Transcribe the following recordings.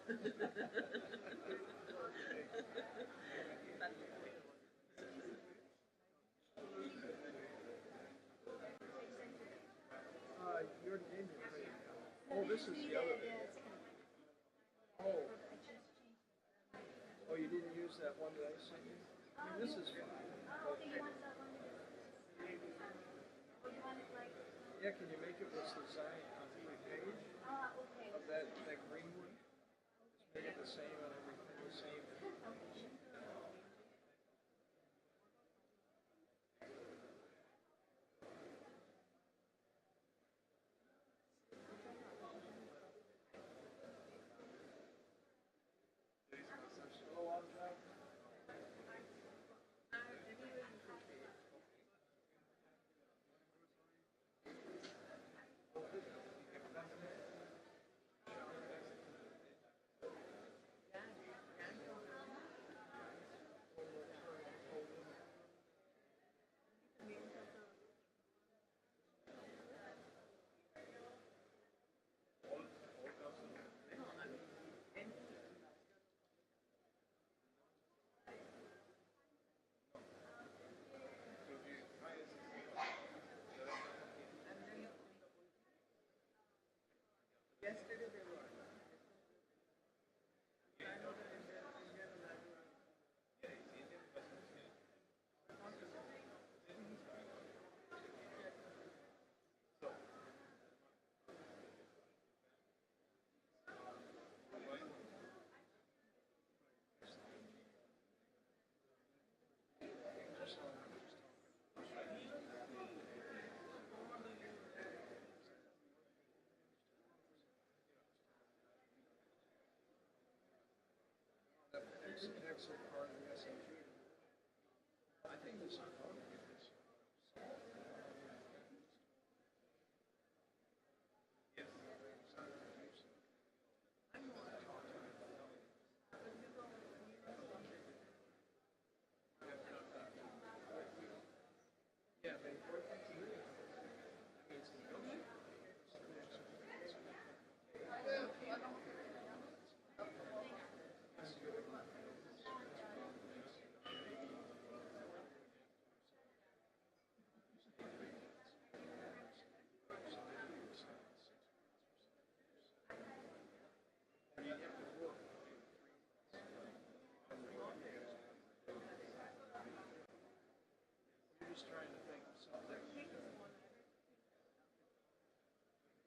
You already gave me a pretty. Oh, this is the other. Oh. Oh, you didn't use that one that I sent you? I mean, this is fine. Yeah, can you make it what's designed on every page of that green one? Just make it the same on everything, the same. Oh, I'm not. Excellent part of the SAT. I think this is fun. Yeah, they work it through. I mean, it's negotiable. You're just trying to think of something.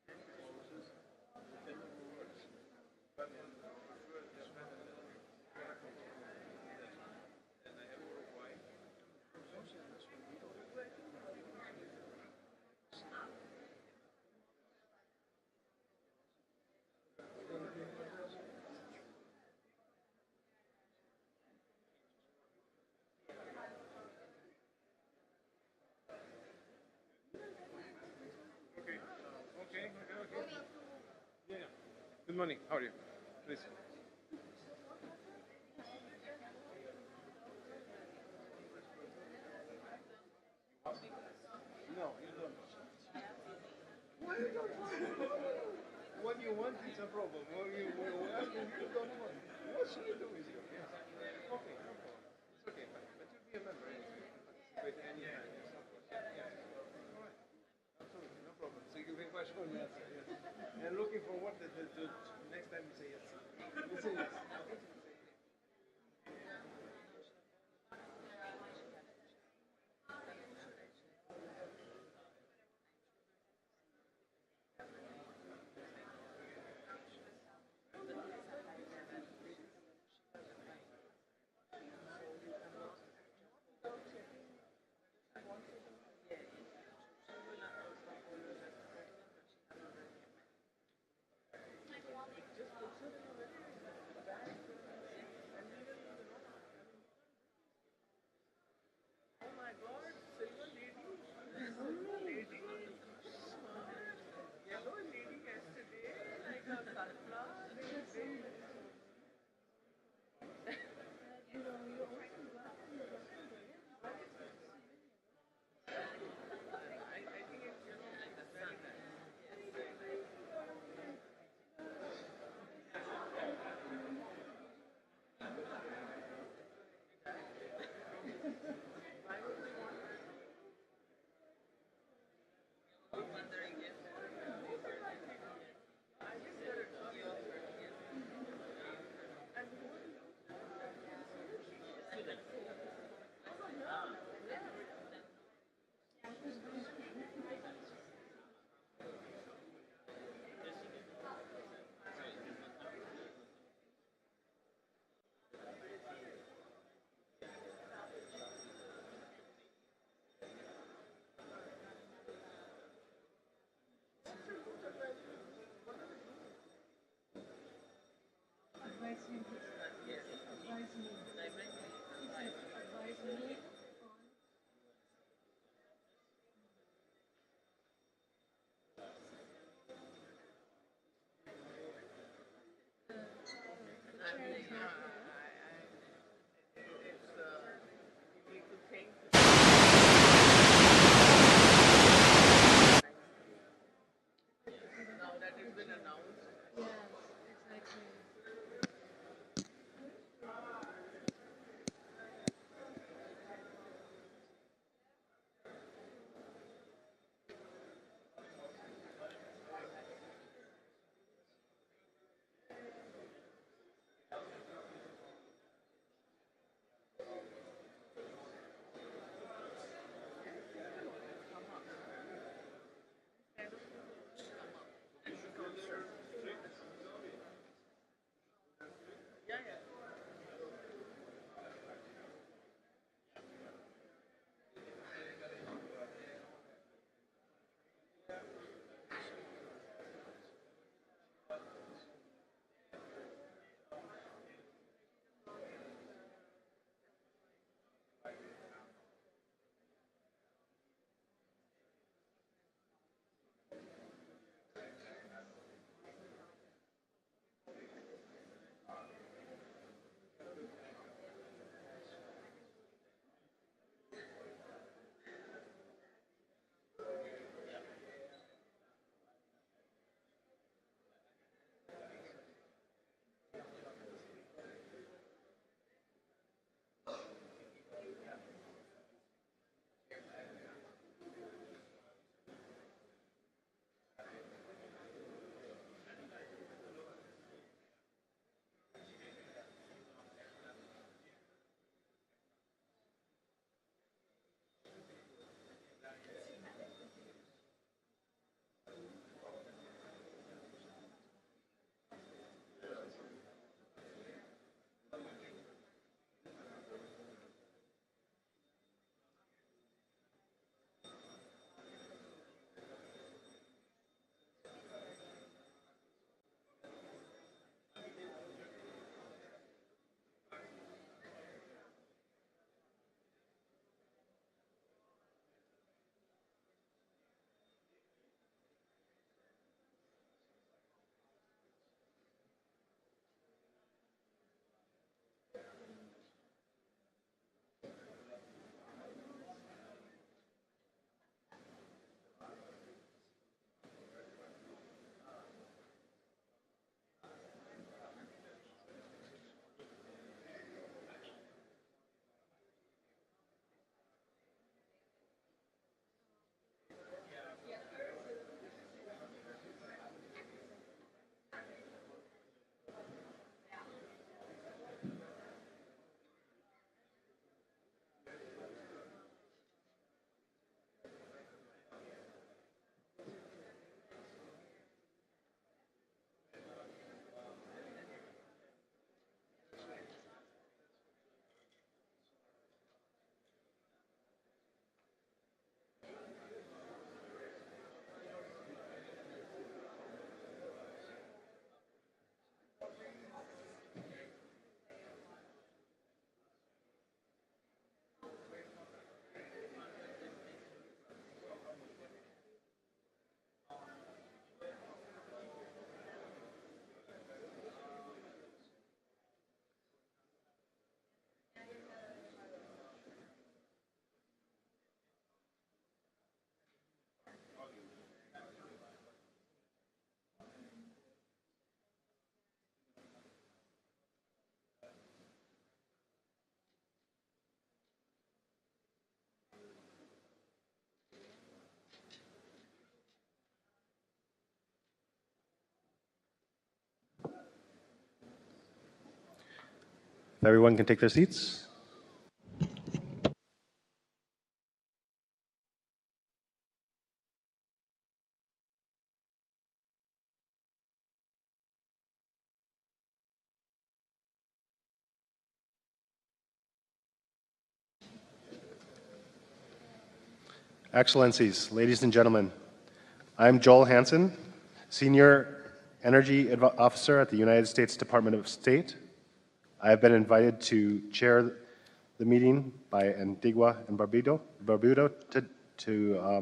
Closes, then it works. But then okay. Yeah. Good morning. How are you? Please. No, you don't. Why you don't want? When you want, it's a problem. When you ask, you don't want. What should I do with you? Yeah. Okay, no problem. It's okay, but you'll be a member anyway. With any time. Yeah. All right. Absolutely, no problem. So you can question yes. And looking forward to next time you say yes. You say yes. everyone can take their seats. Excellencies, ladies and gentlemen, I'm Joel Hansen, Senior Energy Officer at the United States Department of State. I have been invited to chair the meeting by Antigua and Barbuda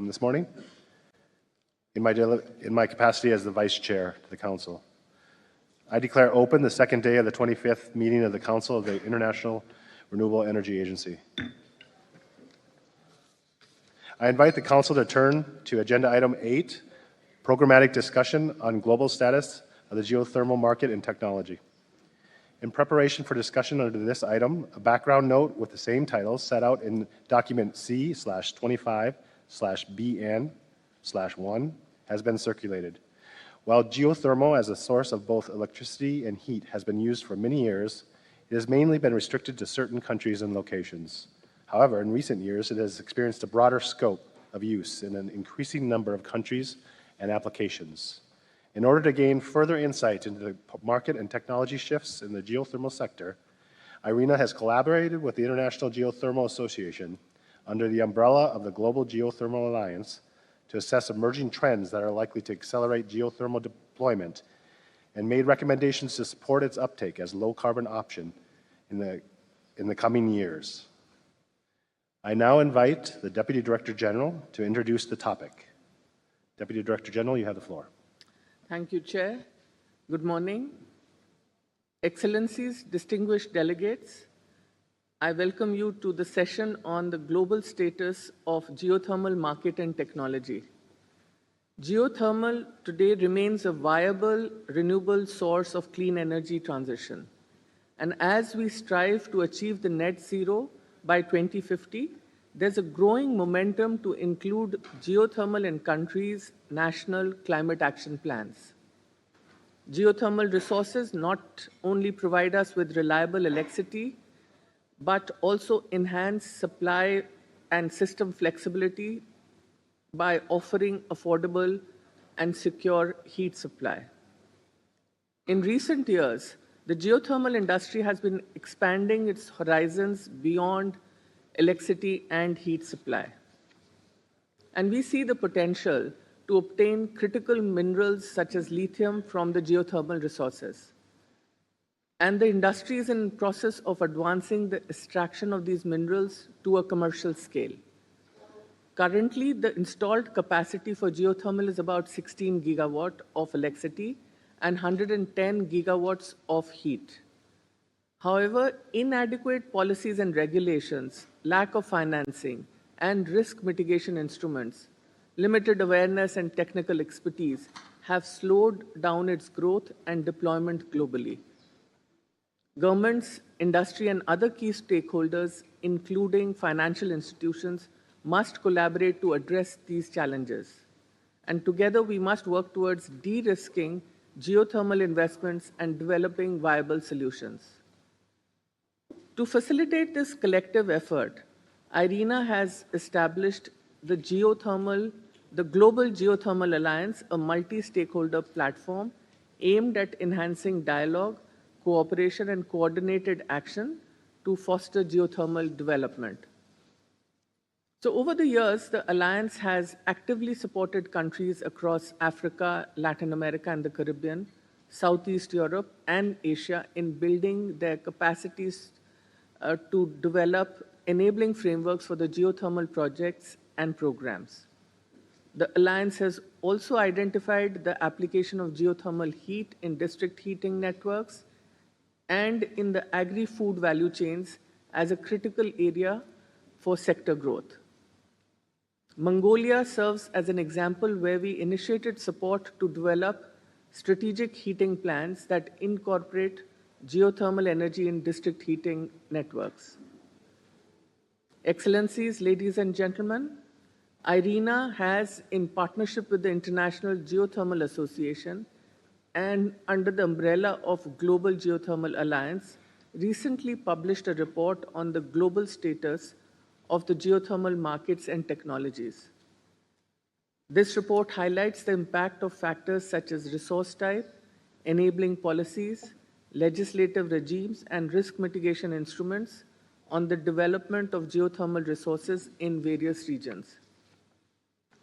this morning in my capacity as the Vice Chair to the Council. I declare open the second day of the 25th meeting of the Council of the International Renewable Energy Agency. I invite the Council to turn to Agenda Item 8, Programmatic Discussion on Global Status of the Geothermal Market and Technology. In preparation for discussion under this item, a background note with the same title set out in Document C/25/BN/1 has been circulated. While geothermal as a source of both electricity and heat has been used for many years, it has mainly been restricted to certain countries and locations. However, in recent years, it has experienced a broader scope of use in an increasing number of countries and applications. In order to gain further insight into the market and technology shifts in the geothermal sector, IRENA has collaborated with the International Geothermal Association under the umbrella of the Global Geothermal Alliance to assess emerging trends that are likely to accelerate geothermal deployment and made recommendations to support its uptake as a low-carbon option in the coming years. I now invite the Deputy Director General to introduce the topic. Deputy Director General, you have the floor. Thank you, Chair. Good morning. Excellencies, distinguished delegates, I welcome you to the session on the global status of geothermal market and technology. Geothermal today remains a viable, renewable source of clean energy transition. And as we strive to achieve the net zero by 2050, there's a growing momentum to include geothermal in countries' national climate action plans. Geothermal resources not only provide us with reliable electricity, but also enhance supply and system flexibility by offering affordable and secure heat supply. In recent years, the geothermal industry has been expanding its horizons beyond electricity and heat supply. And we see the potential to obtain critical minerals such as lithium from the geothermal resources. And the industry is in the process of advancing the extraction of these minerals to a commercial scale. Currently, the installed capacity for geothermal is about 16 gigawatt of electricity and 110 gigawatts of heat. However, inadequate policies and regulations, lack of financing, and risk mitigation instruments, limited awareness and technical expertise have slowed down its growth and deployment globally. Governments, industry, and other key stakeholders, including financial institutions, must collaborate to address these challenges. And together, we must work towards de-risking geothermal investments and developing viable solutions. To facilitate this collective effort, IRENA has established the Global Geothermal Alliance, a multi-stakeholder platform aimed at enhancing dialogue, cooperation, and coordinated action to foster geothermal development. So over the years, the Alliance has actively supported countries across Africa, Latin America, and the Caribbean, Southeast Europe, and Asia in building their capacities to develop enabling frameworks for the geothermal projects and programs. The Alliance has also identified the application of geothermal heat in district heating networks and in the agri-food value chains as a critical area for sector growth. Mongolia serves as an example where we initiated support to develop strategic heating plans that incorporate geothermal energy in district heating networks. Excellencies, ladies and gentlemen, IRENA has, in partnership with the International Geothermal Association and under the umbrella of Global Geothermal Alliance, recently published a report on the global status of the geothermal markets and technologies. This report highlights the impact of factors such as resource type, enabling policies, legislative regimes, and risk mitigation instruments on the development of geothermal resources in various regions.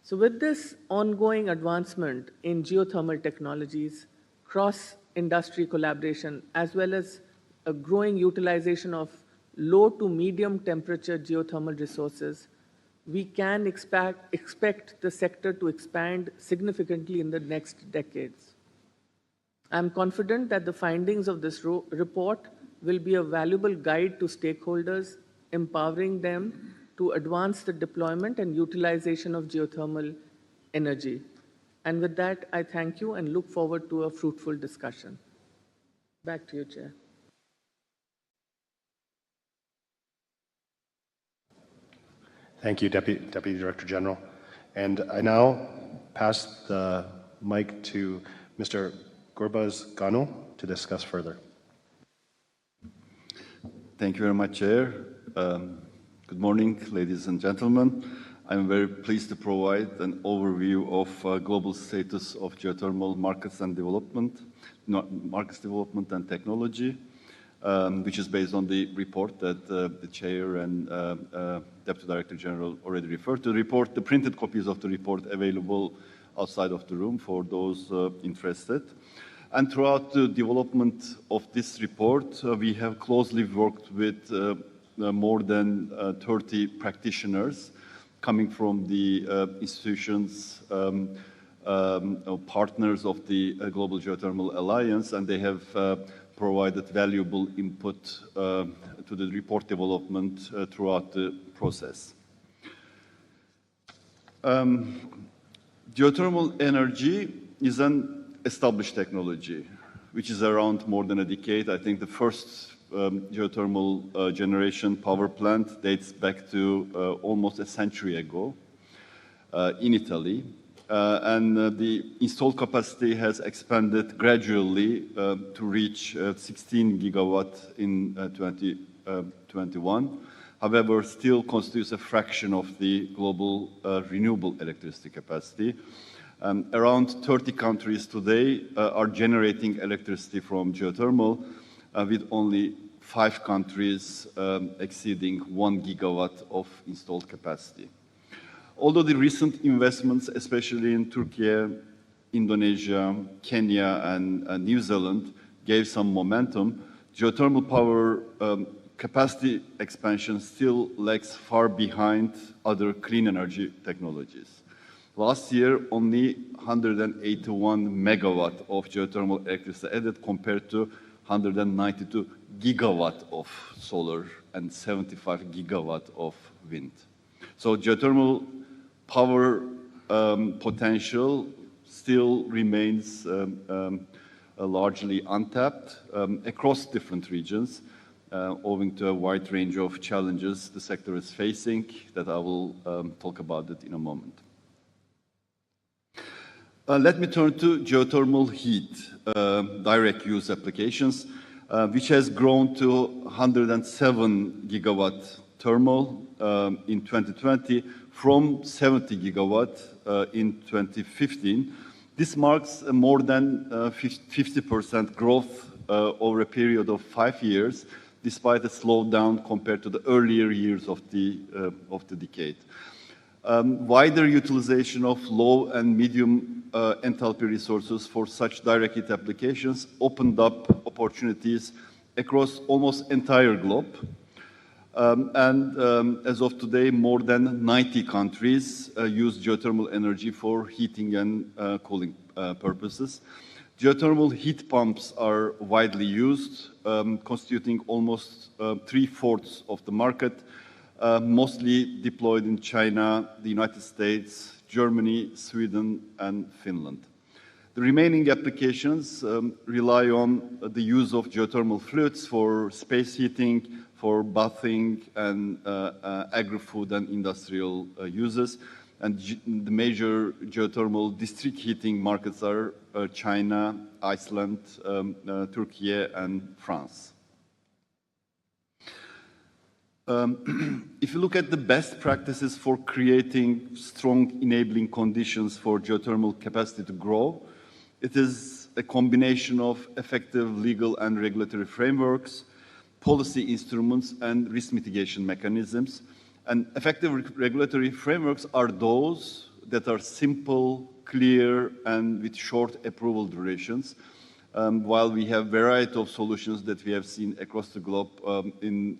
So with this ongoing advancement in geothermal technologies, cross-industry collaboration, as well as a growing utilization of low to medium temperature geothermal resources, we can expect the sector to expand significantly in the next decades. I'm confident that the findings of this report will be a valuable guide to stakeholders, empowering them to advance the deployment and utilization of geothermal energy. And with that, I thank you and look forward to a fruitful discussion. Back to you, Chair. Thank you, Deputy Director General. And I now pass the mic to Mr. Gurbaz Ganu to discuss further. Thank you very much, Chair. Good morning, ladies and gentlemen. I'm very pleased to provide an overview of global status of geothermal markets and development, and technology, which is based on the report that the Chair and Deputy Director General already referred to. The printed copies of the report available outside of the room for those interested. And throughout the development of this report, we have closely worked with more than 30 practitioners coming from the institutions, partners of the Global Geothermal Alliance, and they have provided valuable input to the report development throughout the process. Geothermal energy is an established technology, which is around more than a decade. I think the first geothermal generation power plant dates back to almost a century ago in Italy. And the installed capacity has expanded gradually to reach 16 gigawatt in 2021. However, still constitutes a fraction of the global renewable electricity capacity. Around 30 countries today are generating electricity from geothermal, with only 5 countries exceeding 1 gigawatt of installed capacity. Although the recent investments, especially in Turkey, Indonesia, Kenya, and New Zealand, gave some momentum, geothermal power capacity expansion still lags far behind other clean energy technologies. Last year, only 181 megawatt of geothermal electricity added compared to 192 gigawatt of solar and 75 gigawatt of wind. So geothermal power potential still remains largely untapped across different regions, owing to a wide range of challenges the sector is facing that I will talk about it in a moment. Let me turn to geothermal heat, direct use applications, which has grown to 107 gigawatt thermal in 2020 from 70 gigawatt in 2015. This marks a more than 50% growth over a period of 5 years, despite a slowdown compared to the earlier years of the decade. Wider utilization of low and medium enthalpy resources for such direct heat applications opened up opportunities across almost entire globe. As of today, more than 90 countries use geothermal energy for heating and cooling purposes. Geothermal heat pumps are widely used, constituting almost 3/4 of the market, mostly deployed in China, the United States, Germany, Sweden, and Finland. The remaining applications rely on the use of geothermal fluids for space heating, for bathing, and agri-food and industrial uses. And the major geothermal district heating markets are China, Iceland, Turkey, and France. If you look at the best practices for creating strong enabling conditions for geothermal capacity to grow, it is a combination of effective legal and regulatory frameworks, policy instruments, and risk mitigation mechanisms. And effective regulatory frameworks are those that are simple, clear, and with short approval durations, while we have a variety of solutions that we have seen across the globe in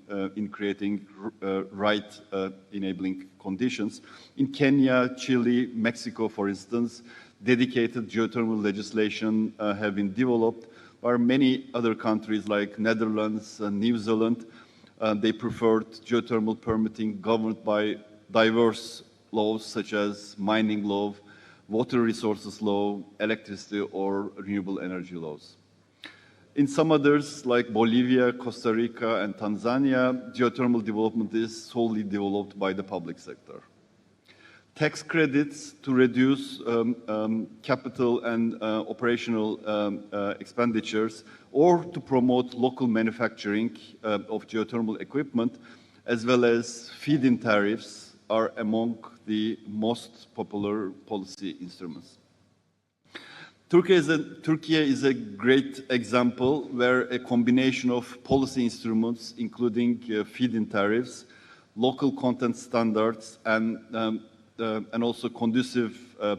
creating right enabling conditions. In Kenya, Chile, Mexico, for instance, dedicated geothermal legislation have been developed, while many other countries like Netherlands and New Zealand, they preferred geothermal permitting governed by diverse laws such as mining law, water resources law, electricity or renewable energy laws. In some others, like Bolivia, Costa Rica, and Tanzania, geothermal development is solely developed by the public sector. Tax credits to reduce capital and operational expenditures or to promote local manufacturing of geothermal equipment, as well as feed-in tariffs, are among the most popular policy instruments. Turkey is a great example where a combination of policy instruments, including feed-in tariffs, local content standards, and also conducive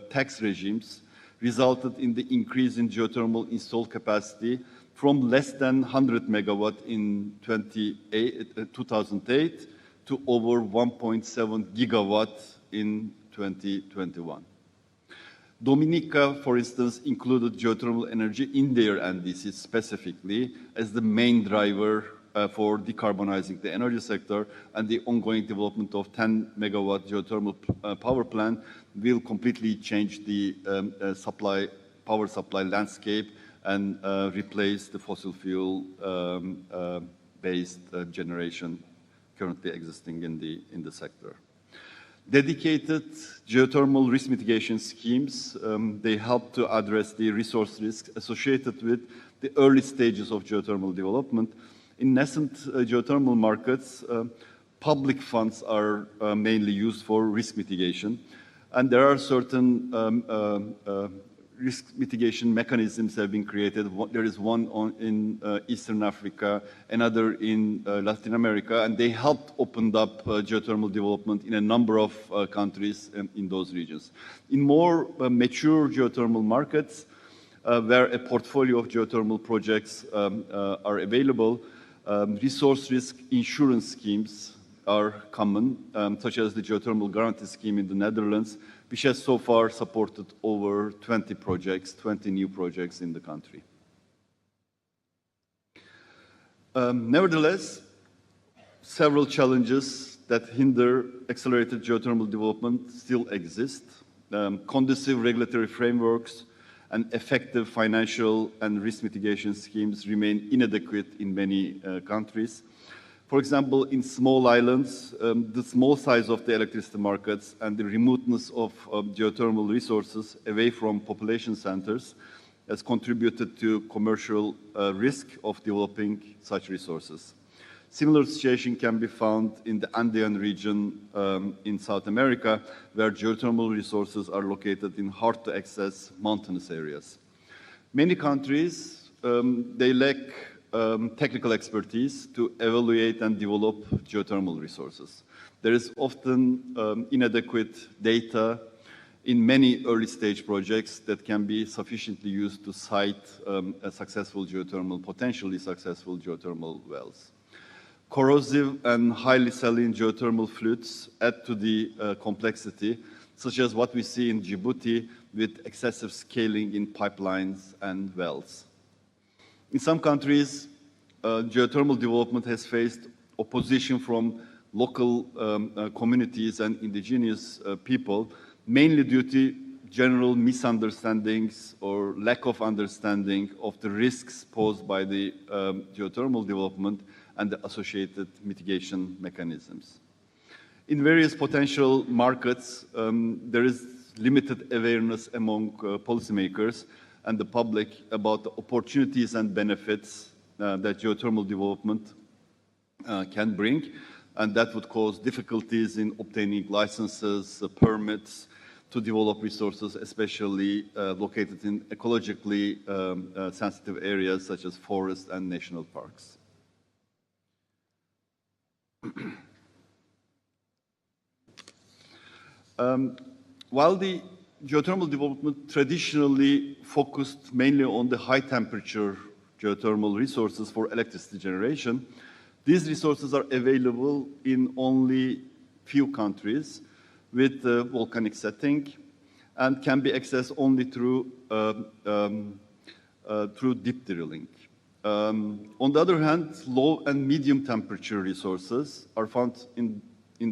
tax regimes, resulted in the increase in geothermal installed capacity from less than 100 megawatt in 2008 to over 1.7 gigawatt in 2021. Dominica, for instance, included geothermal energy in their NDC specifically as the main driver for decarbonizing the energy sector, and the ongoing development of 10 megawatt geothermal power plant will completely change the power supply landscape and replace the fossil fuel based generation currently existing in the sector. Dedicated geothermal risk mitigation schemes, they help to address the resource risks associated with the early stages of geothermal development. In nascent geothermal markets, public funds are mainly used for risk mitigation, and there are certain risk mitigation mechanisms have been created. There is one in Eastern Africa, another in Latin America, and they helped open up geothermal development in a number of countries in those regions. In more mature geothermal markets, where a portfolio of geothermal projects are available, resource risk insurance schemes are common, such as the Geothermal Guarantee Scheme in the Netherlands, which has so far supported over 20 new projects in the country. Nevertheless, several challenges that hinder accelerated geothermal development still exist. Conducive regulatory frameworks and effective financial and risk mitigation schemes remain inadequate in many countries. For example, in small islands, the small size of the electricity markets and the remoteness of geothermal resources away from population centers has contributed to commercial risk of developing such resources. Similar situation can be found in the Andean region in South America, where geothermal resources are located in hard-to-access mountainous areas. Many countries, they lack technical expertise to evaluate and develop geothermal resources. There is often inadequate data in many early-stage projects that can be sufficiently used to cite potentially successful geothermal wells. Corrosive and highly saline geothermal fluids add to the complexity, such as what we see in Djibouti with excessive scaling in pipelines and wells. In some countries, geothermal development has faced opposition from local communities and indigenous people, mainly due to general misunderstandings or lack of understanding of the risks posed by the geothermal development and the associated mitigation mechanisms. In various potential markets, there is limited awareness among policymakers and the public about the opportunities and benefits that geothermal development can bring. and that would cause difficulties in obtaining licenses, permits to develop resources, especially located in ecologically sensitive areas such as forests and national parks. While the geothermal development traditionally focused mainly on the high temperature geothermal resources for electricity generation, these resources are available in only few countries with volcanic setting and can be accessed only through deep drilling. On the other hand, low and medium temperature resources are found in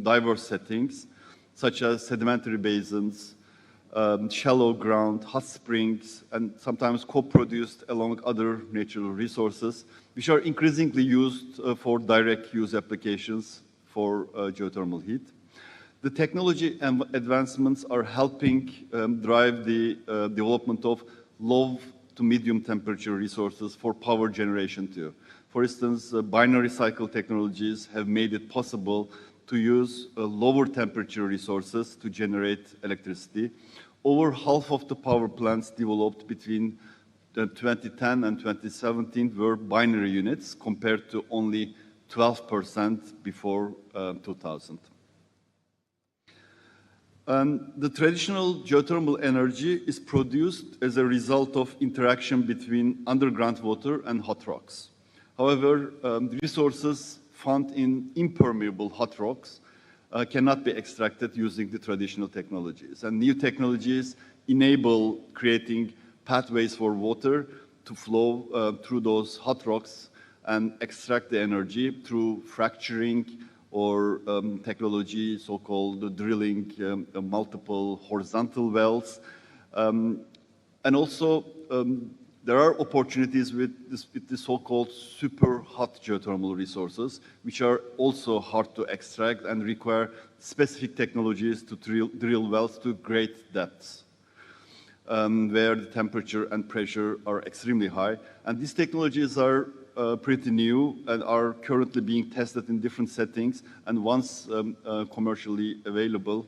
diverse settings, such as sedimentary basins, shallow ground, hot springs, and sometimes co-produced along other natural resources, which are increasingly used for direct use applications for geothermal heat. The technology advancements are helping drive the development of low to medium temperature resources for power generation too. For instance, binary cycle technologies have made it possible to use lower temperature resources to generate electricity. Over half of the power plants developed between 2010 and 2017 were binary units compared to only 12% before 2000. The traditional geothermal energy is produced as a result of interaction between underground water and hot rocks. However, the resources found in impermeable hot rocks cannot be extracted using the traditional technologies. And new technologies enable creating pathways for water to flow through those hot rocks and extract the energy through fracturing or technology, so-called drilling multiple horizontal wells. And also, there are opportunities with the so-called super hot geothermal resources, which are also hard to extract and require specific technologies to drill wells to great depths, where the temperature and pressure are extremely high. And these technologies are pretty new and are currently being tested in different settings. And once commercially available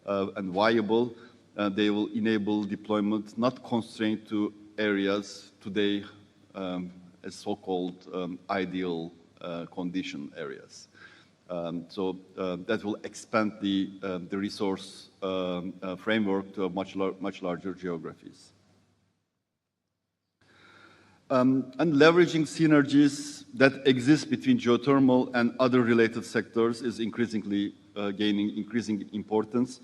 and viable, they will enable deployment not constrained to areas today as so-called ideal condition areas. So that will expand the resource framework to a much larger geographies. And leveraging synergies that exist between geothermal and other related sectors is increasingly gaining increasing importance.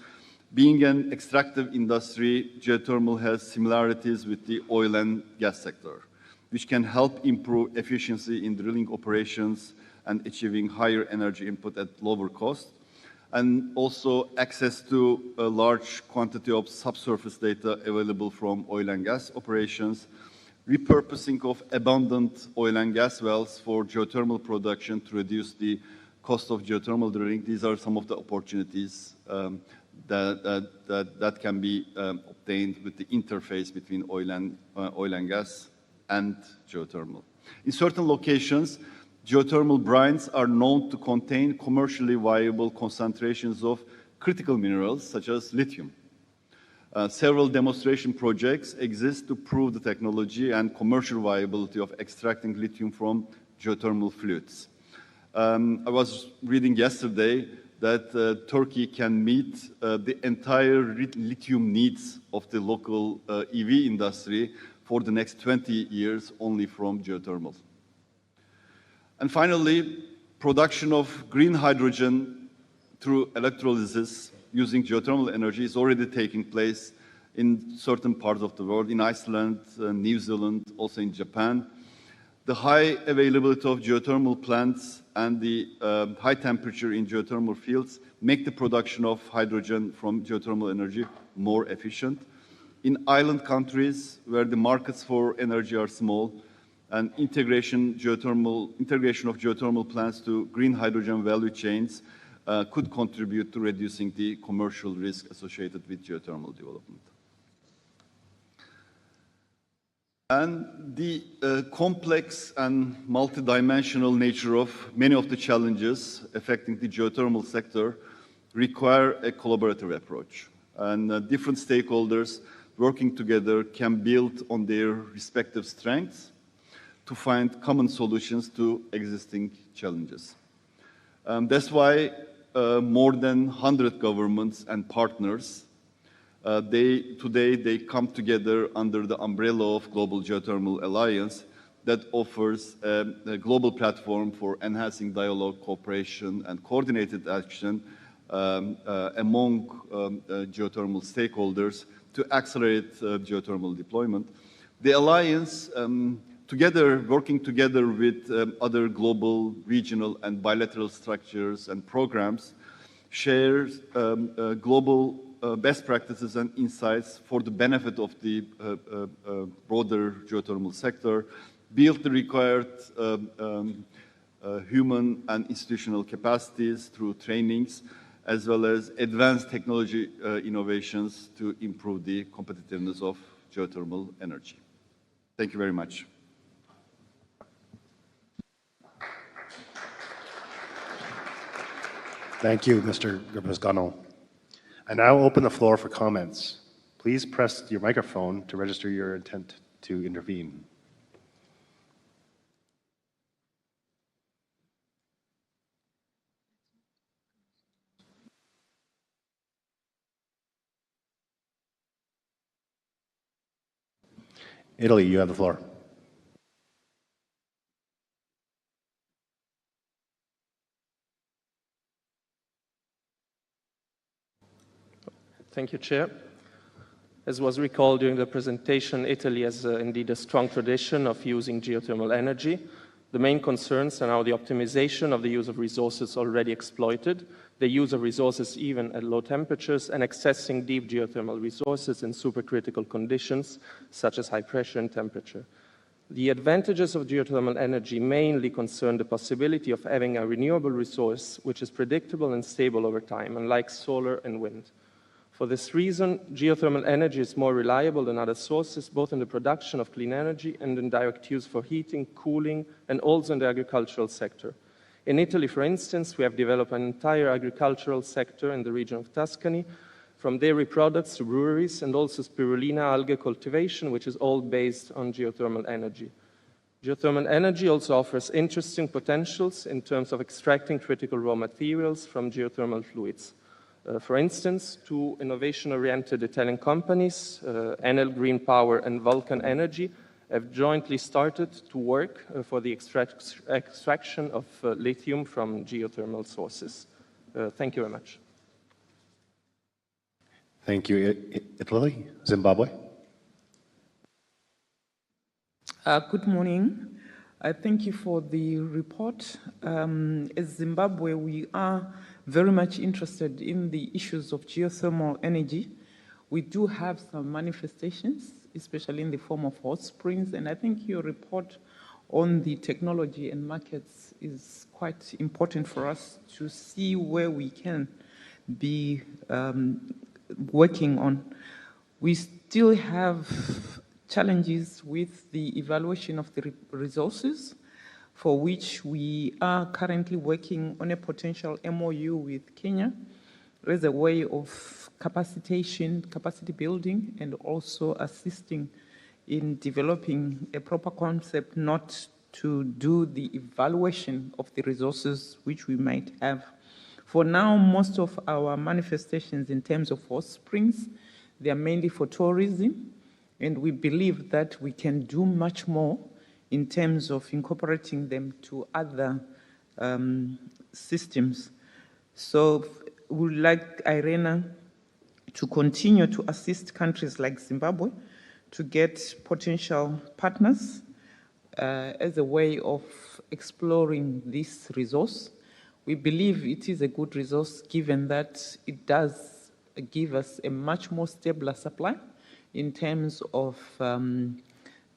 Being an extractive industry, geothermal has similarities with the oil and gas sector, which can help improve efficiency in drilling operations and achieving higher energy input at lower cost, and also access to a large quantity of subsurface data available from oil and gas operations, repurposing of abundant oil and gas wells for geothermal production to reduce the cost of geothermal drilling. These are some of the opportunities that can be obtained with the interface between oil and gas and geothermal. In certain locations, geothermal brines are known to contain commercially viable concentrations of critical minerals such as lithium. Several demonstration projects exist to prove the technology and commercial viability of extracting lithium from geothermal fluids. I was reading yesterday that Turkey can meet the entire lithium needs of the local EV industry for the next 20 years only from geothermal. And finally, production of green hydrogen through electrolysis using geothermal energy is already taking place in certain parts of the world, in Iceland, New Zealand, also in Japan. The high availability of geothermal plants and the high temperature in geothermal fields make the production of hydrogen from geothermal energy more efficient. In island countries where the markets for energy are small, and integration of geothermal plants to green hydrogen value chains could contribute to reducing the commercial risk associated with geothermal development. And the complex and multidimensional nature of many of the challenges affecting the geothermal sector require a collaborative approach. And different stakeholders working together can build on their respective strengths to find common solutions to existing challenges. That's why more than 100 governments and partners today they come together under the umbrella of Global Geothermal Alliance that offers a global platform for enhancing dialogue, cooperation, and coordinated action among geothermal stakeholders to accelerate geothermal deployment. The alliance, working together with other global, regional, and bilateral structures and programs, shares global best practices and insights for the benefit of the broader geothermal sector, build the required human and institutional capacities through trainings, as well as advanced technology innovations to improve the competitiveness of geothermal energy. Thank you very much. Thank you, Mr. Gerbesgano. I now open the floor for comments. Please press your microphone to register your intent to intervene. Italy, you have the floor. Thank you, Chair. As was recalled during the presentation, Italy has indeed a strong tradition of using geothermal energy. The main concerns are now the optimization of the use of resources already exploited, the use of resources even at low temperatures, and accessing deep geothermal resources in supercritical conditions, such as high pressure and temperature. The advantages of geothermal energy mainly concern the possibility of having a renewable resource which is predictable and stable over time, unlike solar and wind. For this reason, geothermal energy is more reliable than other sources, both in the production of clean energy and in direct use for heating, cooling, and also in the agricultural sector. In Italy, for instance, we have developed an entire agricultural sector in the region of Tuscany, from dairy products to breweries, and also spirulina algae cultivation, which is all based on geothermal energy. Geothermal energy also offers interesting potentials in terms of extracting critical raw materials from geothermal fluids. For instance, two innovation-oriented Italian companies, Enel Green Power and Vulcan Energy, have jointly started to work for the extraction of lithium from geothermal sources. Thank you very much. Thank you. Italy, Zimbabwe. Good morning. Thank you for the report. As Zimbabwe, we are very much interested in the issues of geothermal energy. We do have some manifestations, especially in the form of hot springs, and I think your report on the technology and markets is quite important for us to see where we can be working on. We still have challenges with the evaluation of the resources, for which we are currently working on a potential MOU with Kenya as a way of capacity building, and also assisting in developing a proper concept, not to do the evaluation of the resources which we might have. For now, most of our manifestations in terms of hot springs, they are mainly for tourism, and we believe that we can do much more in terms of incorporating them to other systems. So we would like IRENA to continue to assist countries like Zimbabwe to get potential partners as a way of exploring this resource. We believe it is a good resource, given that it does give us a much more stable supply in terms of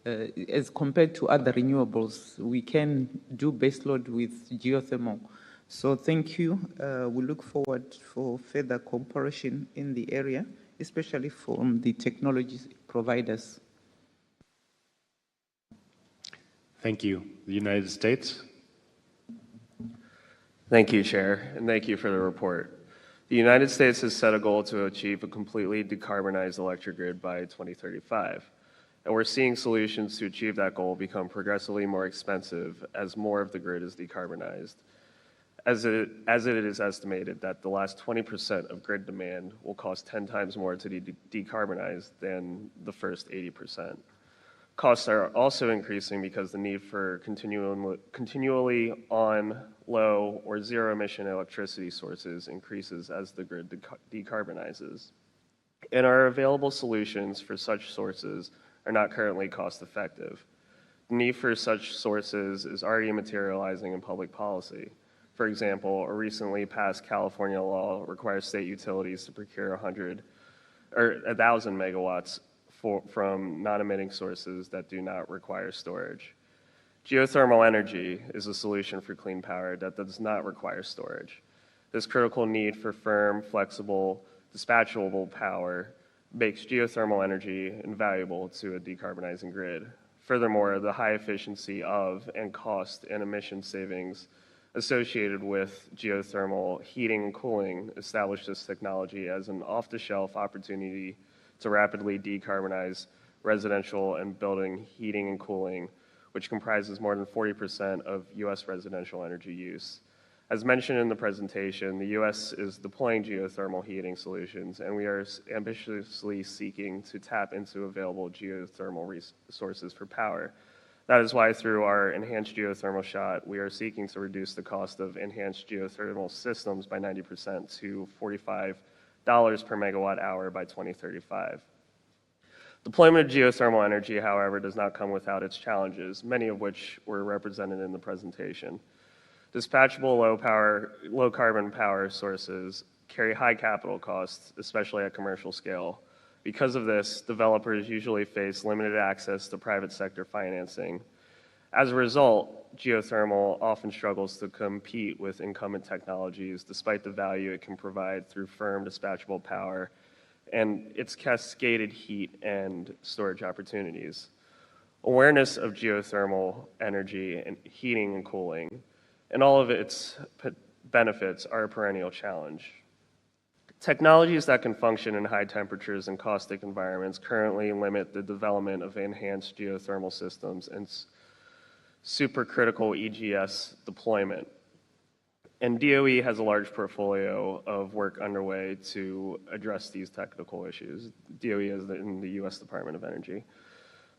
as compared to other renewables. We can do baseload with geothermal. So thank you. We look forward for further cooperation in the area, especially from the technology providers. Thank you. The United States. Thank you, Chair, and thank you for the report. The United States has set a goal to achieve a completely decarbonized electric grid by 2035. And we're seeing solutions to achieve that goal become progressively more expensive as more of the grid is decarbonized. As it is estimated that the last 20% of grid demand will cost 10 times more to decarbonize than the first 80%. Costs are also increasing because the need for continually on, low, or zero emission electricity sources increases as the grid decarbonizes. And our available solutions for such sources are not currently cost effective. The need for such sources is already materializing in public policy. For example, a recently passed California law requires state utilities to procure 1,000 megawatts from non-emitting sources that do not require storage. Geothermal energy is a solution for clean power that does not require storage. This critical need for firm, flexible, dispatchable power makes geothermal energy invaluable to a decarbonizing grid. Furthermore, the high efficiency of and cost and emission savings associated with geothermal heating and cooling established this technology as an off-the-shelf opportunity to rapidly decarbonize residential and building heating and cooling, which comprises more than 40% of U.S. residential energy use. As mentioned in the presentation, the U.S. is deploying geothermal heating solutions, and we are ambitiously seeking to tap into available geothermal resources for power. That is why through our enhanced geothermal shot, we are seeking to reduce the cost of enhanced geothermal systems by 90% to $45 per megawatt hour by 2035. Deployment of geothermal energy, however, does not come without its challenges, many of which were represented in the presentation. Dispatchable low carbon power sources carry high capital costs, especially at commercial scale. Because of this, developers usually face limited access to private sector financing. As a result, geothermal often struggles to compete with incumbent technologies despite the value it can provide through firm dispatchable power and its cascaded heat and storage opportunities. Awareness of geothermal energy and heating and cooling and all of its benefits are a perennial challenge. Technologies that can function in high temperatures and caustic environments currently limit the development of enhanced geothermal systems and supercritical EGS deployment. And DOE has a large portfolio of work underway to address these technical issues. DOE is in the U.S. Department of Energy.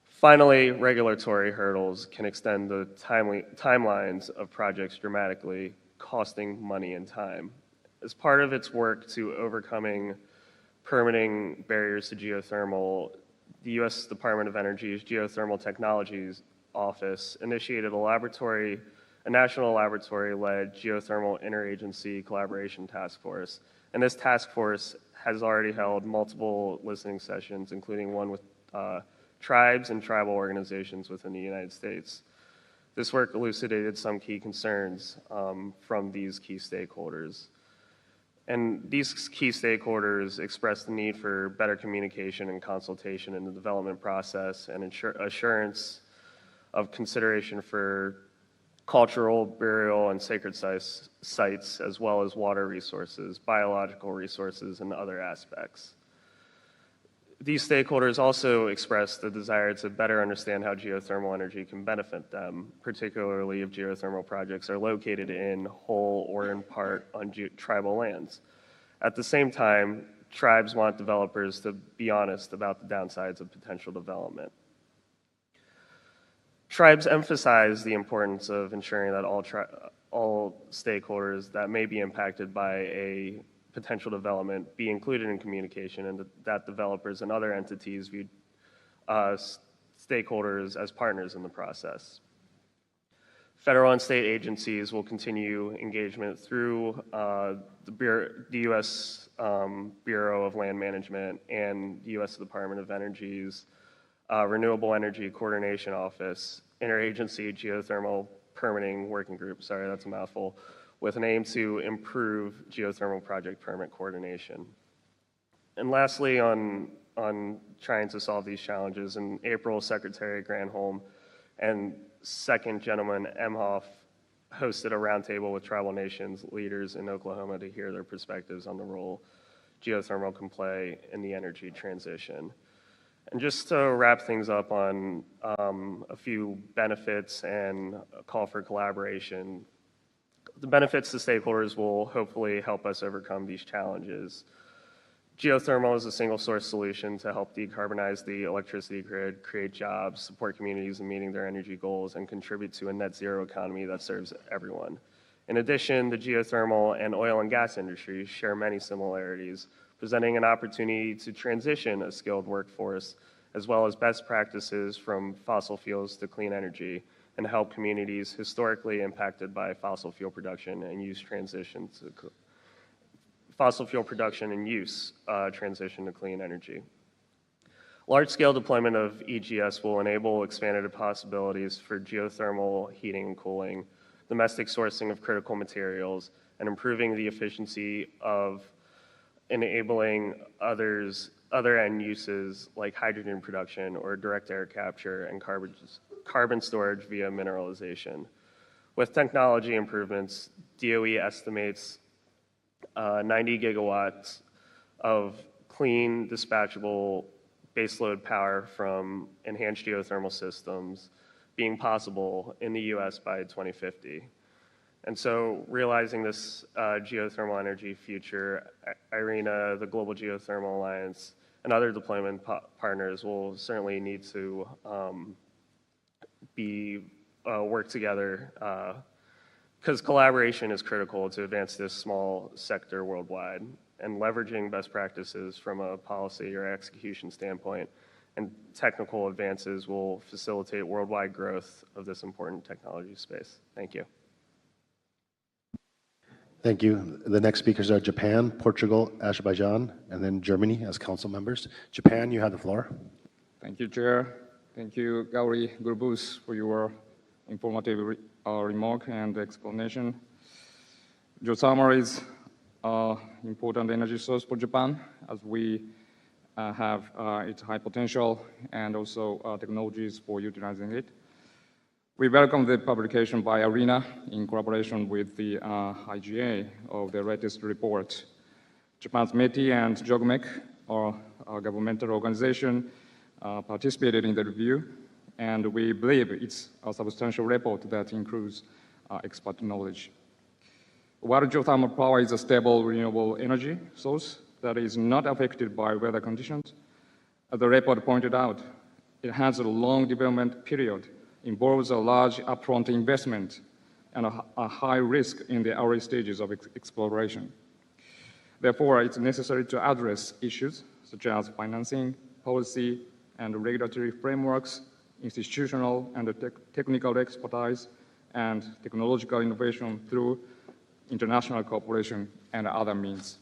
Finally, regulatory hurdles can extend the timelines of projects dramatically, costing money and time. As part of its work to overcoming permitting barriers to geothermal, the U.S. Department of Energy's Geothermal Technologies Office initiated a national laboratory-led geothermal interagency collaboration task force. And this task force has already held multiple listening sessions, including one with tribes and tribal organizations within the United States. This work elucidated some key concerns from these key stakeholders. And these key stakeholders expressed the need for better communication and consultation in the development process and assurance of consideration for cultural, burial, and sacred sites, as well as water resources, biological resources, and other aspects. These stakeholders also expressed the desire to better understand how geothermal energy can benefit them, particularly if geothermal projects are located in whole or in part on tribal lands. At the same time, tribes want developers to be honest about the downsides of potential development. Tribes emphasize the importance of ensuring that all stakeholders that may be impacted by a potential development be included in communication, and that developers and other entities view stakeholders as partners in the process. Federal and state agencies will continue engagement through the U.S. Bureau of Land Management and the U.S. Department of Energy's Renewable Energy Coordination Office, Interagency Geothermal Permitting Working Group, sorry, that's a mouthful, with an aim to improve geothermal project permit coordination. And lastly, on trying to solve these challenges, in April, Secretary Granholm And second gentleman, Emhoff, hosted a roundtable with tribal nations leaders in Oklahoma to hear their perspectives on the role geothermal can play in the energy transition. And just to wrap things up on a few benefits and a call for collaboration, the benefits to stakeholders will hopefully help us overcome these challenges. Geothermal is a single source solution to help decarbonize the electricity grid, create jobs, support communities in meeting their energy goals, and contribute to a net zero economy that serves everyone. In addition, the geothermal and oil and gas industries share many similarities, presenting an opportunity to transition a skilled workforce, as well as best practices from fossil fuels to clean energy, and help communities historically impacted by fossil fuel production and use transition to transition to clean energy. Large-scale deployment of EGS will enable expanded possibilities for geothermal heating and cooling, domestic sourcing of critical materials, and improving the efficiency of enabling other end uses like hydrogen production or direct air capture and carbon storage via mineralization. With technology improvements, DOE estimates 90 gigawatts of clean, dispatchable baseload power from enhanced geothermal systems being possible in the US by 2050. And so realizing this geothermal energy future, IRENA, the Global Geothermal Alliance, and other deployment partners will certainly need to work together because collaboration is critical to advance this small sector worldwide, and leveraging best practices from a policy or execution standpoint and technical advances will facilitate worldwide growth of this important technology space. Thank you. Thank you. The next speakers are Japan, Portugal, Azerbaijan, and then Germany as council members. Japan, you have the floor. Thank you, Chair. Thank you, Gauri Gurbus, for your informative remark and explanation. Geothermal is an important energy source for Japan, as we have its high potential and also technologies for utilizing it. We welcome the publication by IRENA in collaboration with the IGA of the latest report. Japan's METI and JOGMEC, our governmental organization, participated in the review, and we believe it's a substantial report that includes expert knowledge. While geothermal power is a stable, renewable energy source that is not affected by weather conditions, as the report pointed out, it has a long development period, involves a large upfront investment, and a high risk in the early stages of exploration. Therefore, it's necessary to address issues such as financing, policy, and regulatory frameworks, institutional and technical expertise, and technological innovation through international cooperation and other means.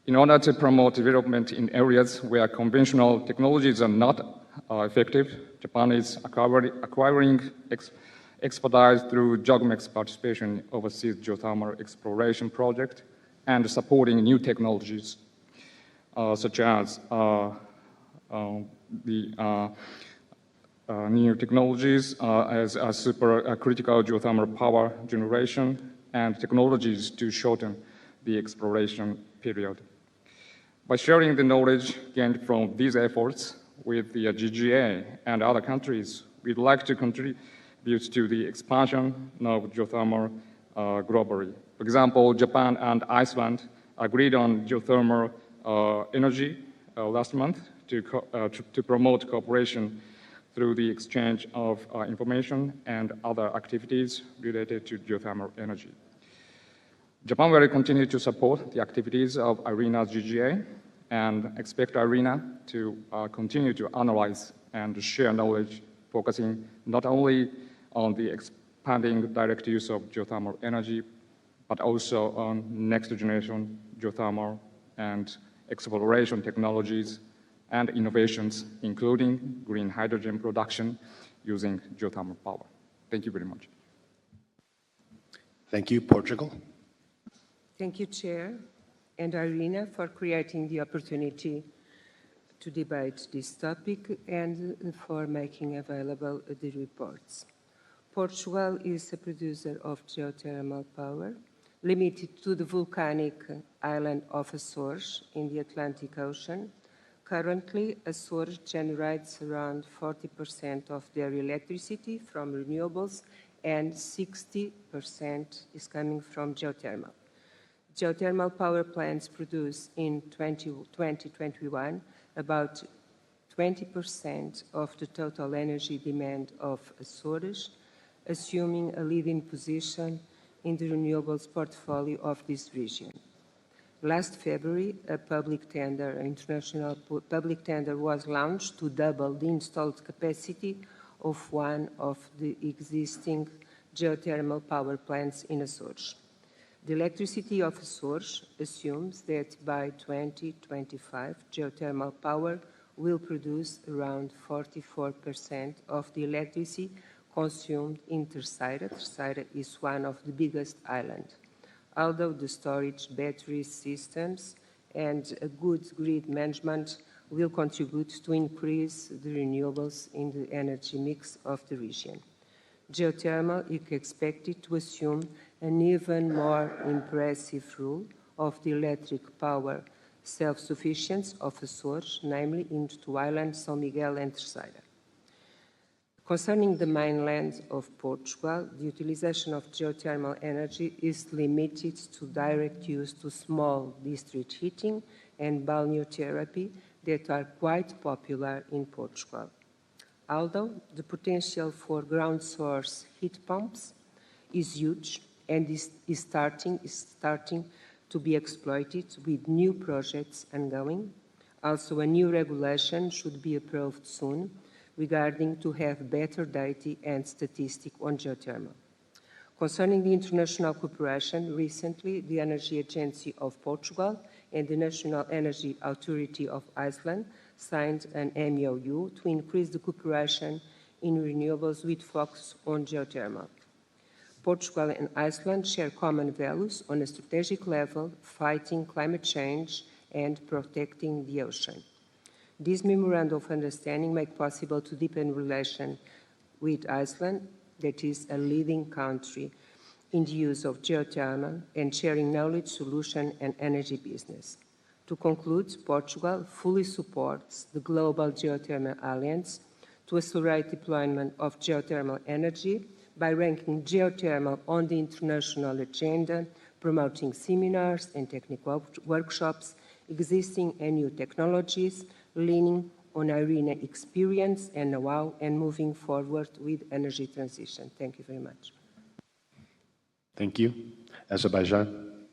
In order to promote development in areas where conventional technologies are not effective, Japan is acquiring expertise through JOGMEC's participation in overseas geothermal exploration project and supporting new technologies such as new technologies as supercritical geothermal power generation and technologies to shorten the exploration period. By sharing the knowledge gained from these efforts with the GGA and other countries, we'd like to contribute to the expansion of geothermal globally. For example, Japan and Iceland agreed on geothermal energy last month to promote cooperation through the exchange of information and other activities related to geothermal energy. Japan will continue to support the activities of IRENA's GGA and expect IRENA to continue to analyze and share knowledge, focusing not only on the expanding direct use of geothermal energy, but also on next-generation geothermal and exploration technologies and innovations, including green hydrogen production using geothermal power. Thank you very much. Thank you, Portugal. Thank you, Chair, and IRENA for creating the opportunity to debate this topic and for making available the reports. Portugal is a producer of geothermal power, limited to the volcanic island of Açores in the Atlantic Ocean. Currently, Açores generates around 40% of their electricity from renewables and 60% is coming from geothermal. Geothermal power plants produce in 2021 about 20% of the total energy demand of Açores, assuming a leading position in the renewables portfolio of this region. Last February, an international public tender was launched to double the installed capacity of one of the existing geothermal power plants in Açores. The electricity of Açores assumes that by 2025, geothermal power will produce around 44% of the electricity consumed in Terceira. Terceira is one of the biggest islands. Although the storage, battery systems, and a good grid management will contribute to increase the renewables in the energy mix of the region. Geothermal is expected to assume an even more impressive role of the electric power self-sufficiency of Açores, namely in the two islands, São Miguel and Terceira. Concerning the mainland of Portugal, the utilization of geothermal energy is limited to direct use to small district heating and balneotherapy that are quite popular in Portugal. Although the potential for ground source heat pumps is huge and is starting to be exploited with new projects ongoing, also a new regulation should be approved soon regarding to have better data and statistics on geothermal. Concerning the international cooperation, recently the Energy Agency of Portugal and the National Energy Authority of Iceland signed an MOU to increase the cooperation in renewables with focus on geothermal. Portugal and Iceland share common values on a strategic level, fighting climate change and protecting the ocean. This memorandum of understanding makes possible to deepen relations with Iceland, that is a leading country in the use of geothermal and sharing knowledge, solution, and energy business. To conclude, Portugal fully supports the Global Geothermal Alliance to accelerate deployment of geothermal energy by ranking geothermal on the international agenda, promoting seminars and technical workshops, existing and new technologies, leaning on IRENA experience and know-how, and moving forward with energy transition. Thank you very much. Thank you. Azerbaijan.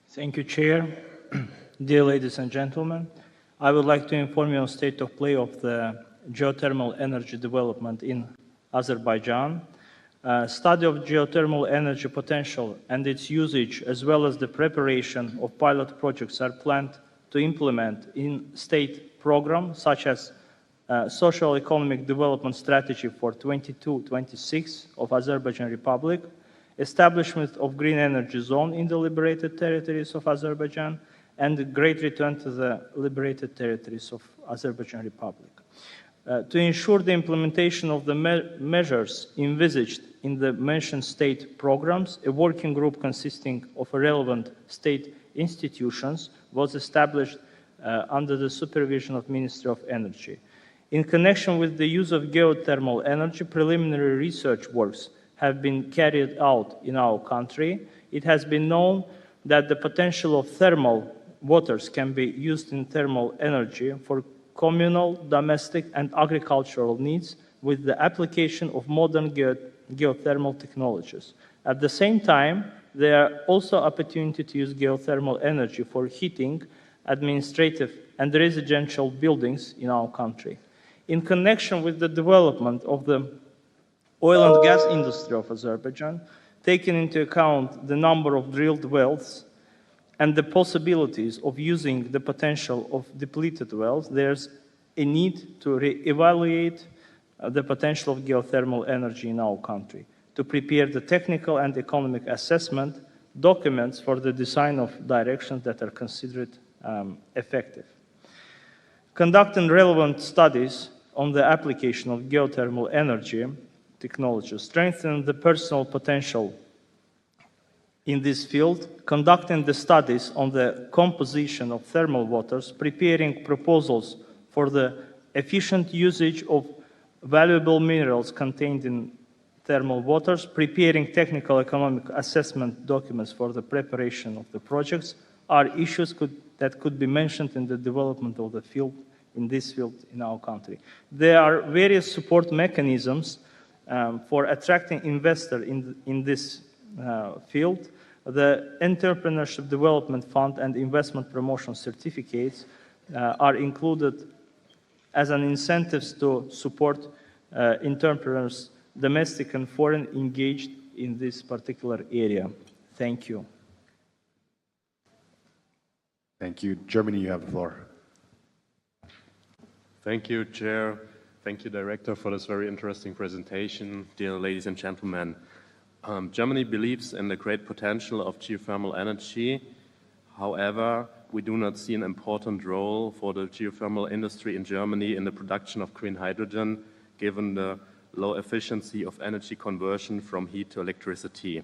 Thank you, Chair. Dear ladies and gentlemen, I would like to inform you on state of play of the geothermal energy development in Azerbaijan. Study of geothermal energy potential and its usage, as well as the preparation of pilot projects, are planned to implement in state programs such as Social Economic Development Strategy for 22-26 of Azerbaijan Republic, establishment of green energy zone in the liberated territories of Azerbaijan, and the great return to the liberated territories of Azerbaijan Republic. To ensure the implementation of the measures envisaged in the mentioned state programs, a working group consisting of relevant state institutions was established under the supervision of Ministry of Energy. In connection with the use of geothermal energy, preliminary research works have been carried out in our country. It has been known that the potential of thermal waters can be used in thermal energy for communal, domestic, and agricultural needs with the application of modern geothermal technologies. At the same time, there are also opportunities to use geothermal energy for heating administrative and residential buildings in our country. In connection with the development of the oil and gas industry of Azerbaijan, taking into account the number of drilled wells and the possibilities of using the potential of depleted wells, there's a need to re-evaluate the potential of geothermal energy in our country, to prepare the technical and economic assessment documents for the design of directions that are considered effective. Conducting relevant studies on the application of geothermal energy technology, strengthening the personal potential in this field, conducting the studies on the composition of thermal waters, preparing proposals for the efficient usage of valuable minerals contained in thermal waters, preparing technical economic assessment documents for the preparation of the projects are issues that could be mentioned in the development of the field, in this field in our country. There are various support mechanisms for attracting investors in this field. The Entrepreneurship Development Fund and Investment Promotion Certificates are included as an incentives to support entrepreneurs, domestic and foreign, engaged in this particular area. Thank you. Thank you. Germany, you have the floor. Thank you, Chair. Thank you, Director, for this very interesting presentation. Dear ladies and gentlemen, Germany believes in the great potential of geothermal energy. However, we do not see an important role for the geothermal industry in Germany in the production of green hydrogen, given the low efficiency of energy conversion from heat to electricity.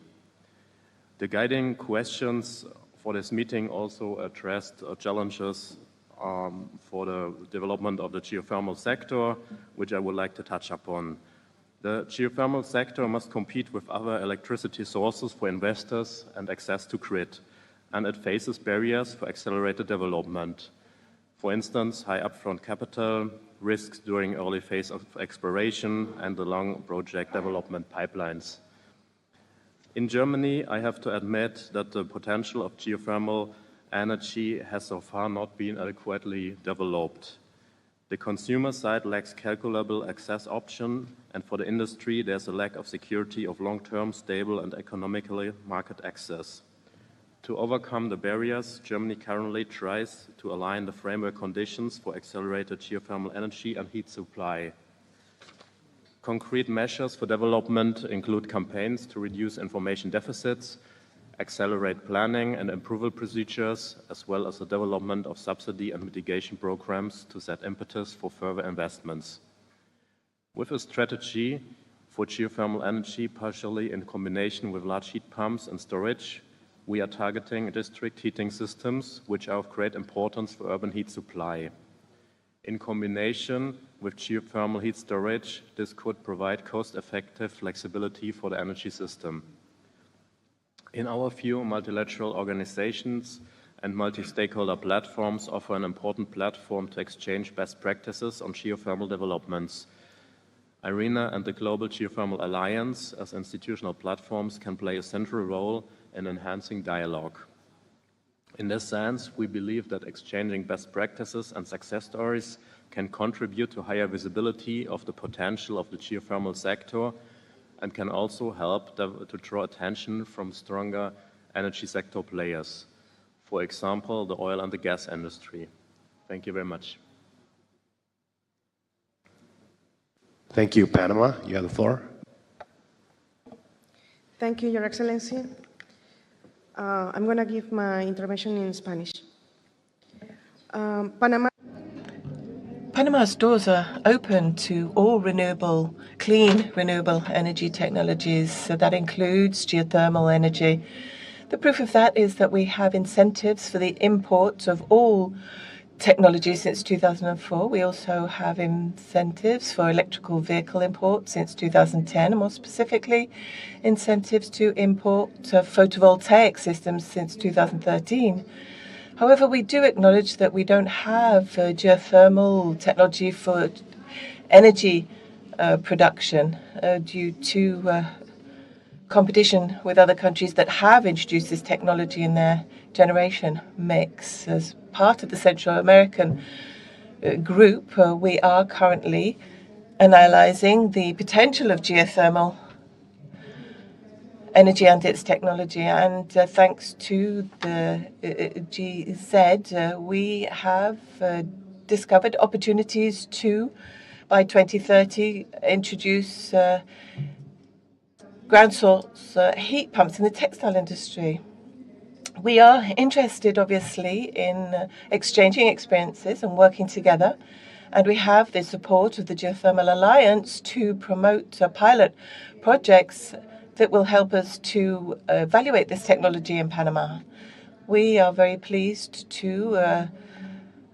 The guiding questions for this meeting also addressed challenges for the development of the geothermal sector, which I would like to touch upon. The geothermal sector must compete with other electricity sources for investors and access to grid, and it faces barriers for accelerated development. For instance, high upfront capital, risks during early phase of exploration, and the long project development pipelines. In Germany, I have to admit that the potential of geothermal energy has so far not been adequately developed. The consumer side lacks calculable access option, and for the industry, there's a lack of security of long-term, stable, and economically market access. To overcome the barriers, Germany currently tries to align the framework conditions for accelerated geothermal energy and heat supply. Concrete measures for development include campaigns to reduce information deficits, accelerate planning and approval procedures, as well as the development of subsidy and mitigation programs to set impetus for further investments. With a strategy for geothermal energy, partially in combination with large heat pumps and storage, we are targeting district heating systems, which are of great importance for urban heat supply. In combination with geothermal heat storage, this could provide cost-effective flexibility for the energy system. In our view, multilateral organizations and multi-stakeholder platforms offer an important platform to exchange best practices on geothermal developments. IRENA and the Global Geothermal Alliance as institutional platforms can play a central role in enhancing dialogue. In this sense, we believe that exchanging best practices and success stories can contribute to higher visibility of the potential of the geothermal sector and can also help to draw attention from stronger energy sector players, for example, the oil and the gas industry. Thank you very much. Thank you. Panama, you have the floor. Thank you, Your Excellency. I'm going to give my intervention in Spanish. Panama's doors are open to all clean renewable energy technologies. So that includes geothermal energy. The proof of that is that we have incentives for the import of all technology since 2004. We also have incentives for electrical vehicle imports since 2010, and more specifically, incentives to import photovoltaic systems since 2013. However, we do acknowledge that we don't have geothermal technology for energy production due to competition with other countries that have introduced this technology in their generation mix. As part of the Central American group, we are currently analyzing the potential of geothermal energy and its technology. And thanks to the GZ, we have discovered opportunities to, by 2030, introduce ground source heat pumps in the textile industry. We are interested, obviously, in exchanging experiences and working together. And we have the support of the Geothermal Alliance to promote pilot projects that will help us to evaluate this technology in Panama. We are very pleased to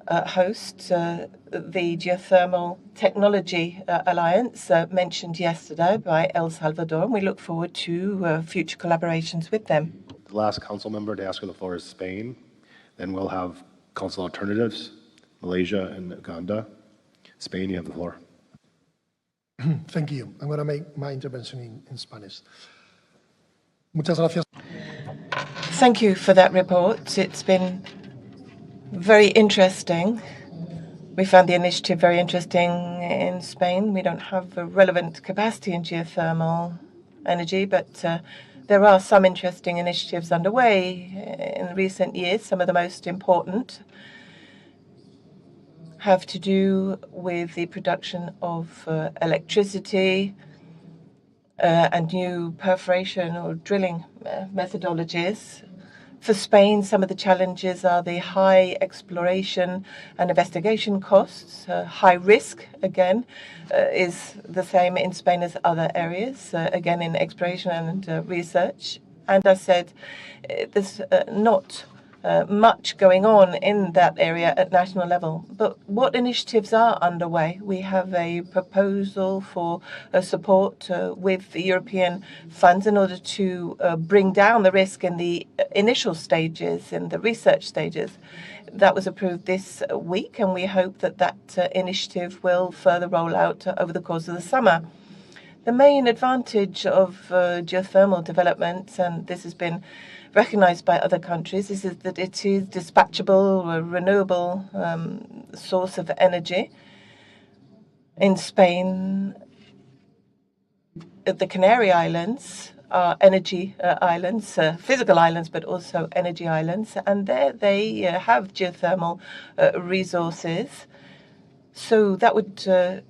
host the Geothermal Technology Alliance mentioned yesterday by El Salvador, and we look forward to future collaborations with them. The last council member to ask for the floor is Spain. Then we'll have council alternatives, Malaysia and Uganda. Spain, you have the floor. Thank you. I'm going to make my intervention in Spanish. Muchas gracias. Thank you for that report. It's been very interesting. We found the initiative very interesting in Spain. We don't have a relevant capacity in geothermal energy, but there are some interesting initiatives underway in recent years. Some of the most important have to do with the production of electricity and new perforation or drilling methodologies. For Spain, some of the challenges are the high exploration and investigation costs. High risk, again, is the same in Spain as other areas, again, in exploration and research. And I said, there's not much going on in that area at national level. But what initiatives are underway? We have a proposal for support with the European funds in order to bring down the risk in the initial stages, in the research stages. That was approved this week, and we hope that that initiative will further roll out over the course of the summer. The main advantage of geothermal development, and this has been recognized by other countries, is that it is dispatchable, a renewable source of energy. In Spain, the Canary Islands are energy islands, physical islands, but also energy islands, and there they have geothermal resources. So that would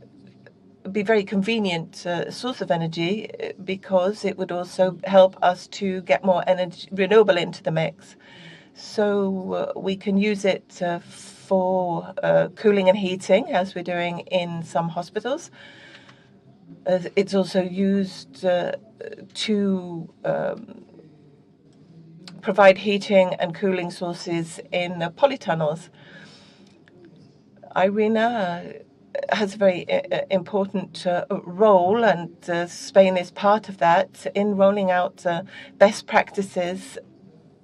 be very convenient source of energy because it would also help us to get more energy renewable into the mix. So we can use it for cooling and heating, as we're doing in some hospitals. It's also used to provide heating and cooling sources in polytunnels. IRENA has a very important role, and Spain is part of that in rolling out best practices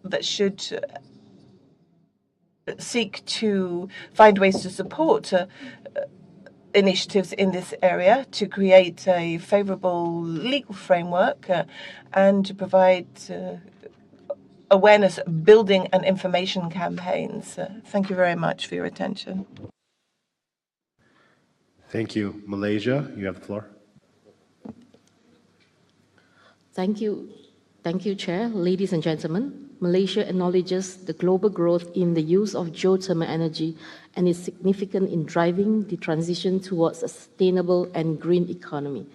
that should seek to find ways to support initiatives in this area, to create a favorable legal framework and to provide awareness building and information campaigns. Thank you very much for your attention. Thank you. Malaysia, you have the floor. Thank you. Thank you, Chair. Ladies and gentlemen, Malaysia acknowledges the global growth in the use of geothermal energy and is significant in driving the transition towards a sustainable and green economy.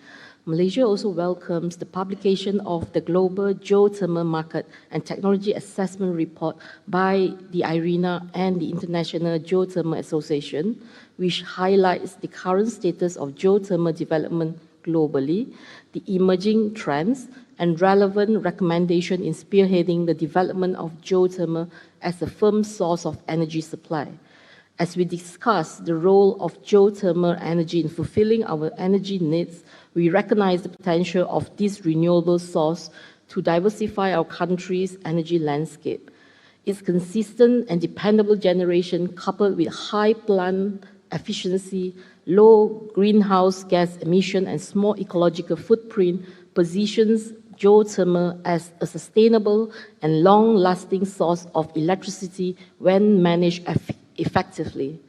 Malaysia also welcomes the publication of the Global Geothermal Market and Technology Assessment Report by the IRENA and the International Geothermal Association, which highlights the current status of geothermal development globally, the emerging trends, and relevant recommendation in spearheading the development of geothermal as a firm source of energy supply. As we discuss the role of geothermal energy in fulfilling our energy needs, we recognize the potential of this renewable source to diversify our country's energy landscape. Its consistent and dependable generation, coupled with high plant efficiency, low greenhouse gas emission, and small ecological footprint, positions geothermal as a sustainable and long-lasting source of electricity when managed effectively.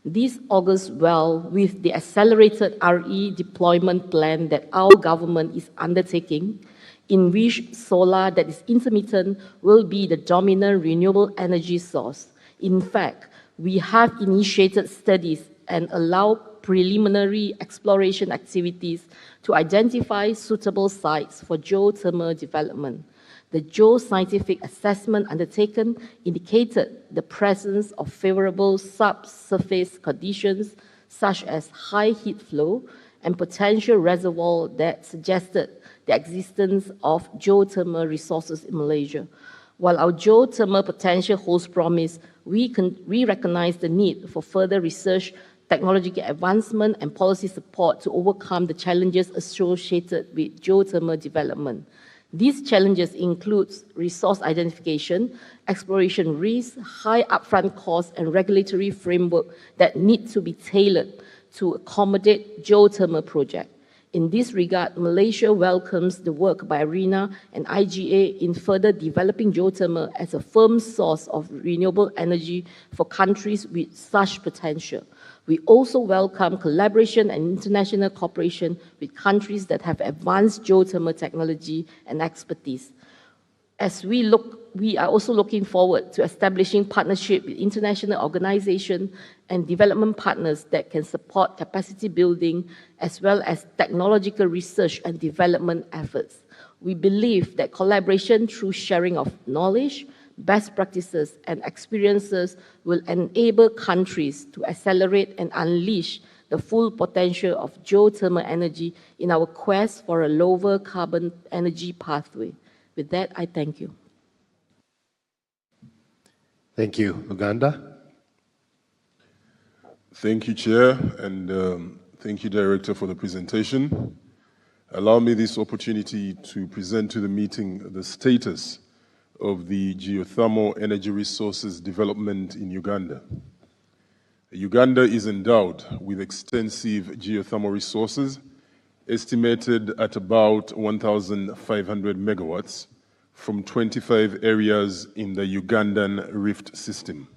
This augurs well with the accelerated RE deployment plan that our government is undertaking, in which solar that is intermittent will be the dominant renewable energy source. In fact, we have initiated studies and allow preliminary exploration activities to identify suitable sites for geothermal development. The geoscientific assessment undertaken indicated the presence of favorable subsurface conditions such as high heat flow and potential reservoir that suggested the existence of geothermal resources in Malaysia. While our geothermal potential holds promise, we recognize the need for further research, technological advancement, and policy support to overcome the challenges associated with geothermal development. These challenges include resource identification, exploration risks, high upfront costs, and regulatory framework that need to be tailored to accommodate geothermal projects. In this regard, Malaysia welcomes the work by RENA and IGA in further developing geothermal as a firm source of renewable energy for countries with such potential. We also welcome collaboration and international cooperation with countries that have advanced geothermal technology and expertise. We are also looking forward to establishing partnership with international organizations and development partners that can support capacity building as well as technological research and development efforts. We believe that collaboration through sharing of knowledge, best practices, and experiences will enable countries to accelerate and unleash the full potential of geothermal energy in our quest for a lower carbon energy pathway. With that, I thank you. Thank you. Uganda. Thank you, Chair, and thank you, Director, for the presentation. Allow me this opportunity to present to the meeting the status of the geothermal energy resources development in Uganda. Uganda is endowed with extensive geothermal resources, estimated at about 1,500 megawatts from 25 areas in the Ugandan Rift System.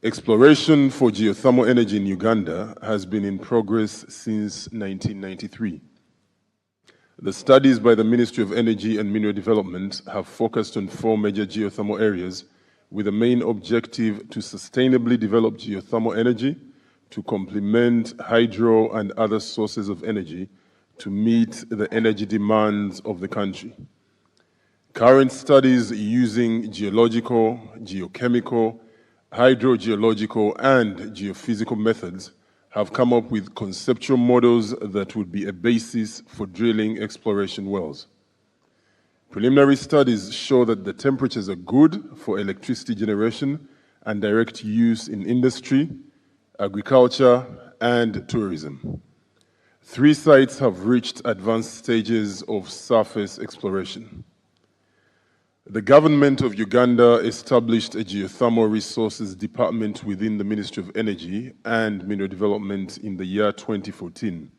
Exploration for geothermal energy in Uganda has been in progress since 1993. The studies by the Ministry of Energy and Mineral Development have focused on 4 major geothermal areas with the main objective to sustainably develop geothermal energy to complement hydro and other sources of energy to meet the energy demands of the country. Current studies using geological, geochemical, hydrogeological, and geophysical methods have come up with conceptual models that would be a basis for drilling exploration wells. Preliminary studies show that the temperatures are good for electricity generation and direct use in industry, agriculture, and tourism. 3 sites have reached advanced stages of surface exploration. The government of Uganda established a geothermal resources department within the Ministry of Energy and Mineral Development in the year 2014.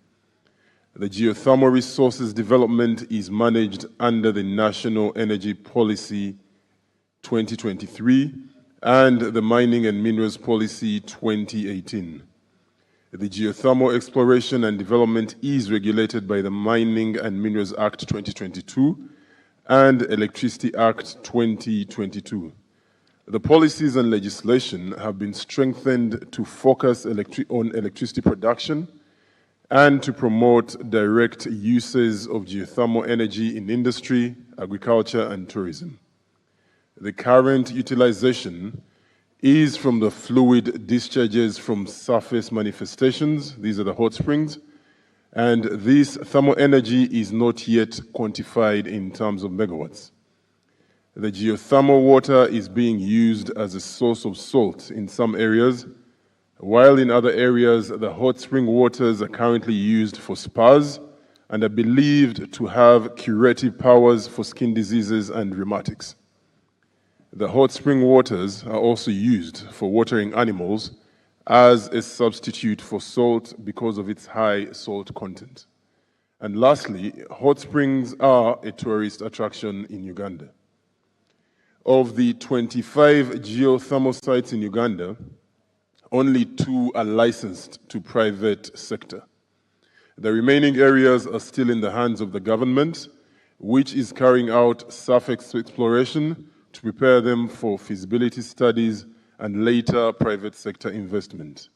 The geothermal resources development is managed under the National Energy Policy 2023 and the Mining and Minerals Policy 2018. The geothermal exploration and development is regulated by the Mining and Minerals Act 2022 and Electricity Act 2022. The policies and legislation have been strengthened to focus on electricity production and to promote direct uses of geothermal energy in industry, agriculture, and tourism. The current utilization is from the fluid discharges from surface manifestations. These are the hot springs. And this thermal energy is not yet quantified in terms of megawatts. The geothermal water is being used as a source of salt in some areas, while in other areas, the hot spring waters are currently used for spas and are believed to have curative powers for skin diseases and rheumatics. The hot spring waters are also used for watering animals as a substitute for salt because of its high salt content. And lastly, hot springs are a tourist attraction in Uganda. Of the 25 geothermal sites in Uganda, only 2 are licensed to private sector. The remaining areas are still in the hands of the government, which is carrying out surface exploration to prepare them for feasibility studies and later private sector investment.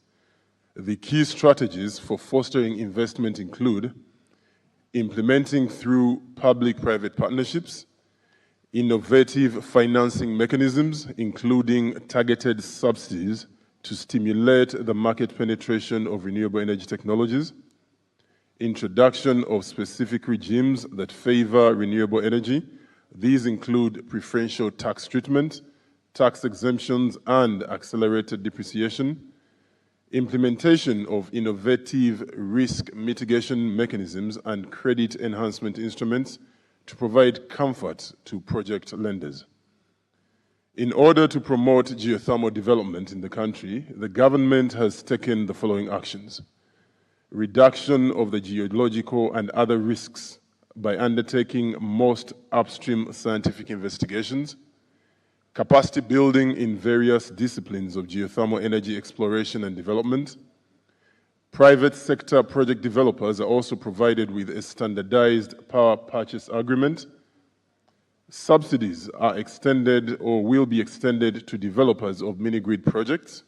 The key strategies for fostering investment include implementing through public-private partnerships, innovative financing mechanisms, including targeted subsidies to stimulate the market penetration of renewable energy technologies, introduction of specific regimes that favor renewable energy. These include preferential tax treatment, tax exemptions, and accelerated depreciation, implementation of innovative risk mitigation mechanisms and credit enhancement instruments to provide comfort to project lenders. In order to promote geothermal development in the country, the government has taken the following actions: reduction of the geological and other risks by undertaking most upstream scientific investigations, capacity building in various disciplines of geothermal energy exploration and development. Private sector project developers are also provided with a standardized power purchase agreement. Subsidies are extended or will be extended to developers of mini-grid projects,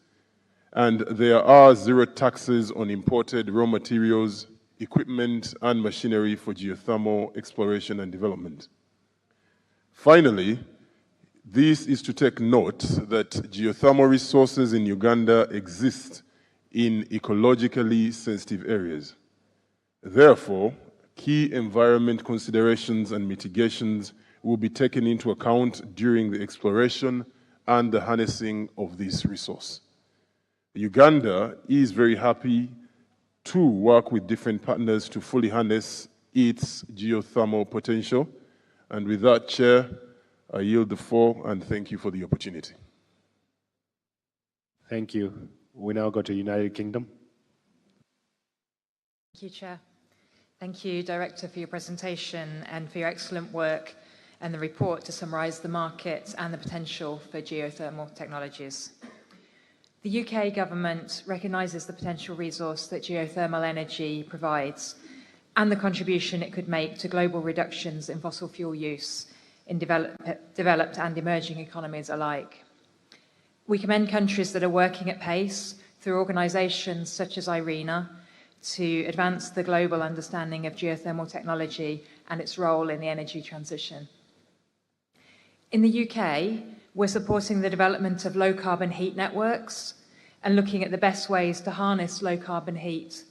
and there are zero taxes on imported raw materials, equipment, and machinery for geothermal exploration and development. Finally, this is to take note that geothermal resources in Uganda exist in ecologically sensitive areas. Therefore, key environment considerations and mitigations will be taken into account during the exploration and the harnessing of this resource. Uganda is very happy to work with different partners to fully harness its geothermal potential. And with that, Chair, I yield the floor and thank you for the opportunity. Thank you. We now go to United Kingdom. Thank you, Chair. Thank you, Director, for your presentation and for your excellent work and the report to summarise the market and the potential for geothermal technologies. The UK government recognises the potential resource that geothermal energy provides and the contribution it could make to global reductions in fossil fuel use in developed and emerging economies alike. We commend countries that are working at pace through organisations such as IRENA to advance the global understanding of geothermal technology and its role in the energy transition. In the UK, we're supporting the development of low-carbon heat networks and looking at the best ways to harness low-carbon heat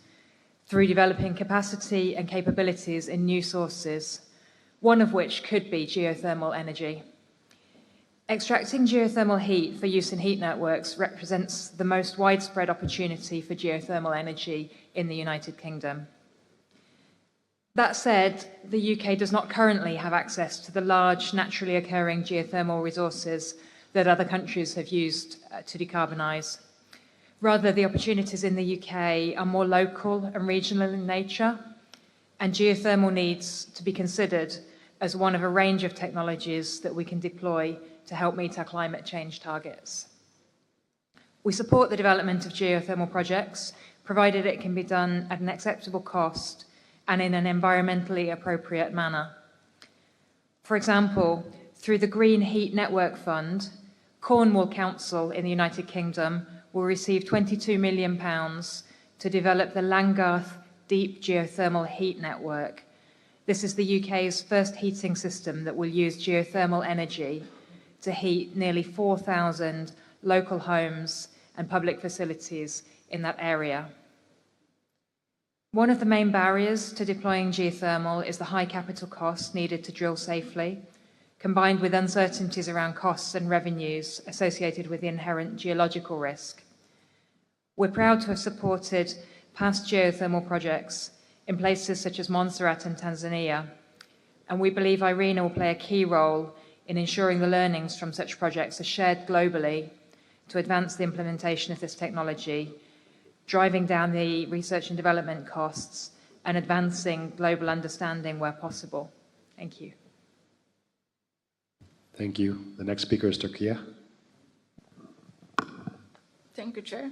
through developing capacity and capabilities in new sources, one of which could be geothermal energy. Extracting geothermal heat for use in heat networks represents the most widespread opportunity for geothermal energy in the United Kingdom. That said, the UK does not currently have access to the large naturally occurring geothermal resources that other countries have used to decarbonise. Rather, the opportunities in the UK are more local and regional in nature, and geothermal needs to be considered as one of a range of technologies that we can deploy to help meet our climate change targets. We support the development of geothermal projects, provided it can be done at an acceptable cost and in an environmentally appropriate manner. For example, through the Green Heat Network Fund, Cornwall Council in the United Kingdom will receive £22 million to develop the Langarth Deep Geothermal Heat Network. This is the UK's first heating system that will use geothermal energy to heat nearly 4,000 local homes and public facilities in that area. One of the main barriers to deploying geothermal is the high capital costs needed to drill safely, combined with uncertainties around costs and revenues associated with the inherent geological risk. We're proud to have supported past geothermal projects in places such as Montserrat and Tanzania, and we believe IRENA will play a key role in ensuring the learnings from such projects are shared globally to advance the implementation of this technology, driving down the research and development costs and advancing global understanding where possible. Thank you. Thank you. The next speaker is Turkey. Thank you, Chair.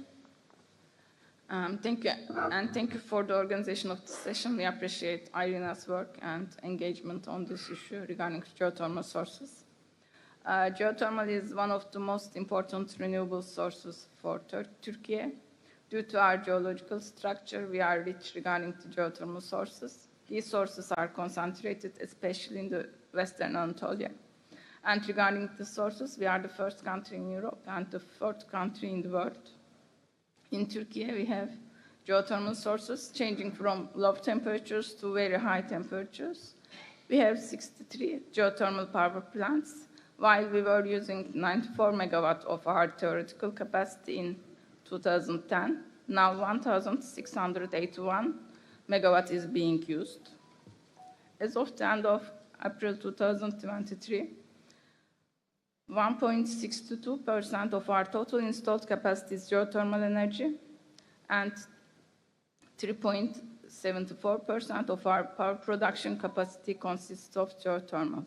Thank you for the organization of this session. We appreciate IRENA's work and engagement on this issue regarding geothermal sources. Geothermal is one of the most important renewable sources for Turkey. Due to our geological structure, we are rich regarding the geothermal sources. These sources are concentrated, especially in the Western Anatolia. And regarding the sources, we are the first country in Europe and the fourth country in the world. In Turkey, we have geothermal sources changing from low temperatures to very high temperatures. We have 63 geothermal power plants, while we were using 94 megawatts of our theoretical capacity in 2010. Now 1,681 megawatts is being used. As of the end of April 2023, 1.62% of our total installed capacity is geothermal energy, and 3.74% of our power production capacity consists of geothermal.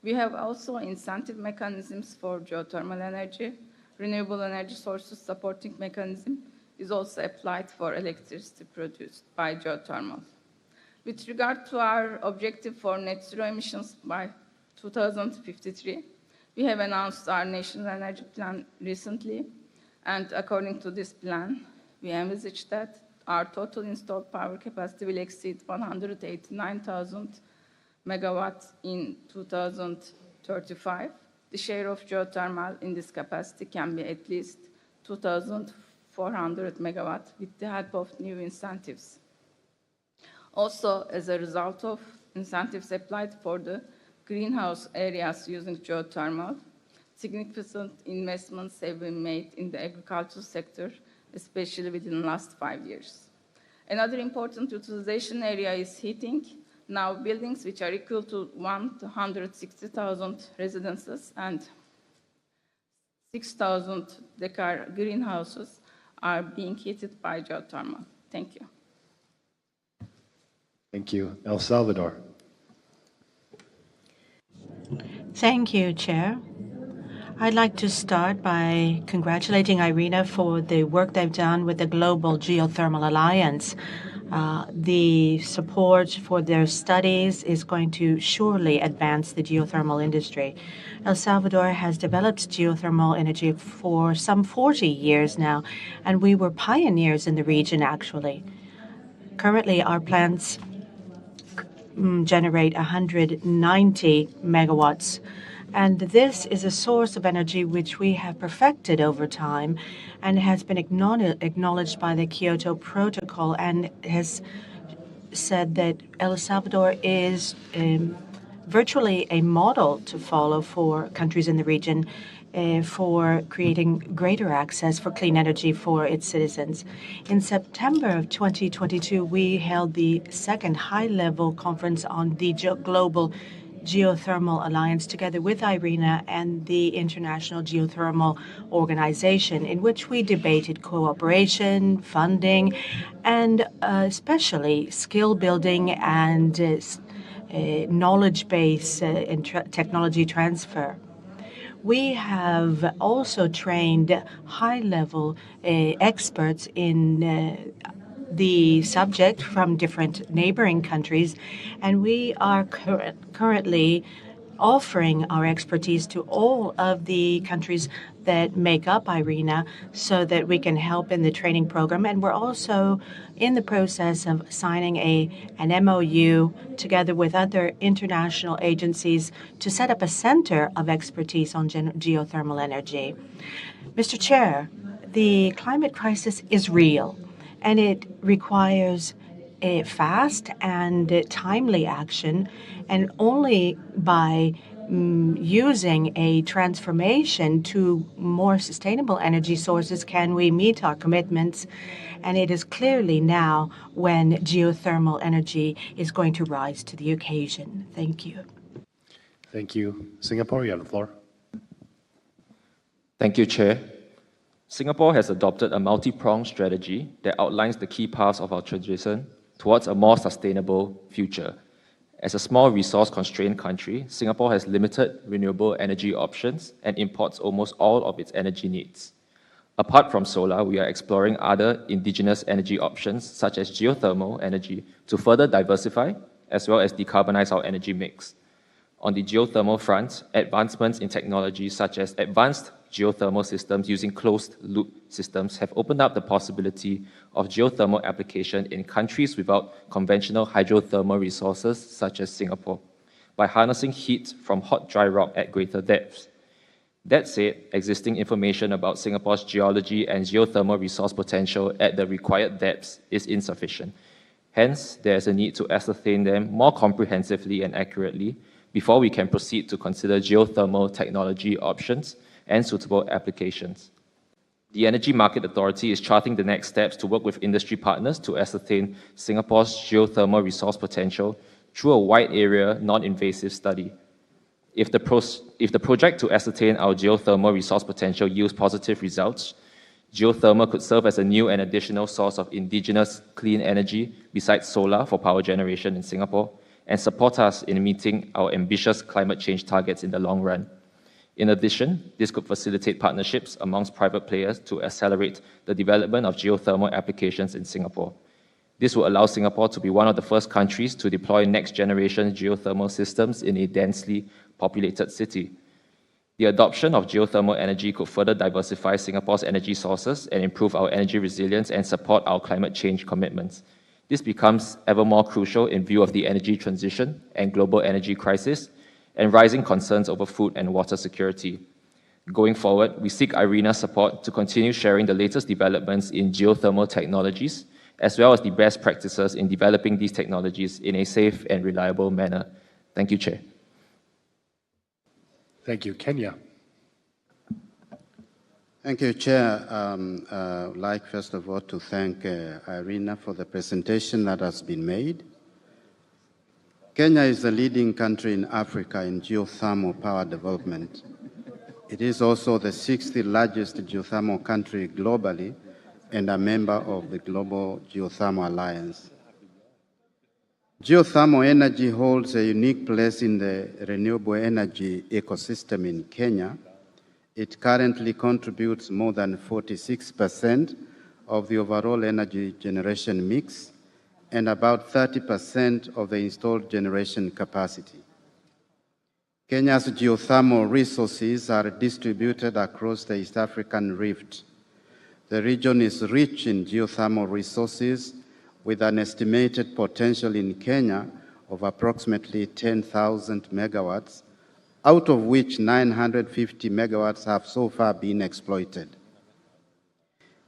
We have also incentive mechanisms for geothermal energy. Renewable energy sources supporting mechanism is also applied for electricity produced by geothermal. With regard to our objective for net zero emissions by 2053, we have announced our national energy plan recently, and according to this plan, we envisage that our total installed power capacity will exceed 189,000 megawatts in 2035. The share of geothermal in this capacity can be at least 2,400 megawatts with the help of new incentives. Also, as a result of incentives applied for the greenhouse areas using geothermal, significant investments have been made in the agricultural sector, especially within the last 5 years. Another important utilization area is heating. Now, buildings which are equal to 160,000 residences and 6,000 decar greenhouses are being heated by geothermal. Thank you. Thank you. El Salvador. Thank you, Chair. I'd like to start by congratulating IRENA for the work they've done with the Global Geothermal Alliance. The support for their studies is going to surely advance the geothermal industry. El Salvador has developed geothermal energy for some 40 years now, and we were pioneers in the region, actually. Currently, our plants generate 190 megawatts. And this is a source of energy which we have perfected over time and has been acknowledged by the Kyoto Protocol and has said that El Salvador is virtually a model to follow for countries in the region for creating greater access for clean energy for its citizens. In September of 2022, we held the second high-level conference on the Global Geothermal Alliance together with IRENA and the International Geothermal Organization, in which we debated cooperation, funding, and especially skill building and knowledge base and technology transfer. We have also trained high-level experts in the subject from different neighboring countries, and we are currently offering our expertise to all of the countries that make up IRENA so that we can help in the training program. And we're also in the process of signing an MOU together with other international agencies to set up a center of expertise on geothermal energy. Mr. Chair, the climate crisis is real, and it requires a fast and timely action, and only by using a transformation to more sustainable energy sources can we meet our commitments. And it is clearly now when geothermal energy is going to rise to the occasion. Thank you. Thank you. Singapore, you have the floor. Thank you, Chair. Singapore has adopted a multi-pronged strategy that outlines the key paths of our transition towards a more sustainable future. As a small resource-constrained country, Singapore has limited renewable energy options and imports almost all of its energy needs. Apart from solar, we are exploring other indigenous energy options, such as geothermal energy, to further diversify as well as decarbonize our energy mix. On the geothermal front, advancements in technology such as advanced geothermal systems using closed-loop systems have opened up the possibility of geothermal application in countries without conventional hydrothermal resources such as Singapore. by harnessing heat from hot dry rock at greater depths. That said, existing information about Singapore's geology and geothermal resource potential at the required depths is insufficient. Hence, there is a need to ascertain them more comprehensively and accurately before we can proceed to consider geothermal technology options and suitable applications. The Energy Market Authority is charting the next steps to work with industry partners to ascertain Singapore's geothermal resource potential through a wide area, non-invasive study. If the project to ascertain our geothermal resource potential yields positive results, geothermal could serve as a new and additional source of indigenous clean energy besides solar for power generation in Singapore and support us in meeting our ambitious climate change targets in the long run. In addition, this could facilitate partnerships amongst private players to accelerate the development of geothermal applications in Singapore. This will allow Singapore to be one of the first countries to deploy next-generation geothermal systems in a densely populated city. The adoption of geothermal energy could further diversify Singapore's energy sources and improve our energy resilience and support our climate change commitments. This becomes ever more crucial in view of the energy transition and global energy crisis and rising concerns over food and water security. Going forward, we seek IRENA's support to continue sharing the latest developments in geothermal technologies, as well as the best practices in developing these technologies in a safe and reliable manner. Thank you, Chair. Thank you. Kenya. Thank you, Chair. I'd like, first of all, to thank IRENA for the presentation that has been made. Kenya is the leading country in Africa in geothermal power development. It is also the 60th largest geothermal country globally and a member of the Global Geothermal Alliance. Geothermal energy holds a unique place in the renewable energy ecosystem in Kenya. It currently contributes more than 46% of the overall energy generation mix and about 30% of the installed generation capacity. Kenya's geothermal resources are distributed across the East African Rift. The region is rich in geothermal resources with an estimated potential in Kenya of approximately 10,000 megawatts, out of which 950 megawatts have so far been exploited.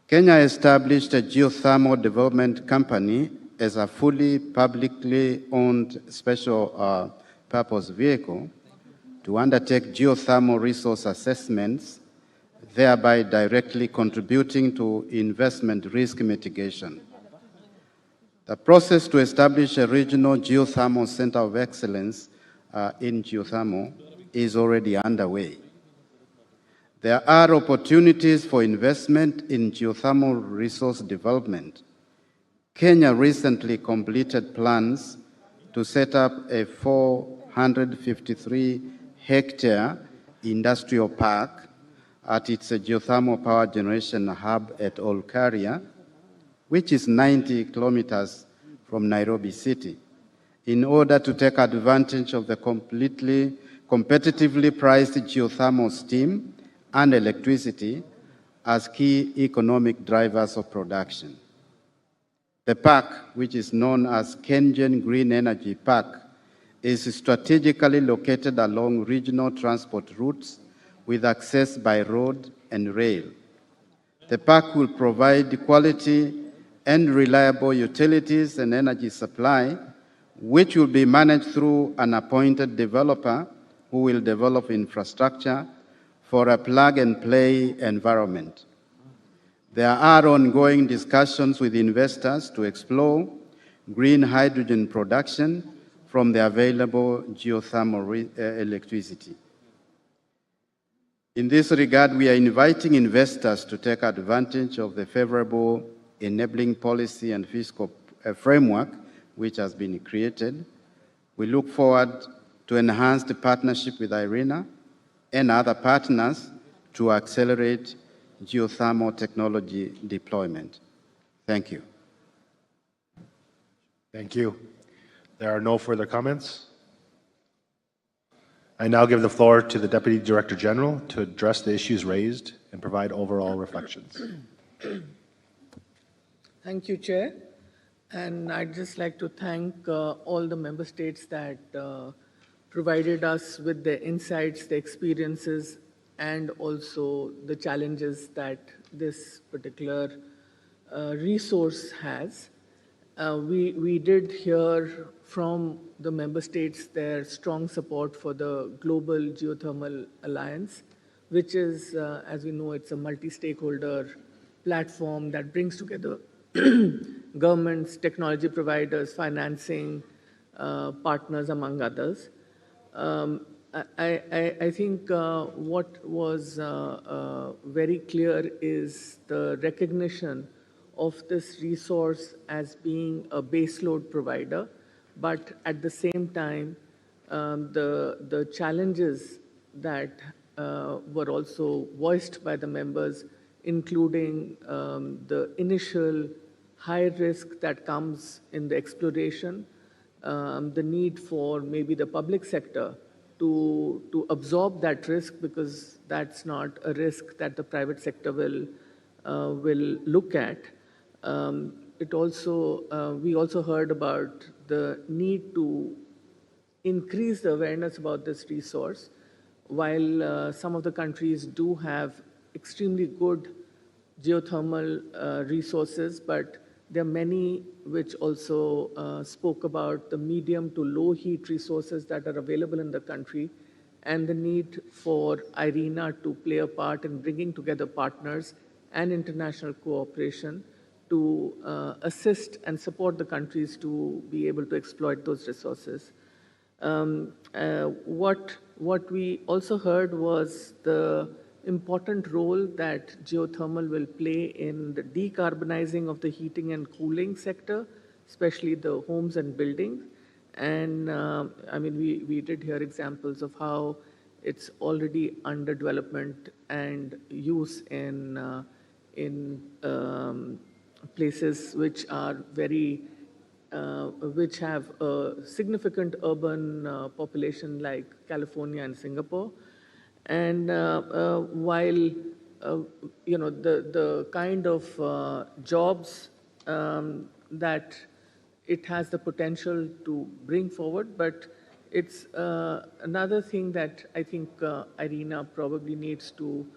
Kenya established a geothermal development company as a fully publicly owned special purpose vehicle to undertake geothermal resource assessments, thereby directly contributing to investment risk mitigation. The process to establish a regional geothermal center of excellence in geothermal is already underway. There are opportunities for investment in geothermal resource development. Kenya recently completed plans to set up a 453-hectare industrial park at its geothermal power generation hub at Olkaria, which is 90 kilometers from Nairobi City, in order to take advantage of the competitively priced geothermal steam and electricity as key economic drivers of production. The park, which is known as Kengen Green Energy Park, is strategically located along regional transport routes with access by road and rail. The park will provide quality and reliable utilities and energy supply, which will be managed through an appointed developer who will develop infrastructure for a plug-and-play environment. There are ongoing discussions with investors to explore green hydrogen production from the available geothermal electricity. In this regard, we are inviting investors to take advantage of the favorable enabling policy and fiscal framework which has been created. We look forward to enhance the partnership with IRENA and other partners to accelerate geothermal technology deployment. Thank you. Thank you. There are no further comments. I now give the floor to the Deputy Director General to address the issues raised and provide overall reflections. Thank you, Chair. And I'd just like to thank all the member states that provided us with the insights, the experiences, and also the challenges that this particular resource has. We did hear from the member states their strong support for the Global Geothermal Alliance, which is, as we know, it's a multi-stakeholder platform that brings together governments, technology providers, financing partners, among others. I think what was very clear is the recognition of this resource as being a baseload provider, but at the same time, the challenges that were also voiced by the members, including the initial high risk that comes in the exploration, the need for maybe the public sector to absorb that risk, because that's not a risk that the private sector will look at. We also heard about the need to increase the awareness about this resource. While some of the countries do have extremely good geothermal resources, but there are many which also spoke about the medium to low heat resources that are available in the country, and the need for IRENA to play a part in bringing together partners and international cooperation to assist and support the countries to be able to exploit those resources. What we also heard was the important role that geothermal will play in the decarbonizing of the heating and cooling sector, especially the homes and buildings. And I mean, we did hear examples of how it's already under development and use in places which are which have a significant urban population like California and Singapore. And while the kind of jobs that it has the potential to bring forward, but it's another thing that I think IRENA probably needs to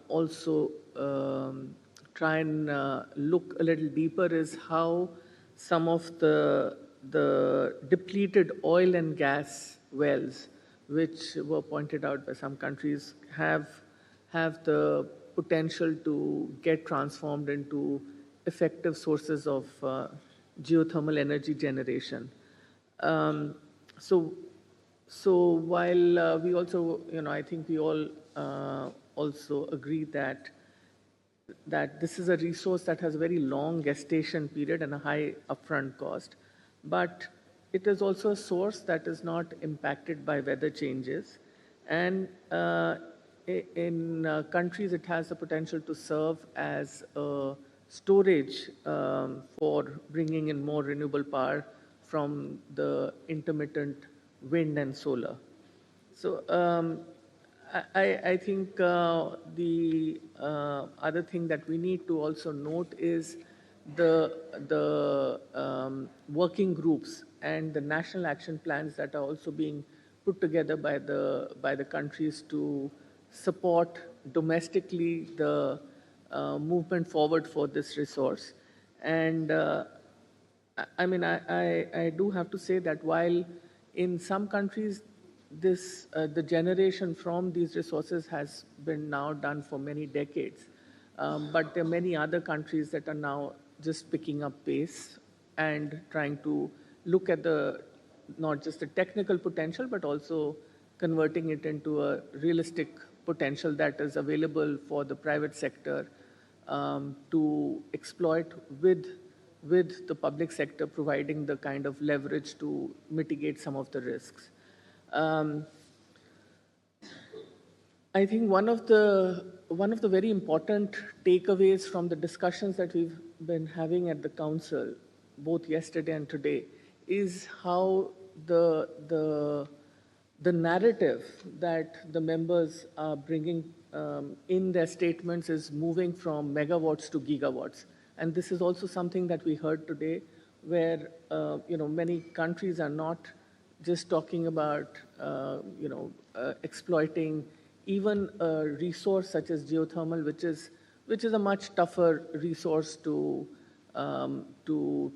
also try and look a little deeper is how some of the depleted oil and gas wells, which were pointed out by some countries, have the potential to get transformed into effective sources of geothermal energy generation. So while we also, I think we all also agree that this is a resource that has a very long gestation period and a high upfront cost, but it is also a source that is not impacted by weather changes. And in countries, it has the potential to serve as a storage for bringing in more renewable power from the intermittent wind and solar. So I think the other thing that we need to also note is the working groups and the national action plans that are also being put together by the countries to support domestically the movement forward for this resource. And I mean, I do have to say that while in some countries the generation from these resources has been now done for many decades, but there are many other countries that are now just picking up pace and trying to look at not just the technical potential, but also converting it into a realistic potential that is available for the private sector to exploit with the public sector providing the kind of leverage to mitigate some of the risks. I think one of the very important takeaways from the discussions that we've been having at the council, both yesterday and today, is how the narrative that the members are bringing in their statements is moving from megawatts to gigawatts. And this is also something that we heard today, where many countries are not just talking about, exploiting even a resource such as geothermal, which is a much tougher resource to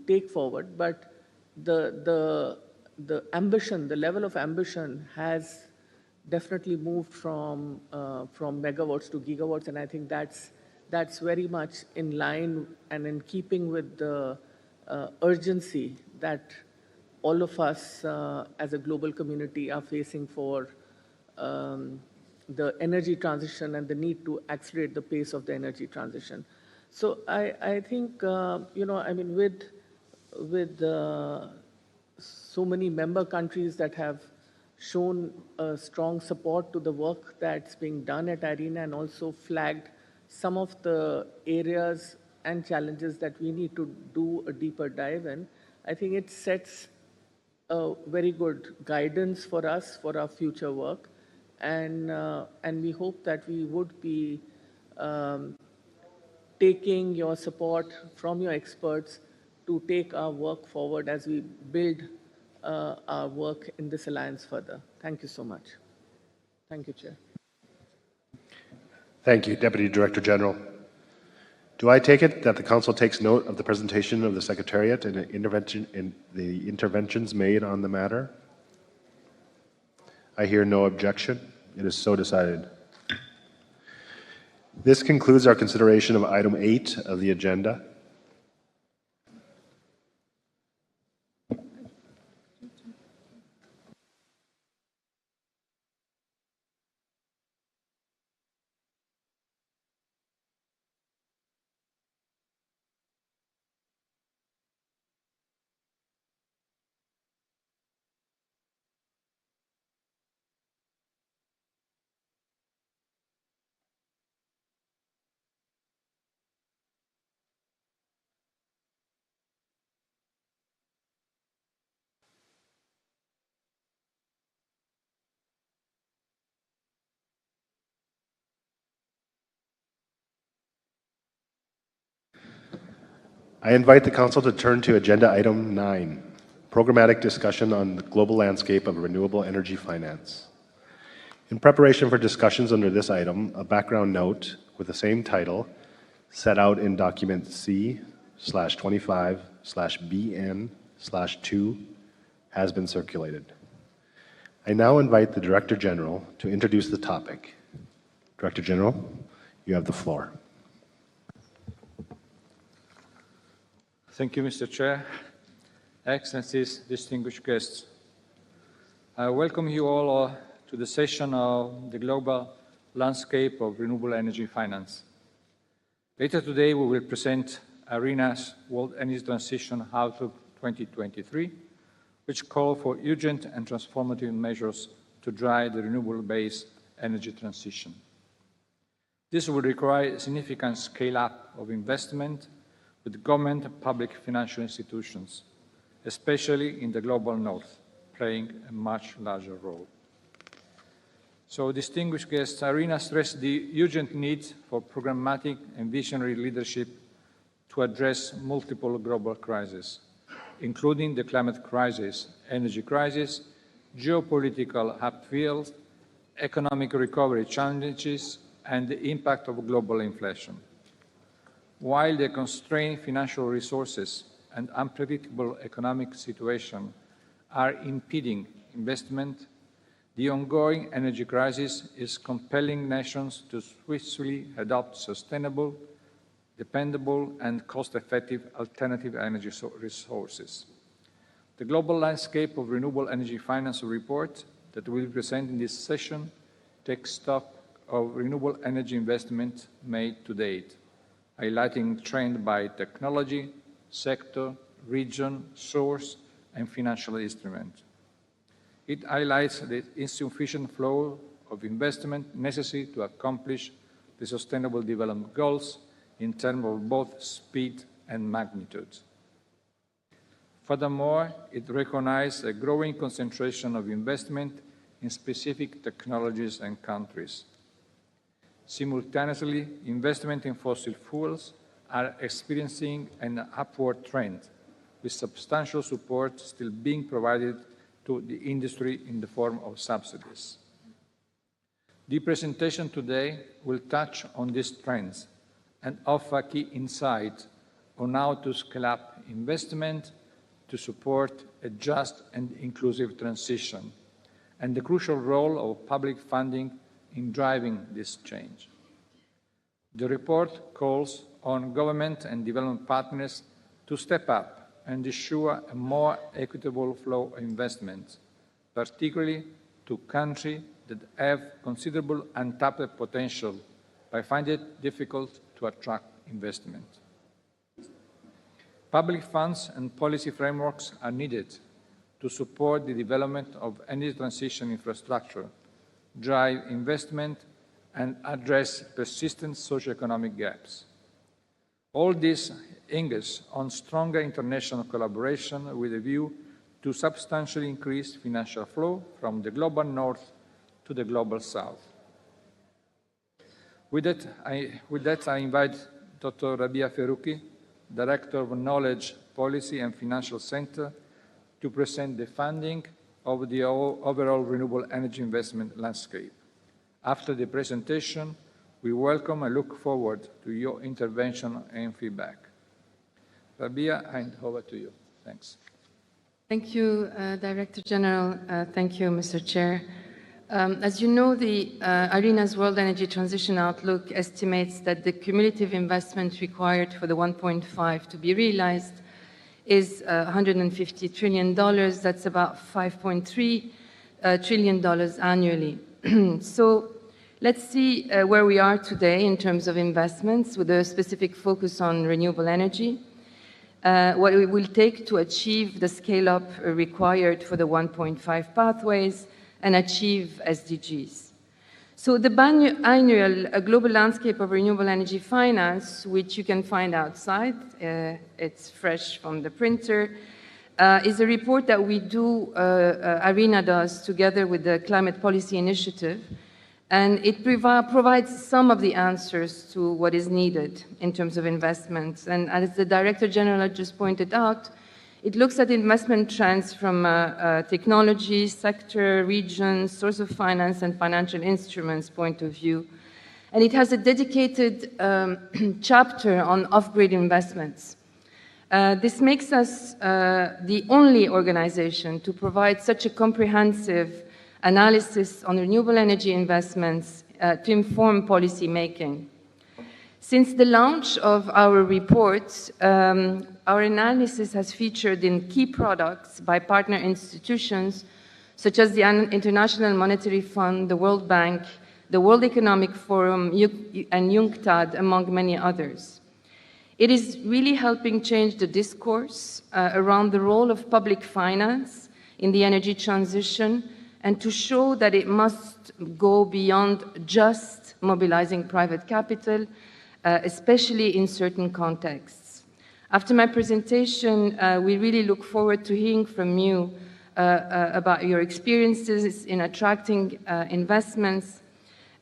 take forward. But the ambition, the level of ambition has definitely moved from megawatts to gigawatts, and I think that's very much in line and in keeping with the urgency that all of us as a global community are facing for the energy transition and the need to accelerate the pace of the energy transition. So I think, with so many member countries that have shown strong support to the work that's being done at IRENA and also flagged some of the areas and challenges that we need to do a deeper dive in, I think it sets a very good guidance for us for our future work. And we hope that we would be taking your support from your experts to take our work forward as we build our work in this alliance further. Thank you so much. Thank you, Chair. Thank you, Deputy Director General. Do I take it that the Council takes note of the presentation of the Secretariat and the interventions made on the matter? I hear no objection. It is so decided. This concludes our consideration of item 8 of the agenda. I invite the Council to turn to agenda item 9, programmatic discussion on the global landscape of renewable energy finance. In preparation for discussions under this item, a background note with the same title set out in document C/25/BN/2 has been circulated. I now invite the Director General to introduce the topic. Director General, you have the floor. Thank you, Mr. Chair. Excellencies, distinguished guests. I welcome you all to the session of the Global Landscape of Renewable Energy Finance. Later today, we will present IRENA's World Energy Transition Outlook 2023, which call for urgent and transformative measures to drive the renewable-based energy transition. This will require a significant scale-up of investment with government and public financial institutions, especially in the global north, playing a much larger role. So, distinguished guests, IRENA stressed the urgent need for programmatic and visionary leadership to address multiple global crises, including the climate crisis, energy crisis, geopolitical upheavals, economic recovery challenges, and the impact of global inflation. While the constrained financial resources and unpredictable economic situation are impeding investment, the ongoing energy crisis is compelling nations to swiftly adopt sustainable, dependable, and cost-effective alternative energy resources. The Global Landscape of Renewable Energy Finance report that we will present in this session takes stock of renewable energy investment made to date, highlighting trend by technology, sector, region, source, and financial instrument. It highlights the insufficient flow of investment necessary to accomplish the Sustainable Development Goals in terms of both speed and magnitude. Furthermore, it recognizes a growing concentration of investment in specific technologies and countries. Simultaneously, investment in fossil fuels are experiencing an upward trend, with substantial support still being provided to the industry in the form of subsidies. The presentation today will touch on these trends and offer key insights on how to scale up investment to support a just and inclusive transition, and the crucial role of public funding in driving this change. The report calls on government and development partners to step up and ensure a more equitable flow of investments, particularly to countries that have considerable untapped potential but find it difficult to attract investment. Public funds and policy frameworks are needed to support the development of energy transition infrastructure, drive investment, and address persistent socioeconomic gaps. All this hinges on stronger international collaboration with a view to substantially increase financial flow from the global north to the global south. With that, I invite Dr. Rabia Faruqi, Director of Knowledge, Policy and Financial Center, to present the funding of the overall renewable energy investment landscape. After the presentation, we welcome and look forward to your intervention and feedback. Rabia, I hand over to you. Thanks. Thank you, Director General. Thank you, Mr. Chair. As you know, the IRENA's World Energy Transition Outlook estimates that the cumulative investment required for the 1.5 to be realized is $150 trillion. That's about $5.3 trillion annually. So let's see where we are today in terms of investments with a specific focus on renewable energy, what it will take to achieve the scale-up required for the 1.5 pathways and achieve SDGs. So the biannual global landscape of renewable energy finance, which you can find outside, it's fresh from the printer, is a report that we do, IRENA does, together with the Climate Policy Initiative, and it provides some of the answers to what is needed in terms of investments. And as the Director General just pointed out, it looks at investment trends from technology, sector, region, source of finance, and financial instruments point of view. And it has a dedicated chapter on off-grid investments. This makes us the only organization to provide such a comprehensive analysis on renewable energy investments to inform policy making. Since the launch of our report, our analysis has featured in key products by partner institutions such as the International Monetary Fund, the World Bank, the World Economic Forum, and UNCTAD, among many others. It is really helping change the discourse around the role of public finance in the energy transition and to show that it must go beyond just mobilizing private capital, especially in certain contexts. After my presentation, we really look forward to hearing from you about your experiences in attracting investments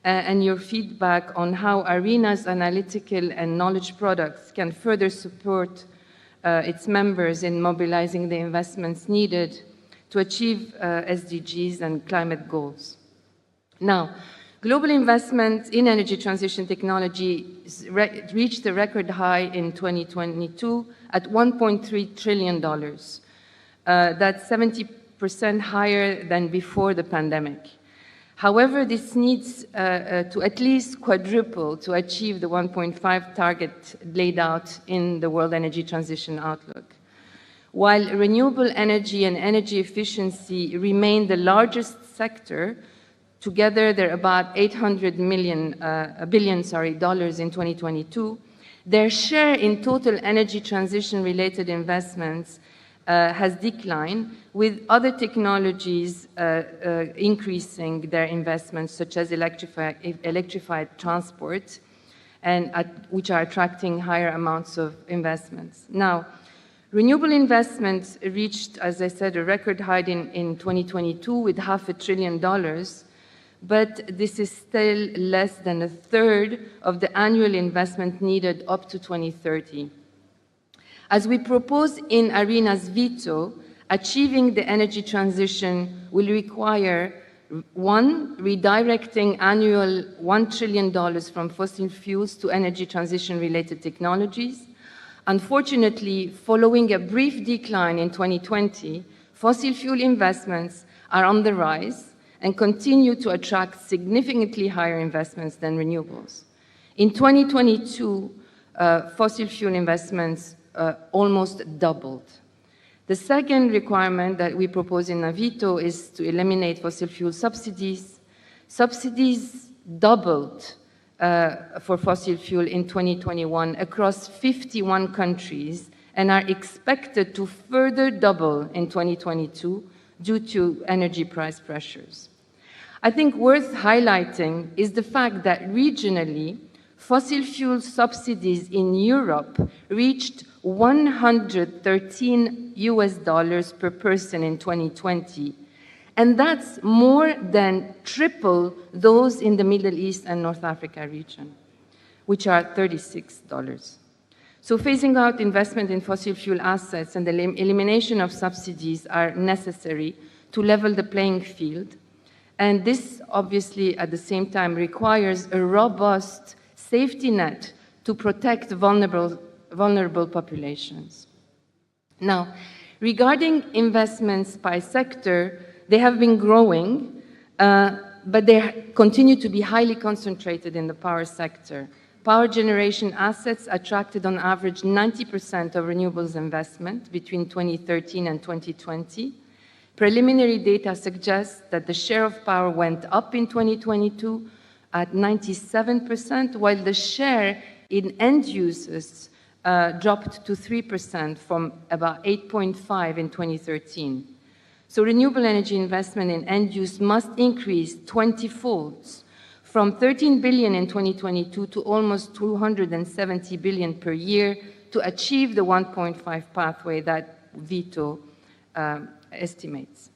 and your feedback on how IRENA's analytical and knowledge products can further support its members in mobilizing the investments needed to achieve SDGs and climate goals. Now, global investment in energy transition technology reached a record high in 2022 at $1.3 trillion. That's 70% higher than before the pandemic. However, this needs to at least quadruple to achieve the 1.5 target laid out in the World Energy Transition Outlook. While renewable energy and energy efficiency remain the largest sector, together they're about $800 billion in 2022, their share in total energy transition-related investments has declined, with other technologies increasing their investments, such as electrified transport, and which are attracting higher amounts of investments. Now, renewable investments reached, as I said, a record high in 2022 with $500 billion, but this is still less than a third of the annual investment needed up to 2030. As we propose in IRENA's veto, Achieving the energy transition will require, one, redirecting annual $1 trillion from fossil fuels to energy transition-related technologies. Unfortunately, following a brief decline in 2020, fossil fuel investments are on the rise and continue to attract significantly higher investments than renewables. In 2022, fossil fuel investments almost doubled. The second requirement that we propose in Navito is to eliminate fossil fuel subsidies. Subsidies doubled for fossil fuel in 2021 across 51 countries and are expected to further double in 2022 due to energy price pressures. I think worth highlighting is the fact that regionally, fossil fuel subsidies in Europe reached $113 per person in 2020, and that's more than triple those in the Middle East and North Africa region, which are $36. So phasing out investment in fossil fuel assets and the elimination of subsidies are necessary to level the playing field, and this obviously at the same time requires a robust safety net to protect vulnerable populations. Now, regarding investments by sector, they have been growing, but they continue to be highly concentrated in the power sector. Power generation assets attracted on average 90% of renewables investment between 2013 and 2020. Preliminary data suggests that the share of power went up in 2022 at 97%, while the share in end users dropped to 3% from about 8.5% in 2013. So renewable energy investment in end use must increase 20-fold, from 13 billion in 2022 to almost 270 billion per year to achieve the 1.5 pathway that Vito estimates.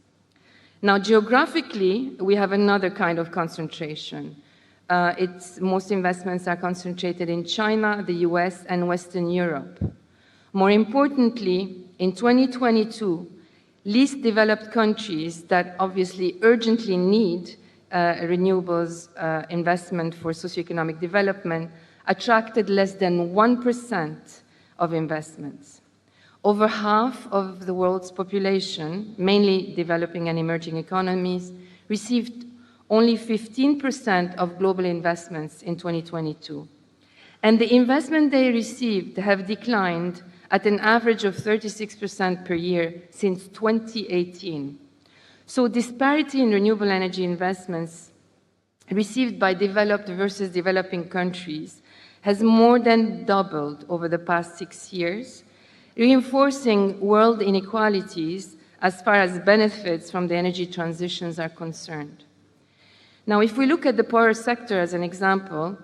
Now, geographically, we have another kind of concentration. Most investments are concentrated in China, the US, and Western Europe. More importantly, in 2022, least developed countries that obviously urgently need renewables investment for socioeconomic development attracted less than 1% of investments. Over half of the world's population, mainly developing and emerging economies, received only 15% of global investments in 2022. And the investment they received have declined at an average of 36% per year since 2018. So disparity in renewable energy investments received by developed versus developing countries has more than doubled over the past 6 years, reinforcing world inequalities as far as benefits from the energy transitions are concerned. Now, if we look at the power sector as an example,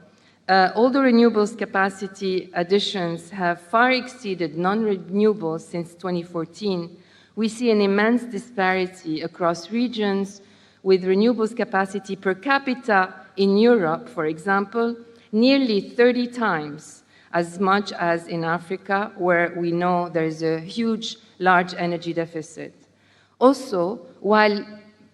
although renewables capacity additions have far exceeded non-renewables since 2014, we see an immense disparity across regions, with renewables capacity per capita in Europe, for example, nearly 30 times as much as in Africa, where we know there is a huge, large energy deficit. Also, while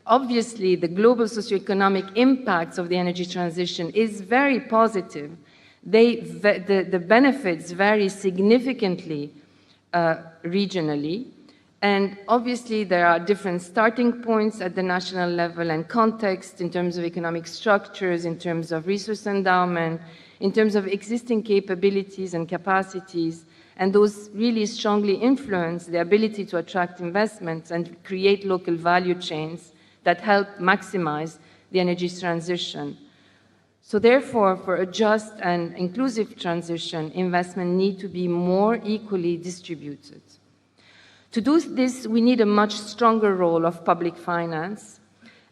obviously the global socioeconomic impacts of the energy transition is very positive, the benefits vary significantly regionally. And obviously, there are different starting points at the national level and context in terms of economic structures, in terms of resource endowment, in terms of existing capabilities and capacities, and those really strongly influence the ability to attract investments and create local value chains that help maximize the energy transition. So therefore, for a just and inclusive transition, investment need to be more equally distributed. To do this, we need a much stronger role of public finance.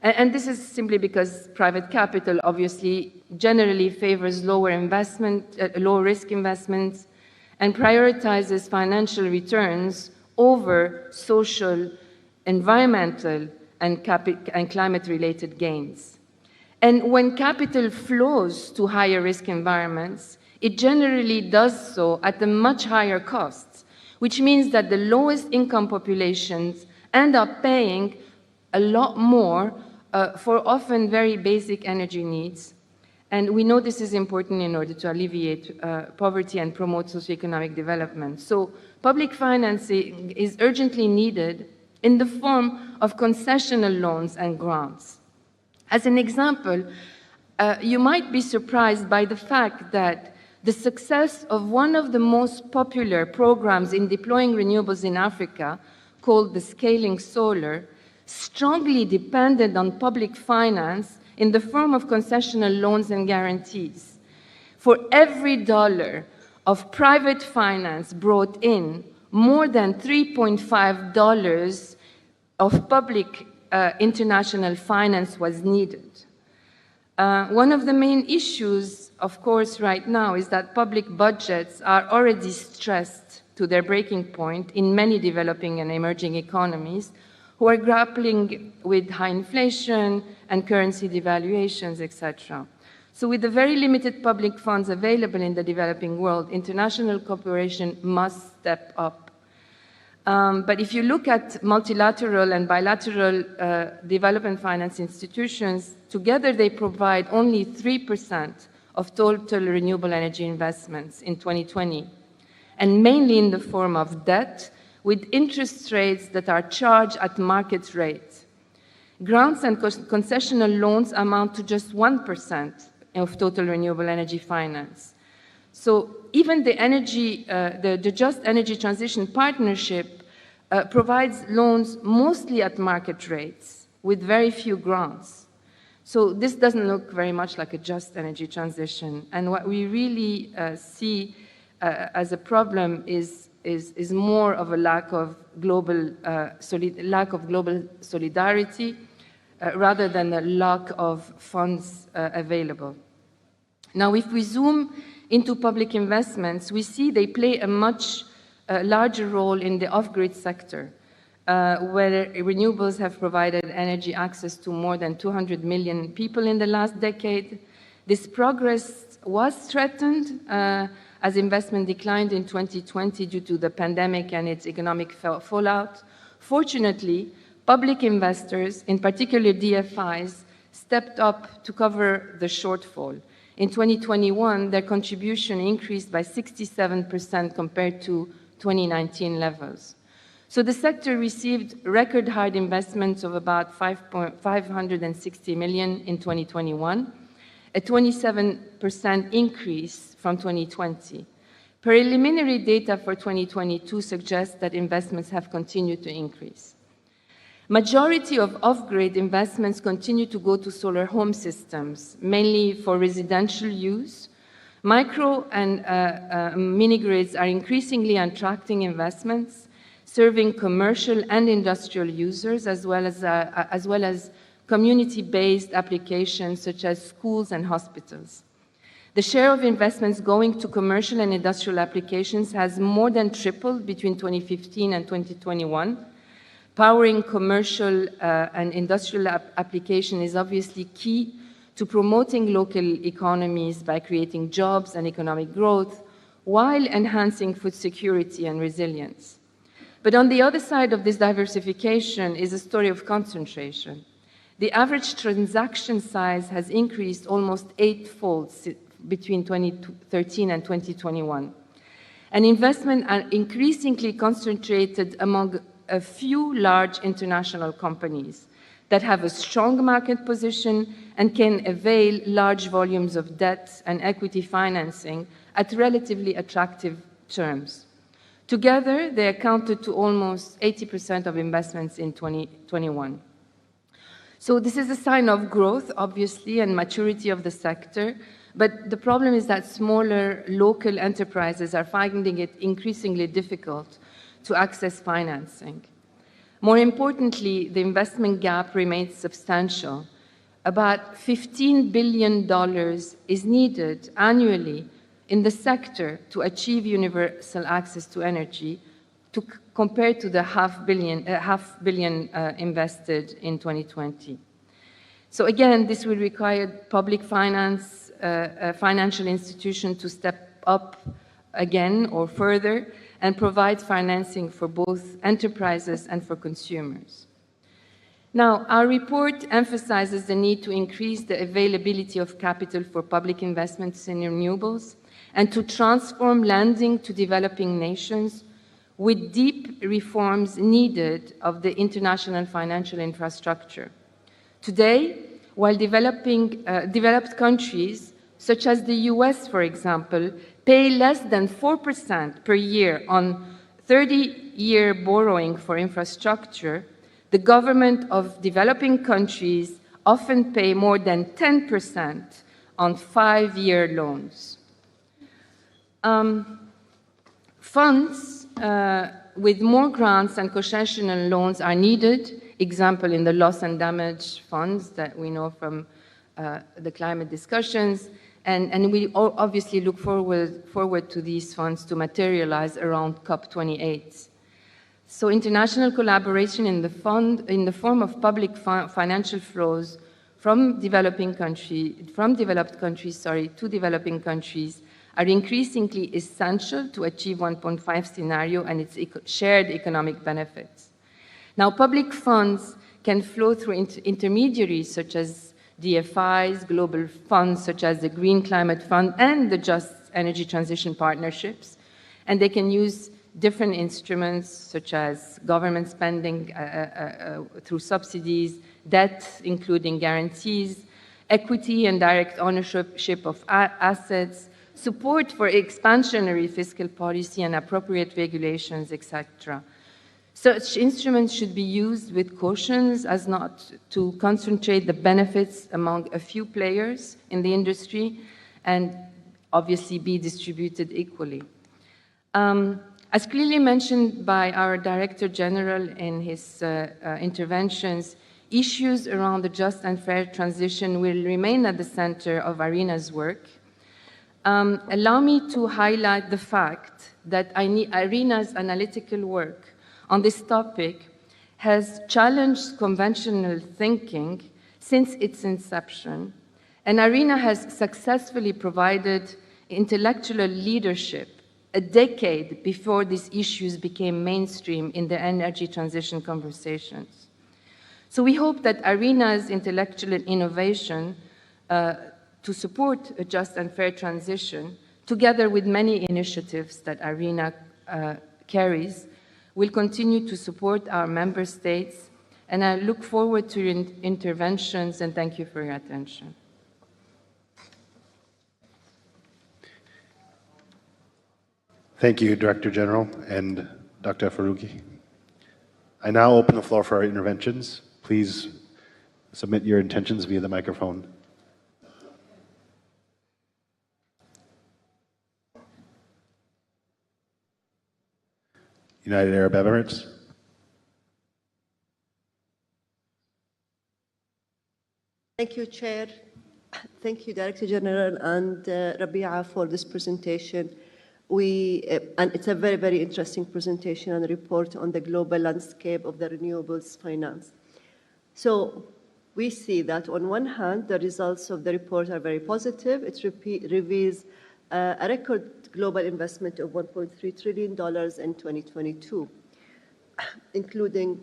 And this is simply because private capital obviously generally favors low risk investments and prioritizes financial returns over social, environmental, and climate-related gains. And when capital flows to higher risk environments, it generally does so at a much higher cost, which means that the lowest income populations end up paying a lot more for often very basic energy needs. And we know this is important in order to alleviate poverty and promote socioeconomic development. So public financing is urgently needed in the form of concessional loans and grants. As an example, you might be surprised by the fact that the success of one of the most popular programs in deploying renewables in Africa, called the Scaling Solar, strongly depended on public finance in the form of concessional loans and guarantees. For every dollar of private finance brought in, more than $3.5 of public international finance was needed. One of the main issues, of course, right now is that public budgets are already stressed to their breaking point in many developing and emerging economies who are grappling with high inflation and currency devaluations, etc. So with the very limited public funds available in the developing world, international cooperation must step up. But if you look at multilateral and bilateral development finance institutions, together they provide only 3% of total renewable energy investments in 2020, and mainly in the form of debt, with interest rates that are charged at market rate. Grants and concessional loans amount to just 1% of total renewable energy finance. So even the Just Energy Transition Partnership provides loans mostly at market rates with very few grants. So this doesn't look very much like a just energy transition. And what we really see as a problem is more of a lack of global solidarity rather than a lack of funds available. Now, if we zoom into public investments, we see they play a much larger role in the off-grid sector, where renewables have provided energy access to more than 200 million people in the last decade. This progress was threatened as investment declined in 2020 due to the pandemic and its economic fallout. Fortunately, public investors, in particular DFIs, stepped up to cover the shortfall. In 2021, their contribution increased by 67% compared to 2019 levels. So the sector received record high investments of about 560 million in 2021, a 27% increase from 2020. Preliminary data for 2022 suggests that investments have continued to increase. Majority of off-grid investments continue to go to solar home systems, mainly for residential use. Micro and mini-grids are increasingly attracting investments, serving commercial and industrial users, as well as community-based applications such as schools and hospitals. The share of investments going to commercial and industrial applications has more than tripled between 2015 and 2021. Powering commercial and industrial application is obviously key to promoting local economies by creating jobs and economic growth while enhancing food security and resilience. But on the other side of this diversification is a story of concentration. The average transaction size has increased almost 8-fold between 2013 and 2021. And investment are increasingly concentrated among a few large international companies that have a strong market position and can avail large volumes of debt and equity financing at relatively attractive terms. Together, they accounted to almost 80% of investments in 2021. So this is a sign of growth, obviously, and maturity of the sector, but the problem is that smaller local enterprises are finding it increasingly difficult to access financing. More importantly, the investment gap remains substantial. About $15 billion is needed annually in the sector to achieve universal access to energy, compared to the half billion invested in 2020. So again, this will require public finance, financial institutions to step up again or further, and provide financing for both enterprises and for consumers. Now, our report emphasizes the need to increase the availability of capital for public investments in renewables and to transform lending to developing nations with deep reforms needed of the international financial infrastructure. Today, while developed countries, such as the US, for example, pay less than 4% per year on 30-year borrowing for infrastructure, the government of developing countries often pay more than 10% on 5-year loans. Funds with more grants and concessional loans are needed, example in the loss and damage funds that we know from the climate discussions, and we obviously look forward to these funds to materialize around COP28. So international collaboration in the form of public financial flows from developed countries to developing countries are increasingly essential to achieve 1.5 scenario and its shared economic benefits. Now, public funds can flow through intermediaries such as DFIs, global funds such as the Green Climate Fund and the Just Energy Transition Partnerships, and they can use different instruments such as government spending through subsidies, debt including guarantees, equity and direct ownership of assets, support for expansionary fiscal policy and appropriate regulations, etc. Such instruments should be used with caution as not to concentrate the benefits among a few players in the industry and obviously be distributed equally. As clearly mentioned by our Director General in his interventions, issues around the just and fair transition will remain at the center of IRENA's work. Allow me to highlight the fact that IRENA's analytical work on this topic has challenged conventional thinking since its inception, and IRENA has successfully provided intellectual leadership a decade before these issues became mainstream in the energy transition conversations. So we hope that IRENA's intellectual innovation to support a just and fair transition, together with many initiatives that IRENA carries, will continue to support our member states, and I look forward to your interventions, and thank you for your attention. Thank you, Director General and Dr. Faruqi. I now open the floor for our interventions. Please submit your intentions via the microphone. United Arab Emirates. Thank you, Chair. Thank you, Director General and Rabia for this presentation. And it's a very, very interesting presentation and report on the global landscape of the renewables finance. So we see that on one hand, the results of the report are very positive. It reveals a record global investment of $1.3 trillion in 2022, including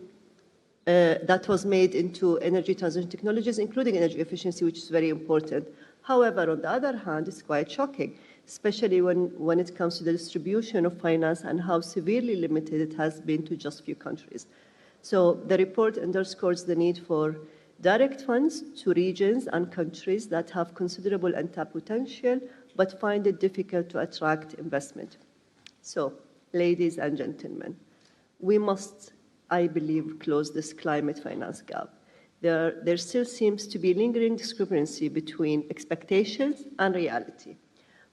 that was made into energy transition technologies, including energy efficiency, which is very important. However, on the other hand, it's quite shocking, especially when it comes to the distribution of finance and how severely limited it has been to just few countries. So the report underscores the need for direct funds to regions and countries that have considerable untapped potential, but find it difficult to attract investment. So, ladies and gentlemen, we must, I believe, close this climate finance gap. There still seems to be lingering discrepancy between expectations and reality.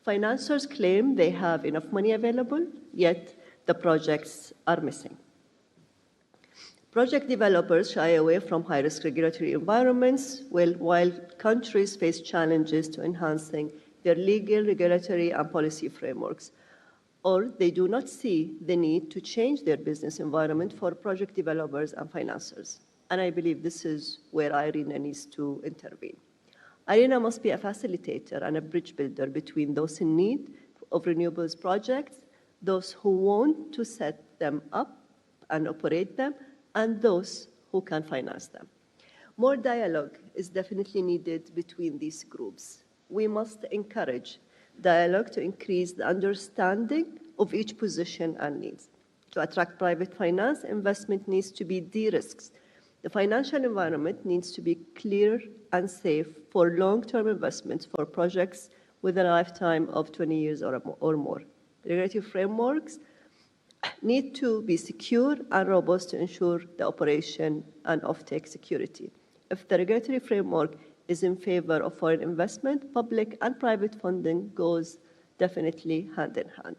Financiers claim they have enough money available, yet the projects are missing. Project developers shy away from high-risk regulatory environments, while countries face challenges to enhancing their legal, regulatory, and policy frameworks, or they do not see the need to change their business environment for project developers and financiers. And I believe this is where IRENA needs to intervene. IRENA must be a facilitator and a bridge builder between those in need of renewables projects, those who want to set them up and operate them, and those who can finance them. More dialogue is definitely needed between these groups. We must encourage dialogue to increase the understanding of each position and needs. To attract private finance, investment needs to be de-risked. The financial environment needs to be clear and safe for long-term investments for projects with a lifetime of 20 years or more. Regulatory frameworks need to be secure and robust to ensure the operation and offtake security. If the regulatory framework is in favor of foreign investment, public and private funding goes definitely hand in hand.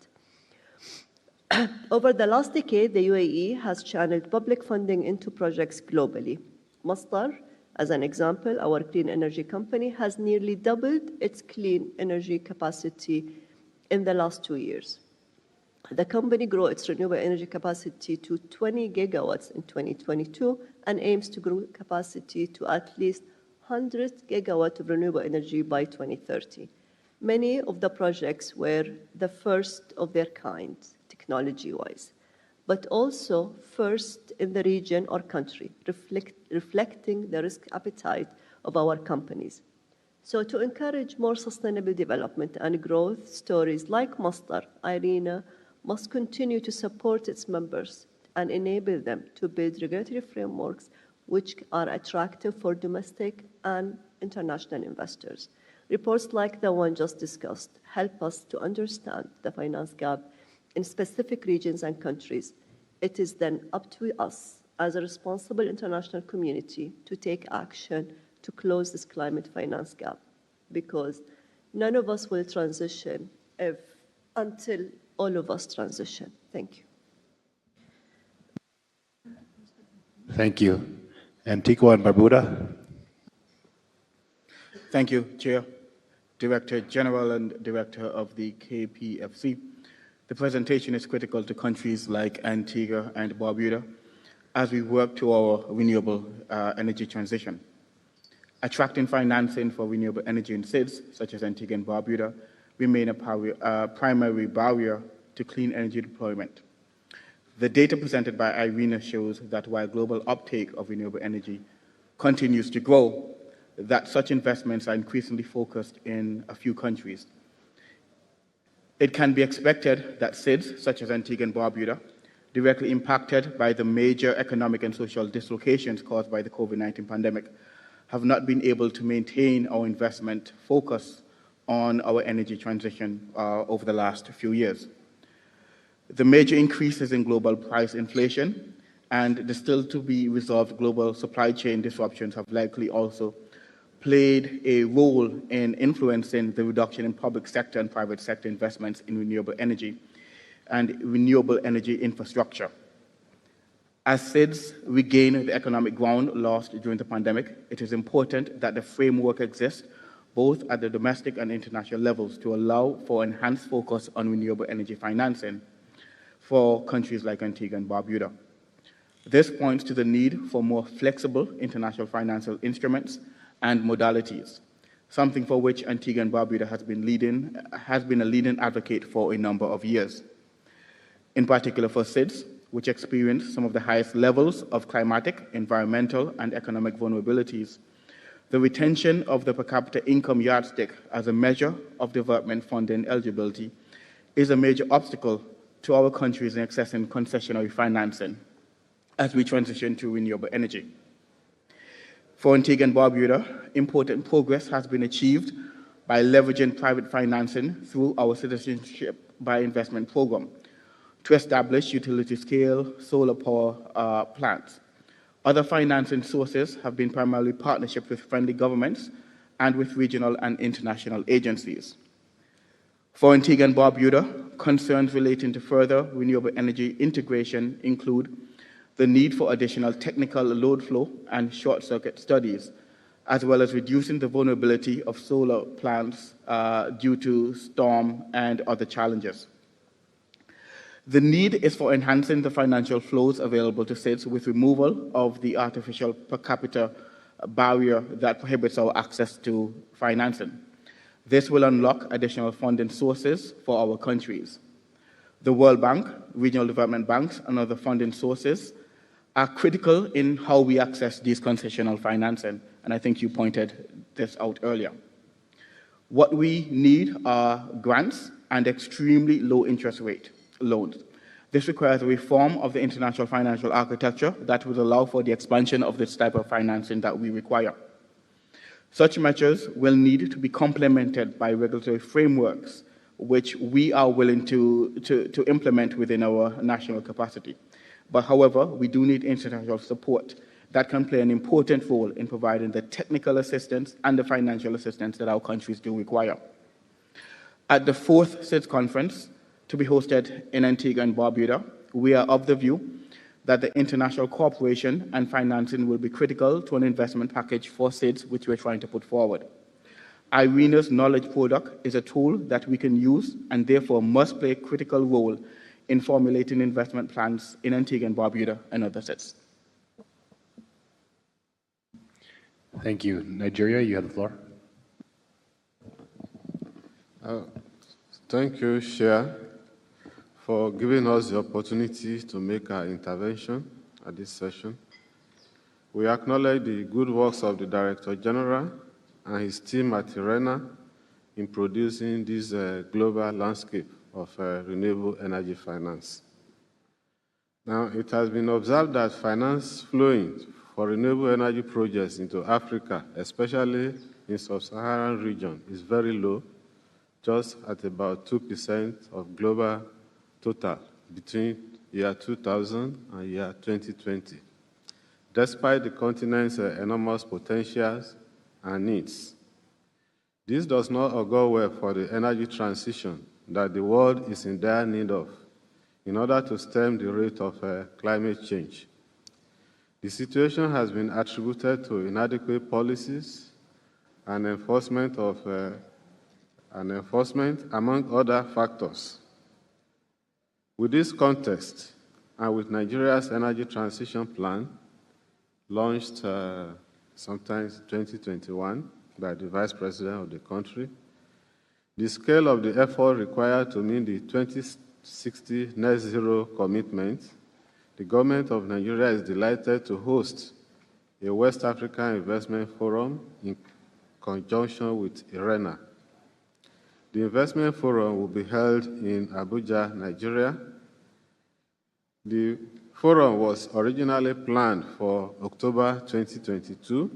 Over the last decade, the UAE has channeled public funding into projects globally. Masdar, as an example, our clean energy company, has nearly doubled its clean energy capacity in the last 2 years. The company grew its renewable energy capacity to 20 gigawatts in 2022 and aims to grow capacity to at least 100 gigawatts of renewable energy by 2030. Many of the projects were the first of their kind, technology-wise, but also first in the region or country, reflecting the risk appetite of our companies. So to encourage more sustainable development and growth, stories like Masdar, IRENA, must continue to support its members and enable them to build regulatory frameworks which are attractive for domestic and international investors. Reports like the one just discussed help us to understand the finance gap in specific regions and countries. It is then up to us as a responsible international community to take action to close this climate finance gap, because none of us will transition until all of us transition. Thank you. Thank you. Antigua and Barbuda. Thank you, Chair, Director General and Director of the KPFC. The presentation is critical to countries like Antigua and Barbuda as we work to our renewable energy transition. Attracting financing for renewable energy in SIDS, such as Antigua and Barbuda, remain a primary barrier to clean energy deployment. The data presented by IRENA shows that while global uptake of renewable energy continues to grow, that such investments are increasingly focused in a few countries. It can be expected that SIDS, such as Antigua and Barbuda, directly impacted by the major economic and social dislocations caused by the COVID-19 pandemic, have not been able to maintain our investment focus on our energy transition over the last few years. The major increases in global price inflation and the still to be resolved global supply chain disruptions have likely also played a role in influencing the reduction in public sector and private sector investments in renewable energy and renewable energy infrastructure. As SIDS regain the economic ground lost during the pandemic, it is important that the framework exists both at the domestic and international levels to allow for enhanced focus on renewable energy financing for countries like Antigua and Barbuda. This points to the need for more flexible international financial instruments and modalities, something for which Antigua and Barbuda has been a leading advocate for a number of years. In particular for SIDS, which experience some of the highest levels of climatic, environmental, and economic vulnerabilities, the retention of the per capita income yardstick as a measure of development funding eligibility is a major obstacle to our countries in accessing concessionary financing as we transition to renewable energy. For Antigua and Barbuda, important progress has been achieved by leveraging private financing through our Citizenship by Investment program to establish utility-scale solar power plants. Other financing sources have been primarily partnerships with friendly governments and with regional and international agencies. For Antigua and Barbuda, concerns relating to further renewable energy integration include the need for additional technical load flow and short-circuit studies, as well as reducing the vulnerability of solar plants due to storm and other challenges. The need is for enhancing the financial flows available to SIDS with removal of the artificial per capita barrier that prohibits our access to financing. This will unlock additional funding sources for our countries. The World Bank, regional development banks, and other funding sources are critical in how we access these concessional financing, and I think you pointed this out earlier. What we need are grants and extremely low interest rate loans. This requires a reform of the international financial architecture that would allow for the expansion of this type of financing that we require. Such measures will need to be complemented by regulatory frameworks, which we are willing to implement within our national capacity. But however, we do need international support that can play an important role in providing the technical assistance and the financial assistance that our countries do require. At the 4th SIDS conference, to be hosted in Antigua and Barbuda, we are of the view that the international cooperation and financing will be critical to an investment package for SIDS, which we're trying to put forward. IRENA's knowledge product is a tool that we can use and therefore must play a critical role in formulating investment plans in Antigua and Barbuda and other SIDS. Thank you. Nigeria, you have the floor. Thank you, Chair, for giving us the opportunity to make our intervention at this session. We acknowledge the good works of the Director General and his team at IRENA in producing this global landscape of renewable energy finance. Now, it has been observed that finance flowing for renewable energy projects into Africa, especially in sub-Saharan region, is very low, just at about 2% of global total between year 2000 and year 2020, despite the continent's enormous potentials and needs. This does not augur well for the energy transition that the world is in dire need of in order to stem the rate of climate change. The situation has been attributed to inadequate policies and enforcement, among other factors. With this context, and with Nigeria's energy transition plan, launched sometime in 2021 by the Vice President of the country, the scale of the effort required to meet the 2060 net zero commitment, the government of Nigeria is delighted to host a West African Investment Forum in conjunction with IRENA. The investment forum will be held in Abuja, Nigeria. The forum was originally planned for October 2022,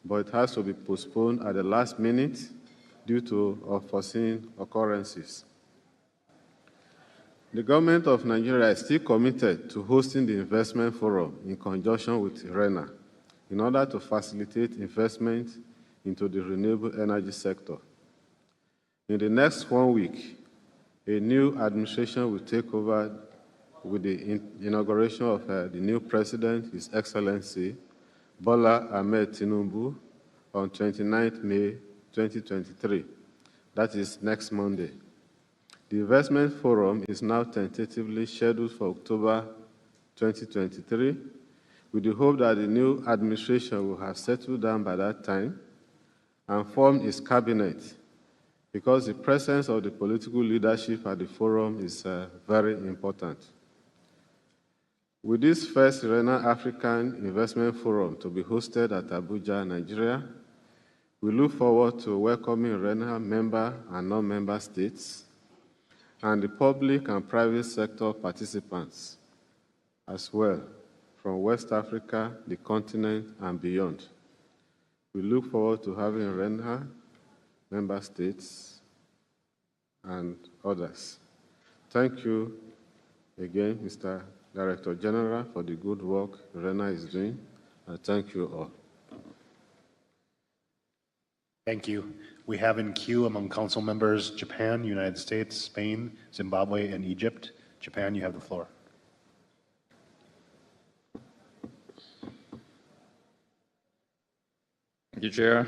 but it has to be postponed at the last minute due to unforeseen occurrences. The government of Nigeria is still committed to hosting the investment forum in conjunction with IRENA in order to facilitate investment into the renewable energy sector. In the next 1 week, a new administration will take over with the inauguration of the new president, His Excellency Bola Ahmed Tinubu, on 29th May 2023. That is next Monday. The investment forum is now tentatively scheduled for October 2023, with the hope that the new administration will have settled down by that time and formed its cabinet, because the presence of the political leadership at the forum is very important. With this first IRENA African Investment Forum to be hosted at Abuja, Nigeria, we look forward to welcoming IRENA member and non-member states and the public and private sector participants as well from West Africa, the continent, and beyond. We look forward to having IRENA member states and others. Thank you again, Mr. Director General, for the good work IRENA is doing, and thank you all. Thank you. We have in queue among council members Japan, United States, Spain, Zimbabwe, and Egypt. Japan, you have the floor. Thank you, Chair,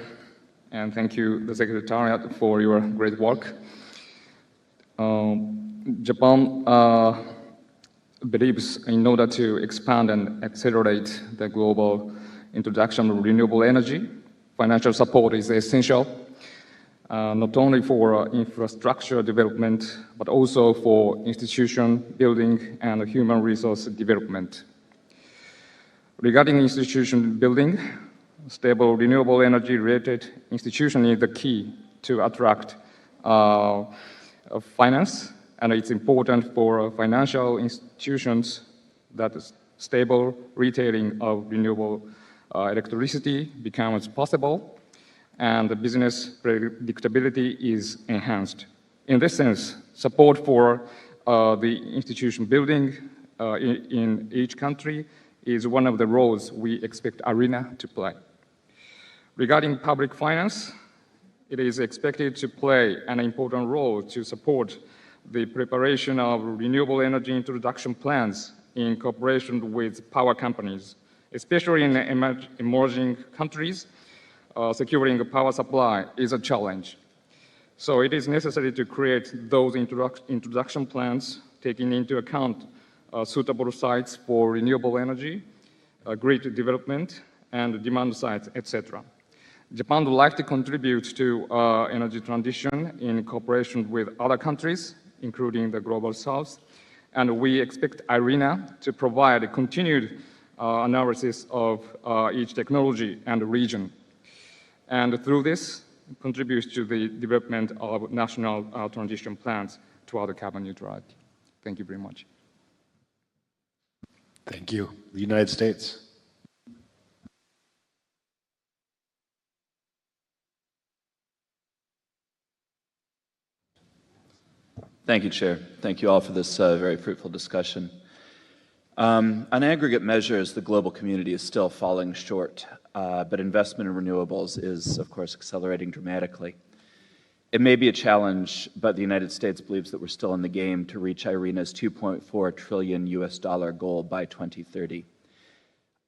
and thank you, the Secretariat, for your great work. Japan believes in order to expand and accelerate the global introduction of renewable energy, financial support is essential. not only for infrastructure development, but also for institution building and human resource development. Regarding institution building, stable renewable energy-related institution is the key to attract finance, and it's important for financial institutions that stable retailing of renewable electricity becomes possible, and the business predictability is enhanced. In this sense, support for the institution building in each country is one of the roles we expect ARENA to play. Regarding public finance, it is expected to play an important role to support the preparation of renewable energy introduction plans in cooperation with power companies, especially in emerging countries. Securing a power supply is a challenge. So it is necessary to create those introduction plans, taking into account suitable sites for renewable energy, grid development, and demand sites, etc. Japan would like to contribute to energy transition in cooperation with other countries, including the Global South, and we expect ARENA to provide a continued analysis of each technology and region. And through this, contributes to the development of national transition plans toward carbon neutrality. Thank you very much. Thank you. The United States. Thank you, Chair. Thank you all for this very fruitful discussion. On aggregate measures, the global community is still falling short, but investment in renewables is, of course, accelerating dramatically. It may be a challenge, but the United States believes that we're still in the game to reach IRENA's $2.4 trillion goal by 2030.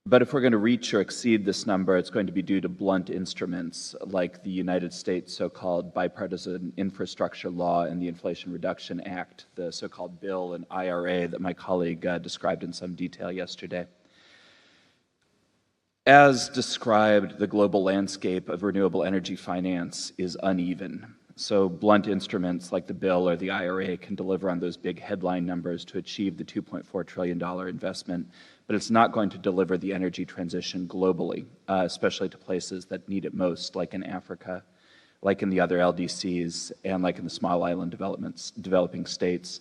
But if we're going to reach or exceed this number, it's going to be due to blunt instruments like the United States so-called Bipartisan Infrastructure Law and the Inflation Reduction Act, the so-called bill and IRA that my colleague described in some detail yesterday. As described, the global landscape of renewable energy finance is uneven. So blunt instruments like the bill or the IRA can deliver on those big headline numbers to achieve the $2.4 trillion investment, but it's not going to deliver the energy transition globally, especially to places that need it most, like in Africa, like in the other LDCs, and like in the small island developing states.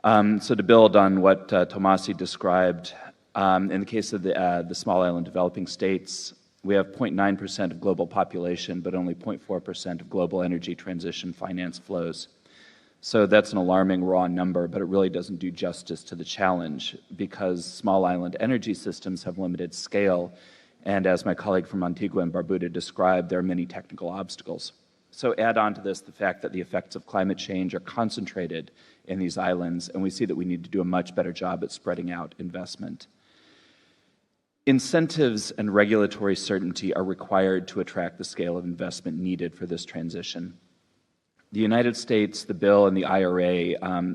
So to build on what Tomasi described, in the case of the small island developing states, we have 0.9% of global population, but only 0.4% of global energy transition finance flows. So that's an alarming raw number, but it really doesn't do justice to the challenge because small island energy systems have limited scale. And as my colleague from Antigua and Barbuda described, there are many technical obstacles. So add on to this the fact that the effects of climate change are concentrated in these islands, and we see that we need to do a much better job at spreading out investment. Incentives and regulatory certainty are required to attract the scale of investment needed for this transition. The United States, the bill, and the IRA,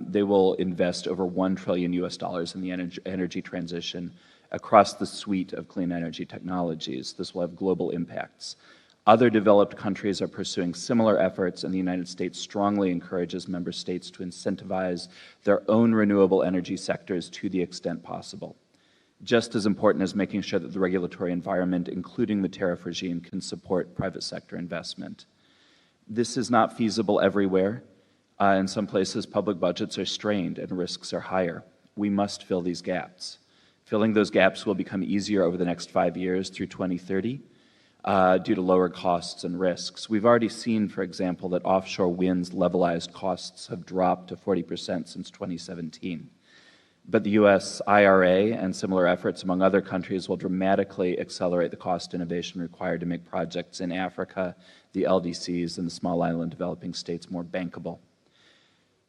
they will invest over $1 trillion in the energy transition across the suite of clean energy technologies. This will have global impacts. Other developed countries are pursuing similar efforts, and the United States strongly encourages member states to incentivize their own renewable energy sectors to the extent possible. Just as important as making sure that the regulatory environment, including the tariff regime, can support private sector investment. This is not feasible everywhere. In some places, public budgets are strained and risks are higher. We must fill these gaps. Filling those gaps will become easier over the next 5 years through 2030 due to lower costs and risks. We've already seen, for example, that offshore wind's levelized costs have dropped to 40% since 2017. But the U.S. IRA and similar efforts among other countries will dramatically accelerate the cost innovation required to make projects in Africa, the LDCs, and the small island developing states more bankable.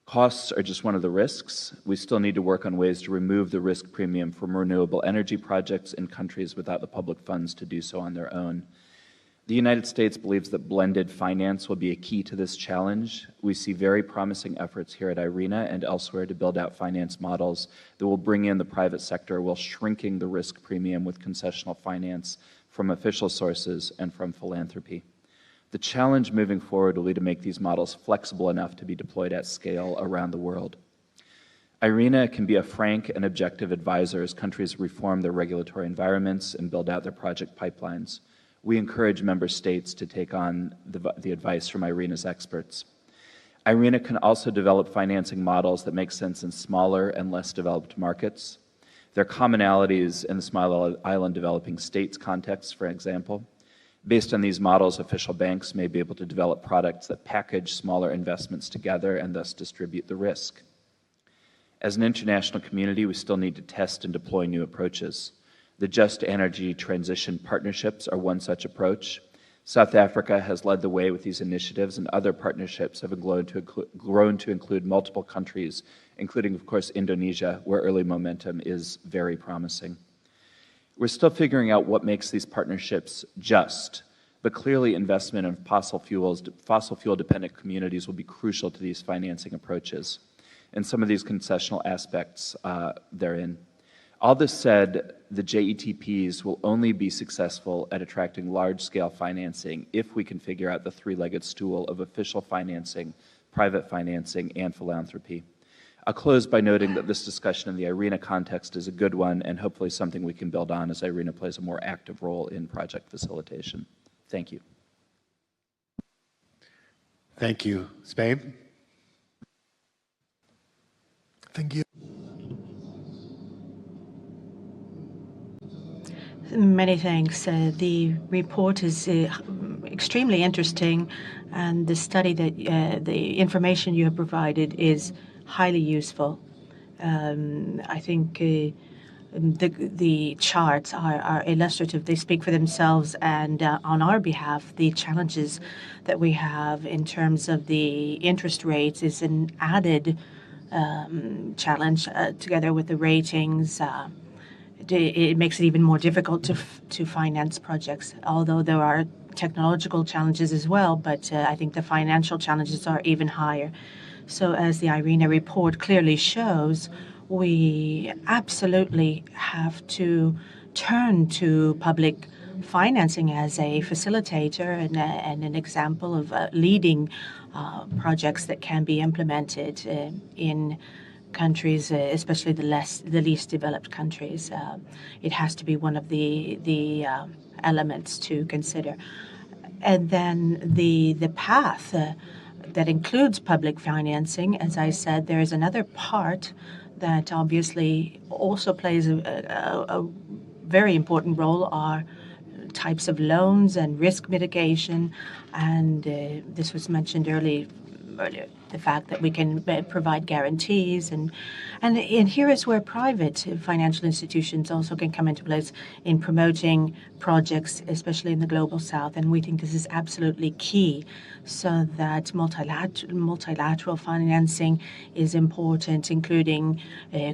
Costs are just one of the risks. We still need to work on ways to remove the risk premium from renewable energy projects in countries without the public funds to do so on their own. The United States believes that blended finance will be a key to this challenge. We see very promising efforts here at IRENA and elsewhere to build out finance models that will bring in the private sector while shrinking the risk premium with concessional finance from official sources and from philanthropy. The challenge moving forward will be to make these models flexible enough to be deployed at scale around the world. IRENA can be a frank and objective advisor as countries reform their regulatory environments and build out their project pipelines. We encourage member states to take on the advice from IRENA's experts. IRENA can also develop financing models that make sense in smaller and less developed markets. There are commonalities in the Small Island developing states context, for example. Based on these models, official banks may be able to develop products that package smaller investments together and thus distribute the risk. As an international community, we still need to test and deploy new approaches. The Just Energy Transition Partnerships are one such approach. South Africa has led the way with these initiatives, and other partnerships have grown to include multiple countries, including, of course, Indonesia, where early momentum is very promising. We're still figuring out what makes these partnerships just, but clearly investment in fossil fuel-dependent communities will be crucial to these financing approaches, and some of these concessional aspects therein. All this said, the JETPs will only be successful at attracting large-scale financing if we can figure out the three-legged stool of official financing, private financing, and philanthropy. I'll close by noting that this discussion in the IRENA context is a good one and hopefully something we can build on as IRENA plays a more active role in project facilitation. Thank you. Thank you. Spain? Thank you. Many thanks. The report is extremely interesting, and the study that the information you have provided is highly useful. I think the charts are illustrative. They speak for themselves, and on our behalf, the challenges that we have in terms of the interest rates is an added challenge together with the ratings. It makes it even more difficult to finance projects, although there are technological challenges as well, but I think the financial challenges are even higher. So as the IRENA report clearly shows, we absolutely have to turn to public financing as a facilitator and an example of leading projects that can be implemented in countries, especially the least developed countries. It has to be one of the elements to consider. And then the path that includes public financing, as I said, there is another part that obviously also plays a very important role, are types of loans and risk mitigation. And this was mentioned earlier, the fact that we can provide guarantees. And here is where private financial institutions also can come into place in promoting projects, especially in the Global South. And we think this is absolutely key, so that multilateral financing is important, including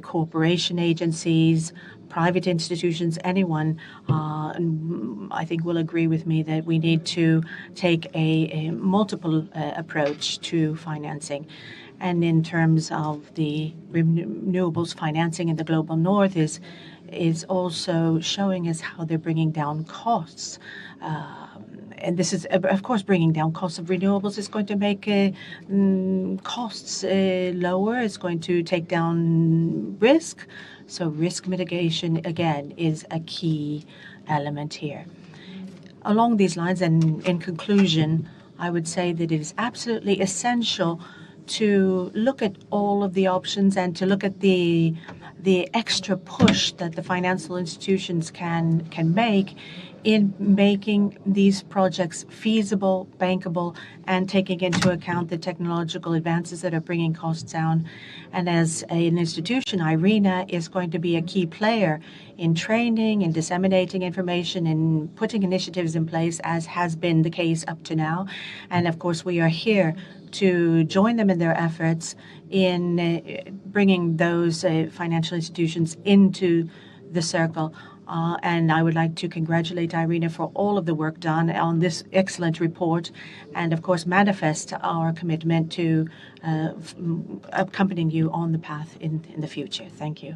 cooperation agencies, private institutions, anyone. I think will agree with me that we need to take a multiple approach to financing. And in terms of the renewables financing in the Global North is also showing us how they're bringing down costs. And this is, of course, bringing down costs of renewables is going to make costs lower. It's going to take down risk. So risk mitigation, again, is a key element here. Along these lines, and in conclusion, I would say that it is absolutely essential to look at all of the options and to look at the extra push that the financial institutions can make in making these projects feasible, bankable, and taking into account the technological advances that are bringing costs down. And as an institution, IRENA is going to be a key player in training and disseminating information and putting initiatives in place, as has been the case up to now. And of course, we are here to join them in their efforts in bringing those financial institutions into the circle. And I would like to congratulate IRENA for all of the work done on this excellent report, and of course manifest our commitment to accompanying you on the path in the future. Thank you.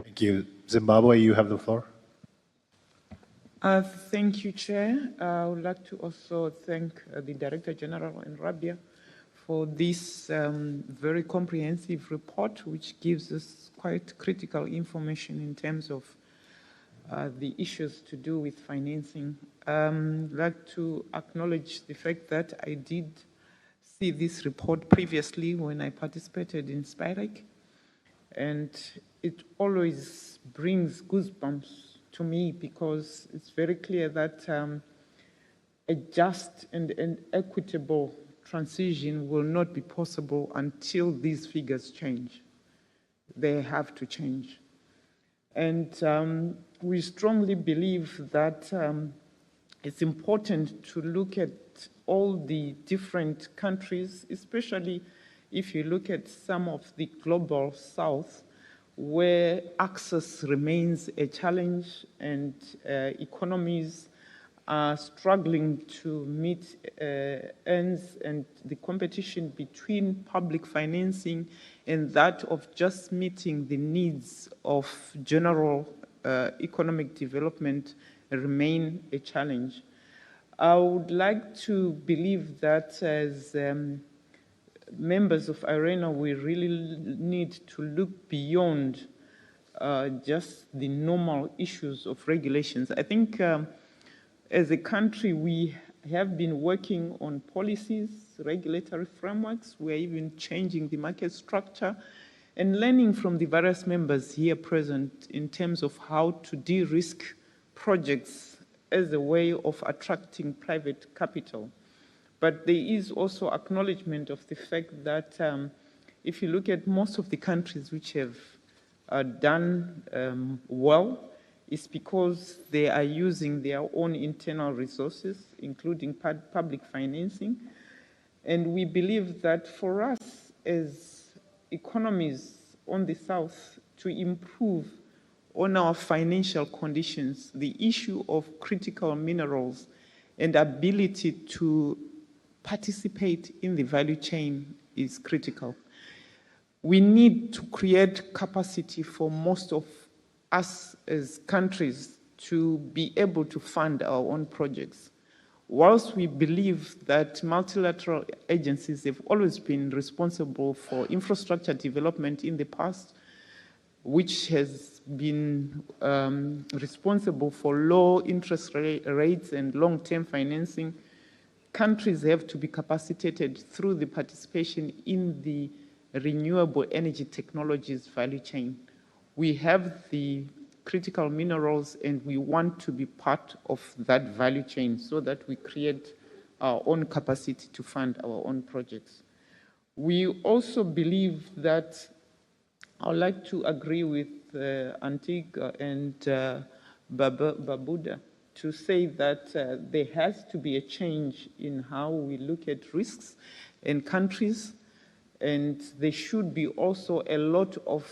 Thank you. Zimbabwe, you have the floor. Thank you, Chair. I would like to also thank the Director General and Rabia for this very comprehensive report, which gives us quite critical information in terms of the issues to do with financing. I'd like to acknowledge the fact that I did see this report previously when I participated in SPIREC, and it always brings goosebumps to me because it's very clear that a just and equitable transition will not be possible until these figures change. They have to change. And we strongly believe that it's important to look at all the different countries, especially if you look at some of the global south, where access remains a challenge and economies are struggling to meet ends, and the competition between public financing and that of just meeting the needs of general economic development remain a challenge. I would like to believe that as members of IRENA, we really need to look beyond just the normal issues of regulations. I think as a country, we have been working on policies, regulatory frameworks. We are even changing the market structure and learning from the various members here present in terms of how to de-risk projects as a way of attracting private capital. But there is also acknowledgement of the fact that if you look at most of the countries which have done well, it's because they are using their own internal resources, including public financing. And we believe that for us as economies on the South to improve on our financial conditions, the issue of critical minerals and ability to participate in the value chain is critical. We need to create capacity for most of us as countries to be able to fund our own projects. Whilst we believe that multilateral agencies have always been responsible for infrastructure development in the past, which has been responsible for low interest rates and long-term financing, countries have to be capacitated through the participation in the renewable energy technologies value chain. We have the critical minerals and we want to be part of that value chain so that we create our own capacity to fund our own projects. We also believe that I would like to agree with Antigua and Barbuda to say that there has to be a change in how we look at risks in countries, and there should be also a lot of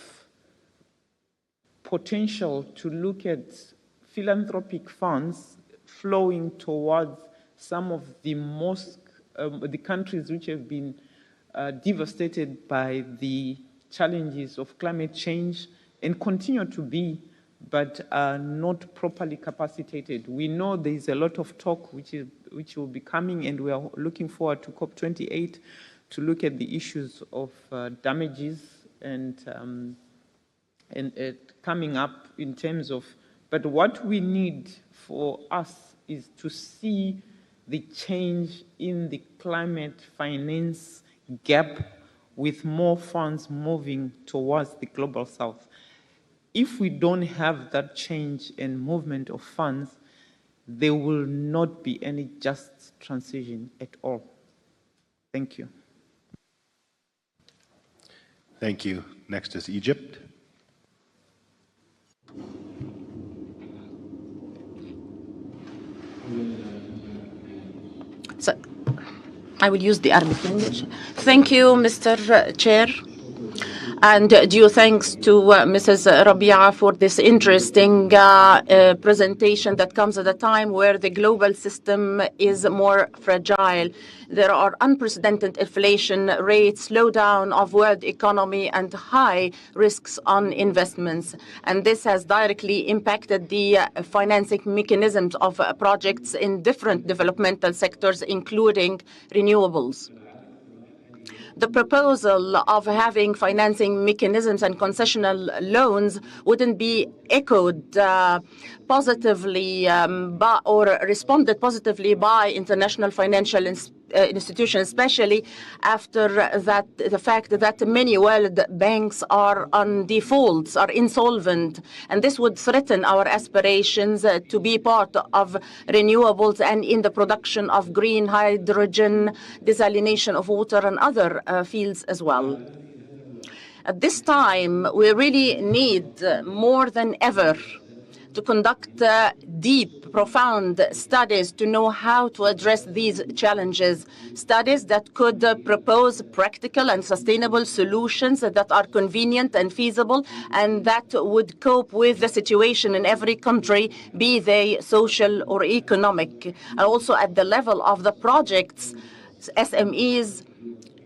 potential to look at philanthropic funds flowing towards some of the most, the countries which have been devastated by the challenges of climate change and continue to be, but are not properly capacitated. We know there is a lot of talk which will be coming, and we are looking forward to COP28 to look at the issues of damages and coming up in terms of, but what we need for us is to see the change in the climate finance gap with more funds moving towards the global south. If we don't have that change and movement of funds, there will not be any just transition at all. Thank you. Thank you. Next is Egypt. So, I will use the Arabic language. Thank you, Mr. Chair. And due thanks to Mrs. Rabia for this interesting presentation that comes at a time where the global system is more fragile. There are unprecedented inflation rates, slowdown of world economy, and high risks on investments. And this has directly impacted the financing mechanisms of projects in different developmental sectors, including renewables. The proposal of having financing mechanisms and concessional loans wouldn't be echoed positively or responded positively by international financial institutions, especially after the fact that many world banks are on defaults, are insolvent, and this would threaten our aspirations to be part of renewables and in the production of green hydrogen, desalination of water, and other fields as well. At this time, we really need more than ever to conduct deep, profound studies to know how to address these challenges, studies that could propose practical and sustainable solutions that are convenient and feasible and that would cope with the situation in every country, be they social or economic, and also at the level of the projects, SMEs,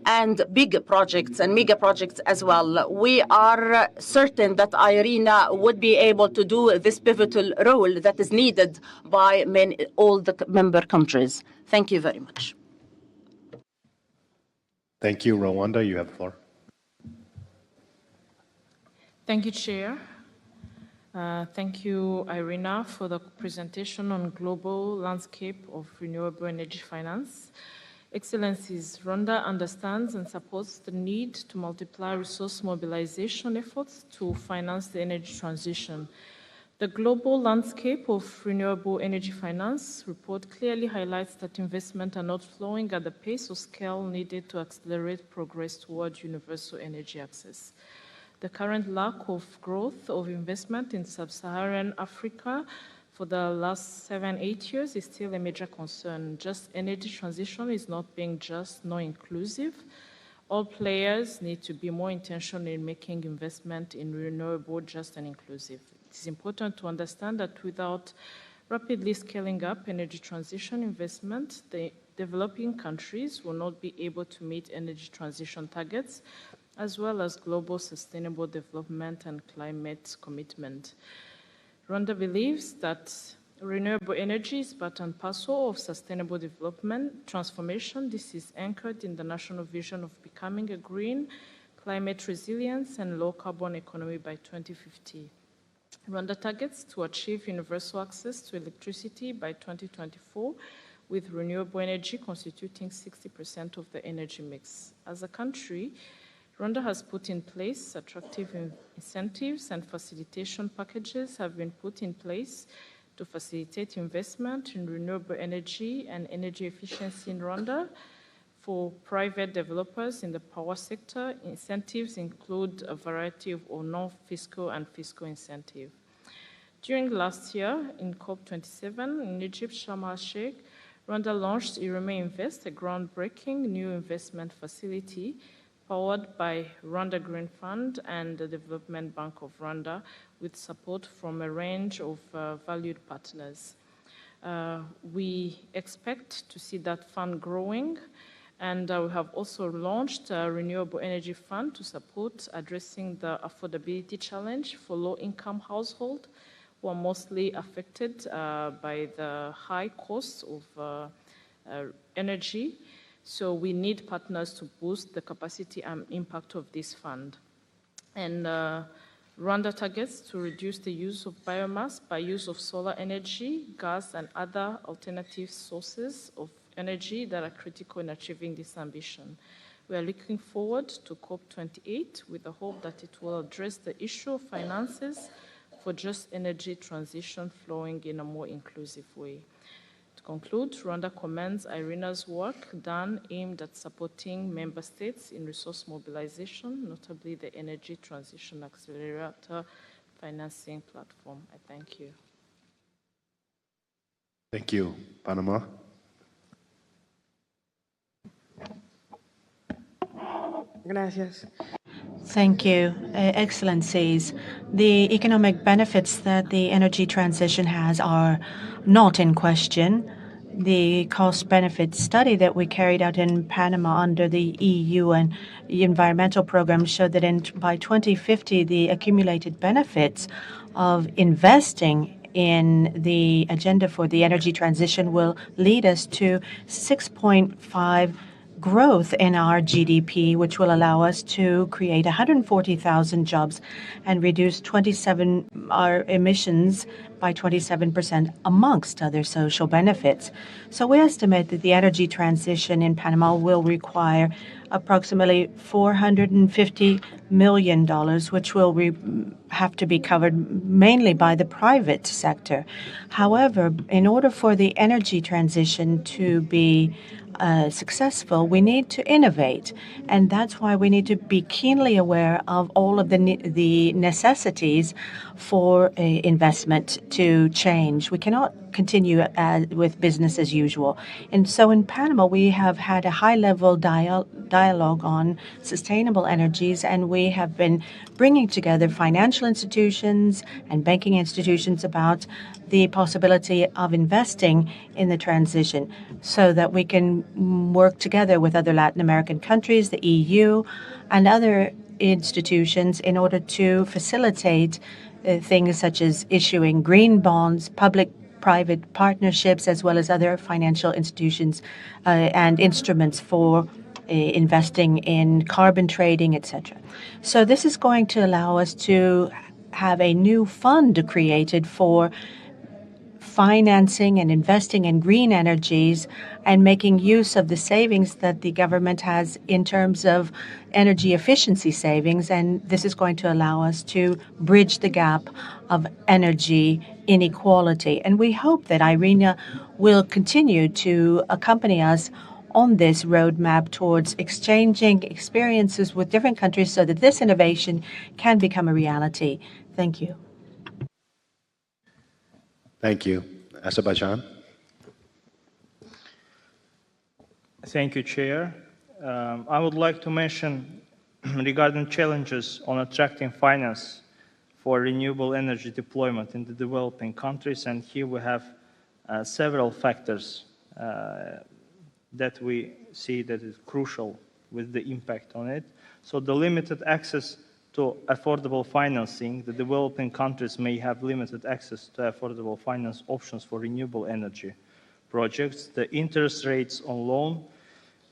and big projects and mega projects as well. We are certain that IRENA would be able to do this pivotal role that is needed by all the member countries. Thank you very much. Thank you. Rwanda, you have the floor. Thank you, Chair. Thank you, IRENA, for the presentation on global landscape of renewable energy finance. Excellencies, Rwanda understands and supports the need to multiply resource mobilization efforts to finance the energy transition. The global landscape of renewable energy finance report clearly highlights that investment are not flowing at the pace or scale needed to accelerate progress toward universal energy access. The current lack of growth of investment in sub-Saharan Africa for the last 7-8 years is still a major concern. Just energy transition is not being just nor inclusive. All players need to be more intentional in making investment in renewable just and inclusive. It is important to understand that without rapidly scaling up energy transition investment, the developing countries will not be able to meet energy transition targets, as well as global sustainable development and climate commitment. Rwanda believes that renewable energy is part and parcel of sustainable development transformation. This is anchored in the national vision of becoming a green, climate resilience, and low carbon economy by 2050. Rwanda targets to achieve universal access to electricity by 2024, with renewable energy constituting 60% of the energy mix. As a country, Rwanda has put in place attractive incentives and facilitation packages have been put in place to facilitate investment in renewable energy and energy efficiency in Rwanda. For private developers in the power sector, incentives include a variety of non-fiscal and fiscal incentives. During last year, in COP27 in Egypt, Sharm el-Sheikh, Rwanda launched Ireme Invest, a groundbreaking new investment facility powered by Rwanda Green Fund and the Development Bank of Rwanda, with support from a range of valued partners. We expect to see that fund growing, and we have also launched a renewable energy fund to support addressing the affordability challenge for low-income households who are mostly affected by the high costs of energy. So we need partners to boost the capacity and impact of this fund. And Rwanda targets to reduce the use of biomass by use of solar energy, gas, and other alternative sources of energy that are critical in achieving this ambition. We are looking forward to COP28 with the hope that it will address the issue of finances for just energy transition flowing in a more inclusive way. To conclude, Rwanda commends IRENA's work done aimed at supporting member states in resource mobilization, notably the Energy Transition Accelerator financing platform. I thank you. Thank you. Panama. Gracias. Thank you, Excellencies. The economic benefits that the energy transition has are not in question. The cost-benefit study that we carried out in Panama under the EU and environmental program showed that by 2050, the accumulated benefits of investing in the agenda for the energy transition will lead us to 6.5 growth in our GDP, which will allow us to create 140,000 jobs and reduce our emissions by 27%, amongst other social benefits. So we estimate that the energy transition in Panama will require approximately $450 million, which will have to be covered mainly by the private sector. However, in order for the energy transition to be successful, we need to innovate, and that's why we need to be keenly aware of all of the necessities for investment to change. We cannot continue with business as usual. And so in Panama, we have had a high-level dialogue on sustainable energies, and we have been bringing together financial institutions and banking institutions about the possibility of investing in the transition so that we can work together with other Latin American countries, the EU, and other institutions in order to facilitate things such as issuing green bonds, public-private partnerships, as well as other financial institutions and instruments for investing in carbon trading, etc. So this is going to allow us to have a new fund created for financing and investing in green energies and making use of the savings that the government has in terms of energy efficiency savings. And this is going to allow us to bridge the gap of energy inequality. And we hope that IRENA will continue to accompany us on this roadmap towards exchanging experiences with different countries so that this innovation can become a reality. Thank you. Thank you. Azerbaijan. Thank you, Chair. I would like to mention regarding challenges on attracting finance for renewable energy deployment in the developing countries, and here we have several factors that we see that is crucial with the impact on it. So the limited access to affordable financing, the developing countries may have limited access to affordable finance options for renewable energy projects. The interest rates on loan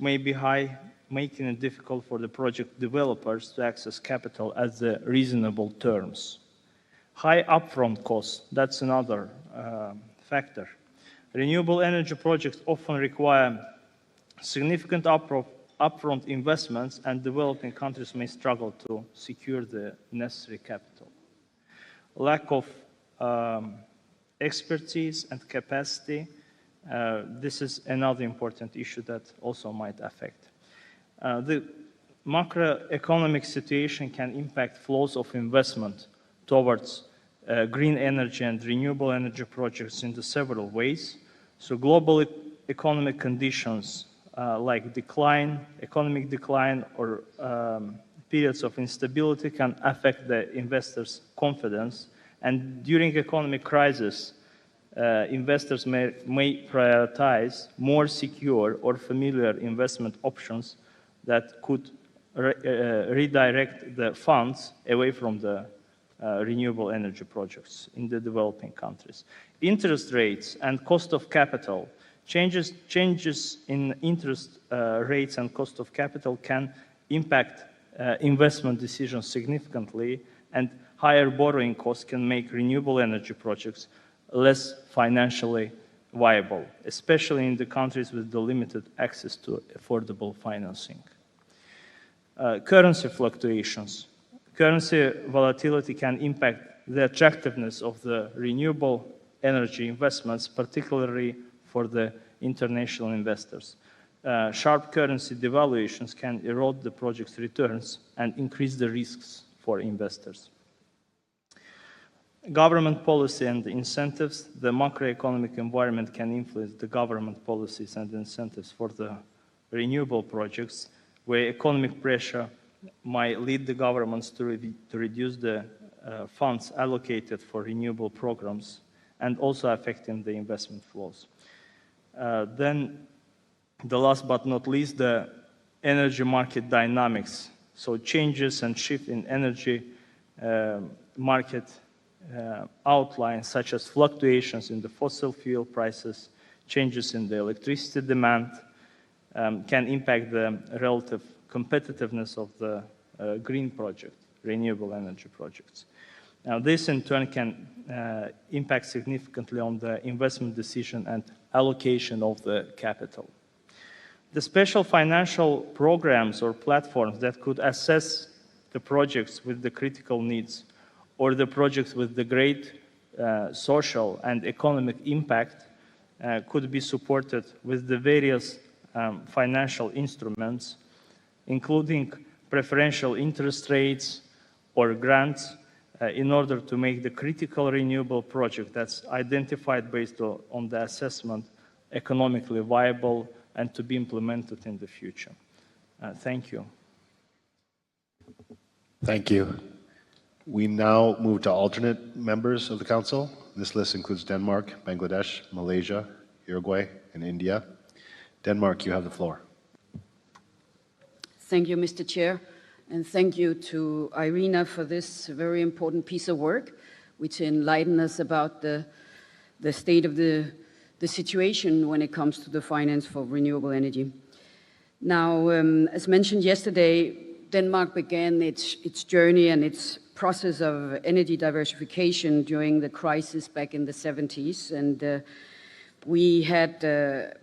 may be high, making it difficult for the project developers to access capital at the reasonable terms. High upfront costs, that's another factor. Renewable energy projects often require significant upfront investments, and developing countries may struggle to secure the necessary capital. Lack of expertise and capacity, this is another important issue that also might affect. The macroeconomic situation can impact flows of investment towards green energy and renewable energy projects in several ways. So global economic conditions like economic decline, or periods of instability can affect the investors' confidence. And during economic crisis, investors may prioritize more secure or familiar investment options that could redirect the funds away from the renewable energy projects in the developing countries. Interest rates and cost of capital. Changes in interest rates and cost of capital can impact investment decisions significantly, and higher borrowing costs can make renewable energy projects less financially viable, especially in the countries with the limited access to affordable financing. Currency fluctuations. Currency volatility can impact the attractiveness of the renewable energy investments, particularly for the international investors. Sharp currency devaluations can erode the project's returns and increase the risks for investors. Government policy and incentives. The macroeconomic environment can influence the government policies and incentives for the renewable projects, where economic pressure might lead the governments to reduce the funds allocated for renewable programs and also affecting the investment flows. Then, the last but not least, the energy market dynamics. So changes and shift in energy market outlines, such as fluctuations in the fossil fuel prices, changes in the electricity demand, can impact the relative competitiveness of the green project, renewable energy projects. Now, this in turn can impact significantly on the investment decision and allocation of the capital. The special financial programs or platforms that could assess the projects with the critical needs or the projects with the great social and economic impact could be supported with the various financial instruments, including preferential interest rates or grants, in order to make the critical renewable project that's identified based on the assessment economically viable and to be implemented in the future. Thank you. Thank you. We now move to alternate members of the Council. This list includes Denmark, Bangladesh, Malaysia, Uruguay, and India. Denmark, you have the floor. Thank you, Mr. Chair, and thank you to Irina for this very important piece of work, which enlightened us about the state of the situation when it comes to the finance for renewable energy. Now, as mentioned yesterday, Denmark began its journey and its process of energy diversification during the crisis back in the 70s. And we had,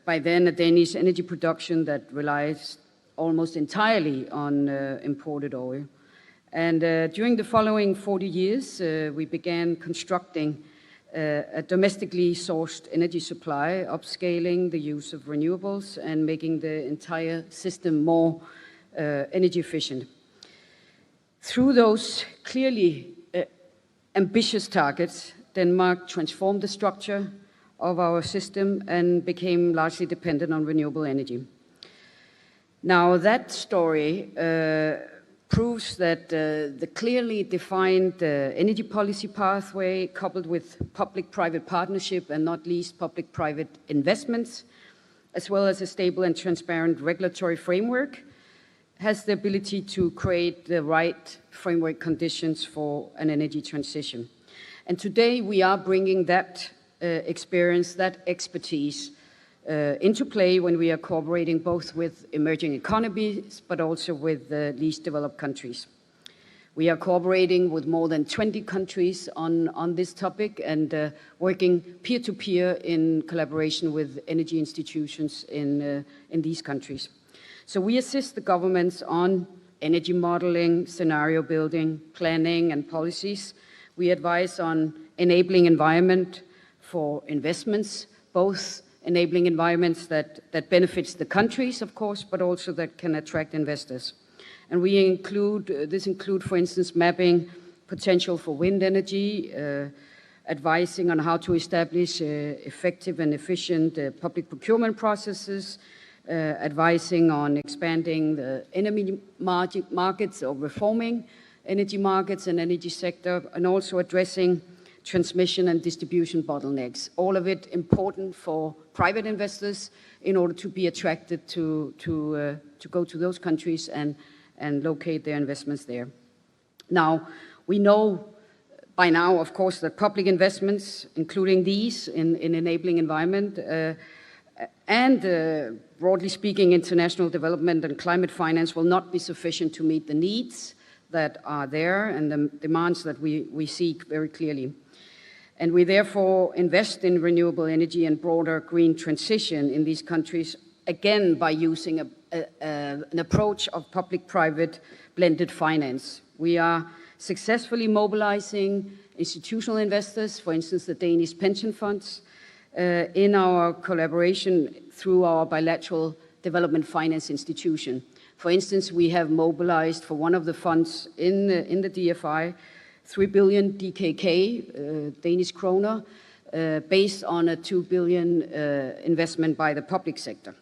by then, a Danish energy production that relies almost entirely on imported oil. And during the following 40 years, we began constructing a domestically sourced energy supply, upscaling the use of renewables and making the entire system more energy efficient. Through those clearly ambitious targets, Denmark transformed the structure of our system and became largely dependent on renewable energy. Now, that story proves that the clearly defined energy policy pathway, coupled with public-private partnership and not least public-private investments, as well as a stable and transparent regulatory framework, has the ability to create the right framework conditions for an energy transition. And today we are bringing that experience, that expertise into play when we are cooperating both with emerging economies, but also with the least developed countries. We are cooperating with more than 20 countries on this topic and working peer-to-peer in collaboration with energy institutions in these countries. So we assist the governments on energy modeling, scenario building, planning, and policies. We advise on enabling environment for investments, both enabling environments that benefits the countries, of course, but also that can attract investors. And this include, for instance, mapping potential for wind energy, advising on how to establish effective and efficient public procurement processes, advising on expanding the energy markets or reforming energy markets and energy sector, and also addressing transmission and distribution bottlenecks. All of it important for private investors in order to be attracted to go to those countries and locate their investments there. Now, we know by now, of course, that public investments, including these in enabling environment, and broadly speaking, international development and climate finance will not be sufficient to meet the needs that are there and the demands that we seek very clearly. And we therefore invest in renewable energy and broader green transition in these countries, again, by using an approach of public-private blended finance. We are successfully mobilizing institutional investors, for instance, the Danish pension funds, in our collaboration through our bilateral development finance institution. For instance, we have mobilized for one of the funds in the DFI 3 billion DKK, Danish kroner, based on a 2 billion investment by the public sector.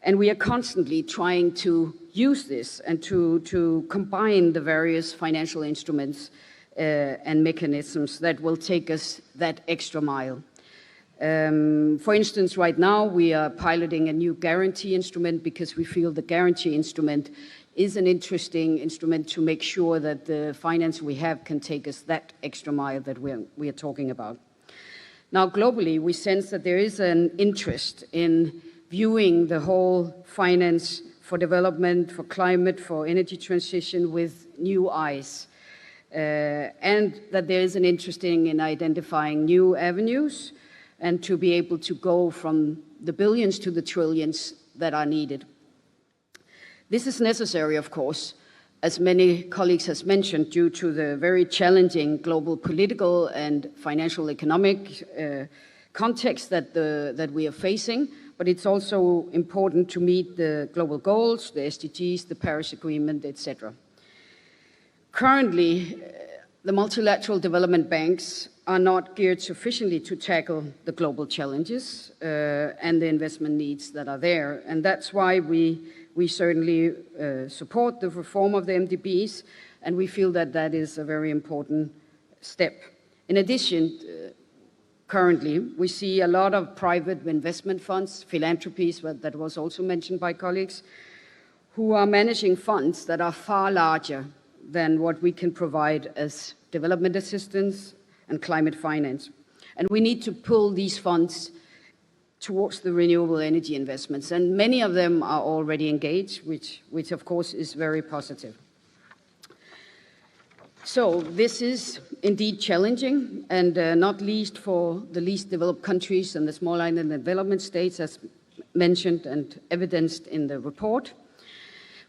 And we are constantly trying to use this and to combine the various financial instruments and mechanisms that will take us that extra mile. For instance, right now we are piloting a new guarantee instrument because we feel the guarantee instrument is an interesting instrument to make sure that the finance we have can take us that extra mile that we are talking about. Now, globally, we sense that there is an interest in viewing the whole finance for development, for climate, for energy transition with new eyes, and that there is an interest in identifying new avenues and to be able to go from the billions to the trillions that are needed. This is necessary, of course, as many colleagues have mentioned, due to the very challenging global political and financial economic context that we are facing, but it's also important to meet the global goals, the SDGs, the Paris Agreement, etc. Currently, the multilateral development banks are not geared sufficiently to tackle the global challenges and the investment needs that are there. And that's why we certainly support the reform of the MDBs, and we feel that that is a very important step. In addition, currently, we see a lot of private investment funds, philanthropies, that was also mentioned by colleagues, who are managing funds that are far larger than what we can provide as development assistance and climate finance. And we need to pull these funds towards the renewable energy investments. And many of them are already engaged, which of course is very positive. So this is indeed challenging, and not least for the least developed countries and the small island development states, as mentioned and evidenced in the report.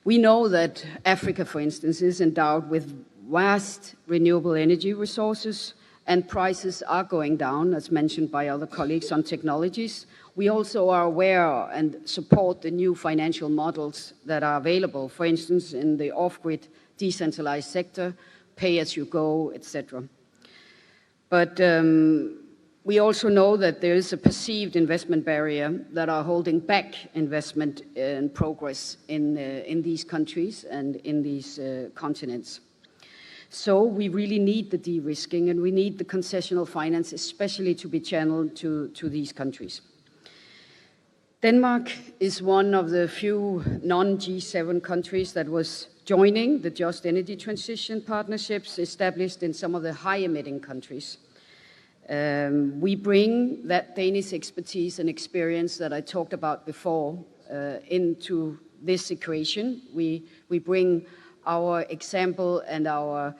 We know that Africa, for instance, is endowed with vast renewable energy resources, and prices are going down, as mentioned by other colleagues, on technologies. We also are aware and support the new financial models that are available, for instance, in the off-grid decentralized sector, pay-as-you-go, etc. But we also know that there is a perceived investment barrier that are holding back investment and progress in these countries and in these continents. So we really need the de-risking, and we need the concessional finance, especially to be channeled to these countries. Denmark is one of the few non-G7 countries that was joining the Just Energy Transition partnerships established in some of the high-emitting countries. We bring that Danish expertise and experience that I talked about before into this equation. We bring our example and our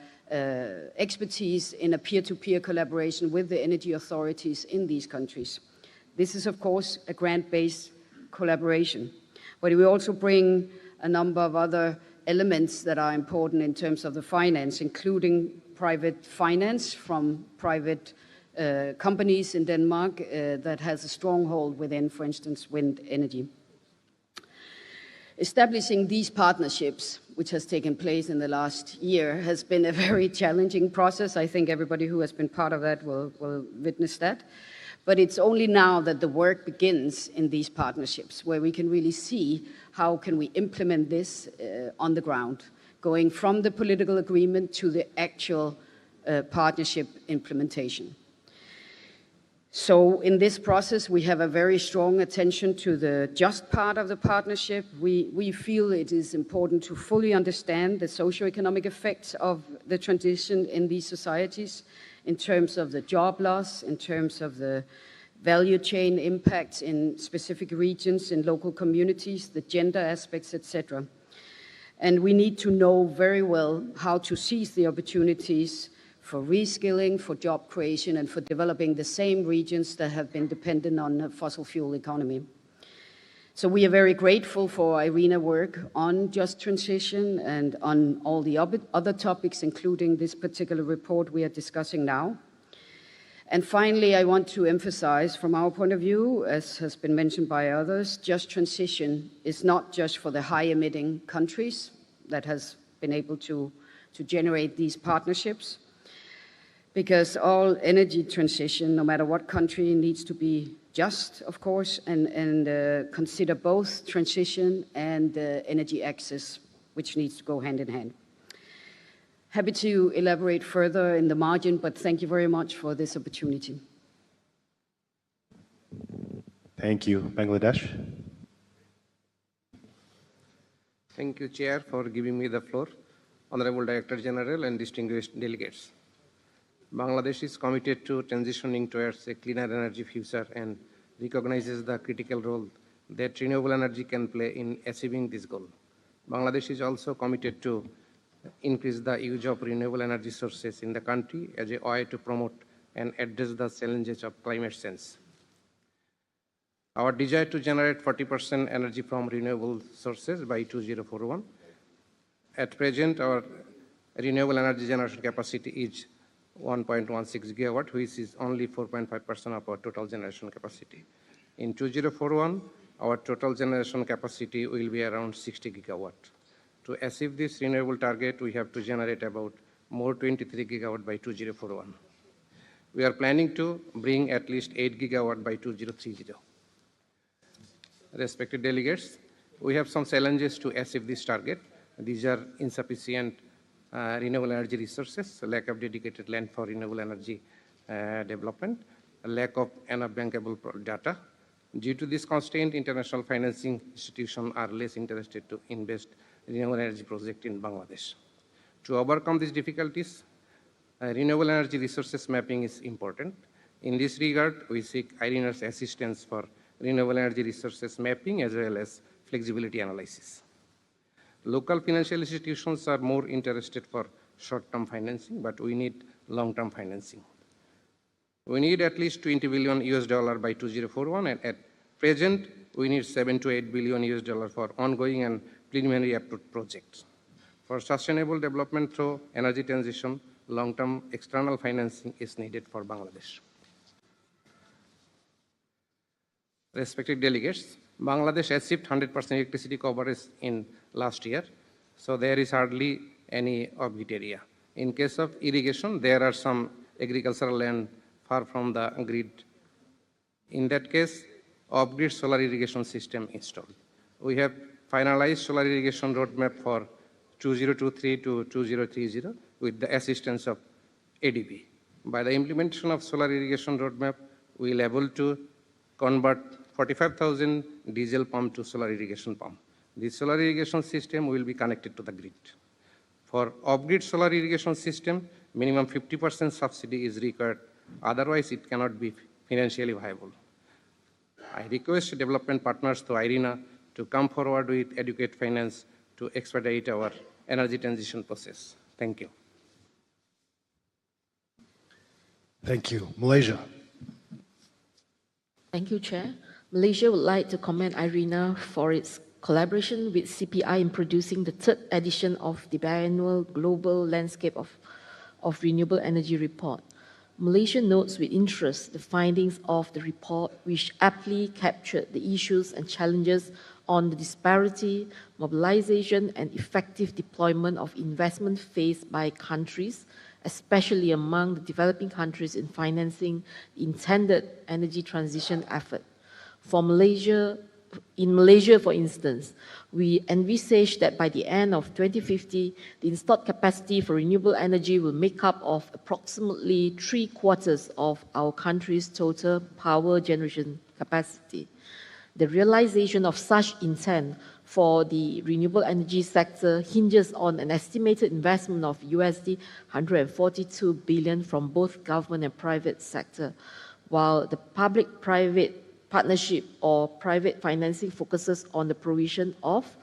expertise in a peer-to-peer collaboration with the energy authorities in these countries. This is, of course, a grant-based collaboration, but we also bring a number of other elements that are important in terms of the finance, including private finance from private companies in Denmark that has a stronghold within, for instance, wind energy. Establishing these partnerships, which has taken place in the last year, has been a very challenging process. I think everybody who has been part of that will witness that. But it's only now that the work begins in these partnerships, where we can really see how can we implement this on the ground, going from the political agreement to the actual partnership implementation. So in this process, we have a very strong attention to the just part of the partnership. We feel it is important to fully understand the socioeconomic effects of the transition in these societies, in terms of the job loss, in terms of the value chain impacts in specific regions, in local communities, the gender aspects, etc. And we need to know very well how to seize the opportunities for reskilling, for job creation, and for developing the same regions that have been dependent on a fossil fuel economy. So we are very grateful for IRENA work on just transition and on all the other topics, including this particular report we are discussing now. And finally, I want to emphasize from our point of view, as has been mentioned by others, just transition is not just for the high-emitting countries that has been able to generate these partnerships, because all energy transition, no matter what country, needs to be just, of course, and consider both transition and energy access, which needs to go hand in hand. Happy to elaborate further in the margin, but thank you very much for this opportunity. Thank you. Bangladesh. Thank you, Chair, for giving me the floor. Honorable Director General and distinguished delegates. Bangladesh is committed to transitioning towards a cleaner energy future and recognizes the critical role that renewable energy can play in achieving this goal. Bangladesh is also committed to increase the use of renewable energy sources in the country as a way to promote and address the challenges of climate change. Our desire to generate 40% energy from renewable sources by 2041. At present, our renewable energy generation capacity is 1.16 gigawatt, which is only 4.5% of our total generation capacity. In 2041, our total generation capacity will be around 60 gigawatt. To achieve this renewable target, we have to generate about more 23 gigawatt by 2041. We are planning to bring at least 8 gigawatt by 2030. Respected delegates, we have some challenges to achieve this target. These are insufficient renewable energy resources, lack of dedicated land for renewable energy development, a lack of enough bankable data. Due to this constraint, international financing institutions are less interested to invest in renewable energy projects in Bangladesh. To overcome these difficulties, renewable energy resources mapping is important. In this regard, we seek IRENA's assistance for renewable energy resources mapping as well as flexibility analysis. Local financial institutions are more interested for short-term financing, but we need long-term financing. We need at least $20 billion by 2041, and at present, we need $7 to $8 billion for ongoing and preliminary approved projects. For sustainable development through energy transition, long-term external financing is needed for Bangladesh. Respected delegates, Bangladesh achieved 100% electricity coverage in last year, so there is hardly any off-grid area. In case of irrigation, there are some agricultural land far from the grid. In that case, off-grid solar irrigation system installed. We have finalized solar irrigation roadmap for 2023 to 2030 with the assistance of ADB. By the implementation of solar irrigation roadmap, we will be able to convert 45,000 diesel pump to solar irrigation pump. The solar irrigation system will be connected to the grid. For off-grid solar irrigation system, minimum 50% subsidy is required. Otherwise, it cannot be financially viable. I request development partners to IRENA to come forward with adequate finance to expedite our energy transition process. Thank you. Thank you. Malaysia. Thank you, Chair. Malaysia would like to commend IRENA for its collaboration with CPI in producing the third edition of the biannual Global Landscape of Renewable Energy Report. Malaysia notes with interest the findings of the report, which aptly captured the issues and challenges on the disparity, mobilization, and effective deployment of investment faced by countries, especially among the developing countries in financing the intended energy transition effort. In Malaysia, for instance, we envisage that by the end of 2050, the installed capacity for renewable energy will make up of approximately 3/4 of our country's total power generation capacity. The realization of such intent for the renewable energy sector hinges on an estimated investment of USD 142 billion from both government and private sector, while the public-private partnership or private financing focuses on the provision of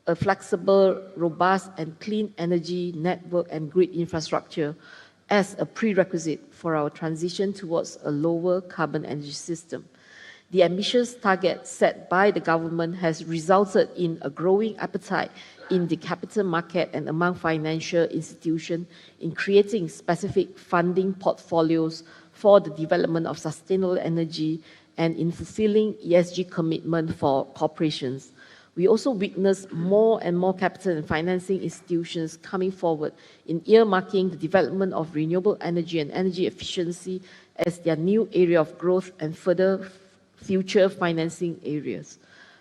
a flexible, robust, and clean energy network and grid infrastructure as a prerequisite for our transition towards a lower carbon energy system. The ambitious target set by the government has resulted in a growing appetite in the capital market and among financial institutions in creating specific funding portfolios for the development of sustainable energy and in fulfilling ESG commitment for corporations. We also witness more and more capital and financing institutions coming forward in earmarking the development of renewable energy and energy efficiency as their new area of growth and further future financing areas.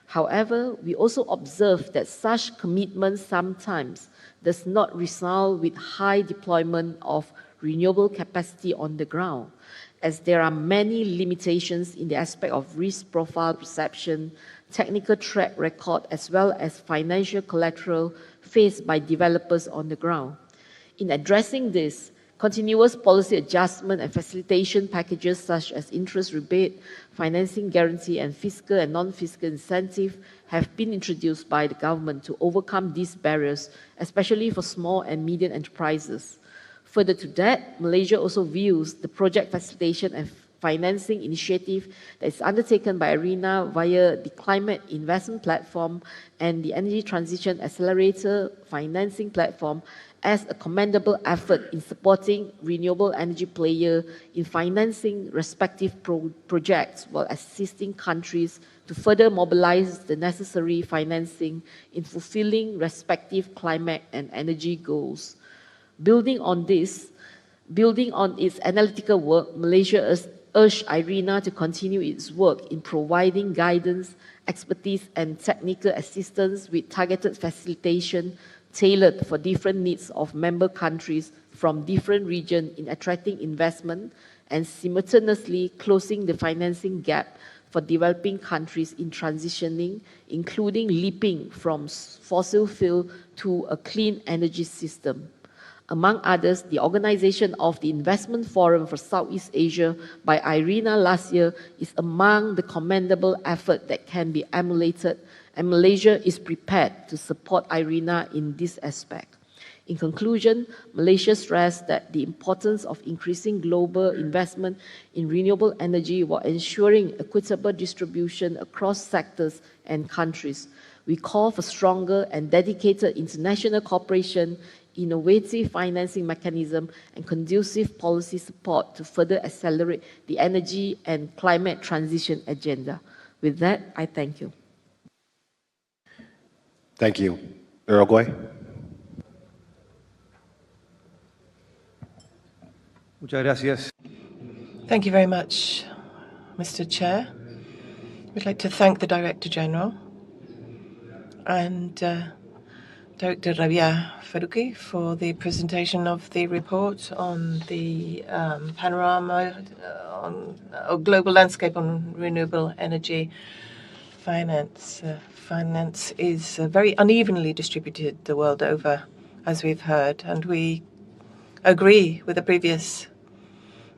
However, we also observe that such commitments sometimes does not result with high deployment of renewable capacity on the ground, as there are many limitations in the aspect of risk profile perception, technical track record, as well as financial collateral faced by developers on the ground. In addressing this, continuous policy adjustment and facilitation packages such as interest rebate, financing guarantee, and fiscal and non-fiscal incentive have been introduced by the government to overcome these barriers, especially for small and medium enterprises. Further to that, Malaysia also views the project facilitation and financing initiative that is undertaken by IRENA via the Climate Investment Platform and the Energy Transition Accelerator Financing Platform as a commendable effort in supporting renewable energy players in financing respective projects while assisting countries to further mobilize the necessary financing in fulfilling respective climate and energy goals. Building on its analytical work, Malaysia urged IRENA to continue its work in providing guidance, expertise, and technical assistance with targeted facilitation tailored for different needs of member countries from different regions in attracting investment and simultaneously closing the financing gap for developing countries in transitioning, including leaping from fossil fuel to a clean energy system. Among others, the organization of the Investment Forum for Southeast Asia by IRENA last year is among the commendable efforts that can be emulated, and Malaysia is prepared to support IRENA in this aspect. In conclusion, Malaysia stressed that the importance of increasing global investment in renewable energy while ensuring equitable distribution across sectors and countries. We call for stronger and dedicated international cooperation, innovative financing mechanism, and conducive policy support to further accelerate the energy and climate transition agenda. With that, I thank you. Thank you. Uruguay. Muchas gracias. Thank you very much, Mr. Chair. We'd like to thank the Director General and Director Rabia Faruqi for the presentation of the report on the panorama on a global landscape on renewable energy finance. Finance is very unevenly distributed the world over, as we've heard, and we agree with the previous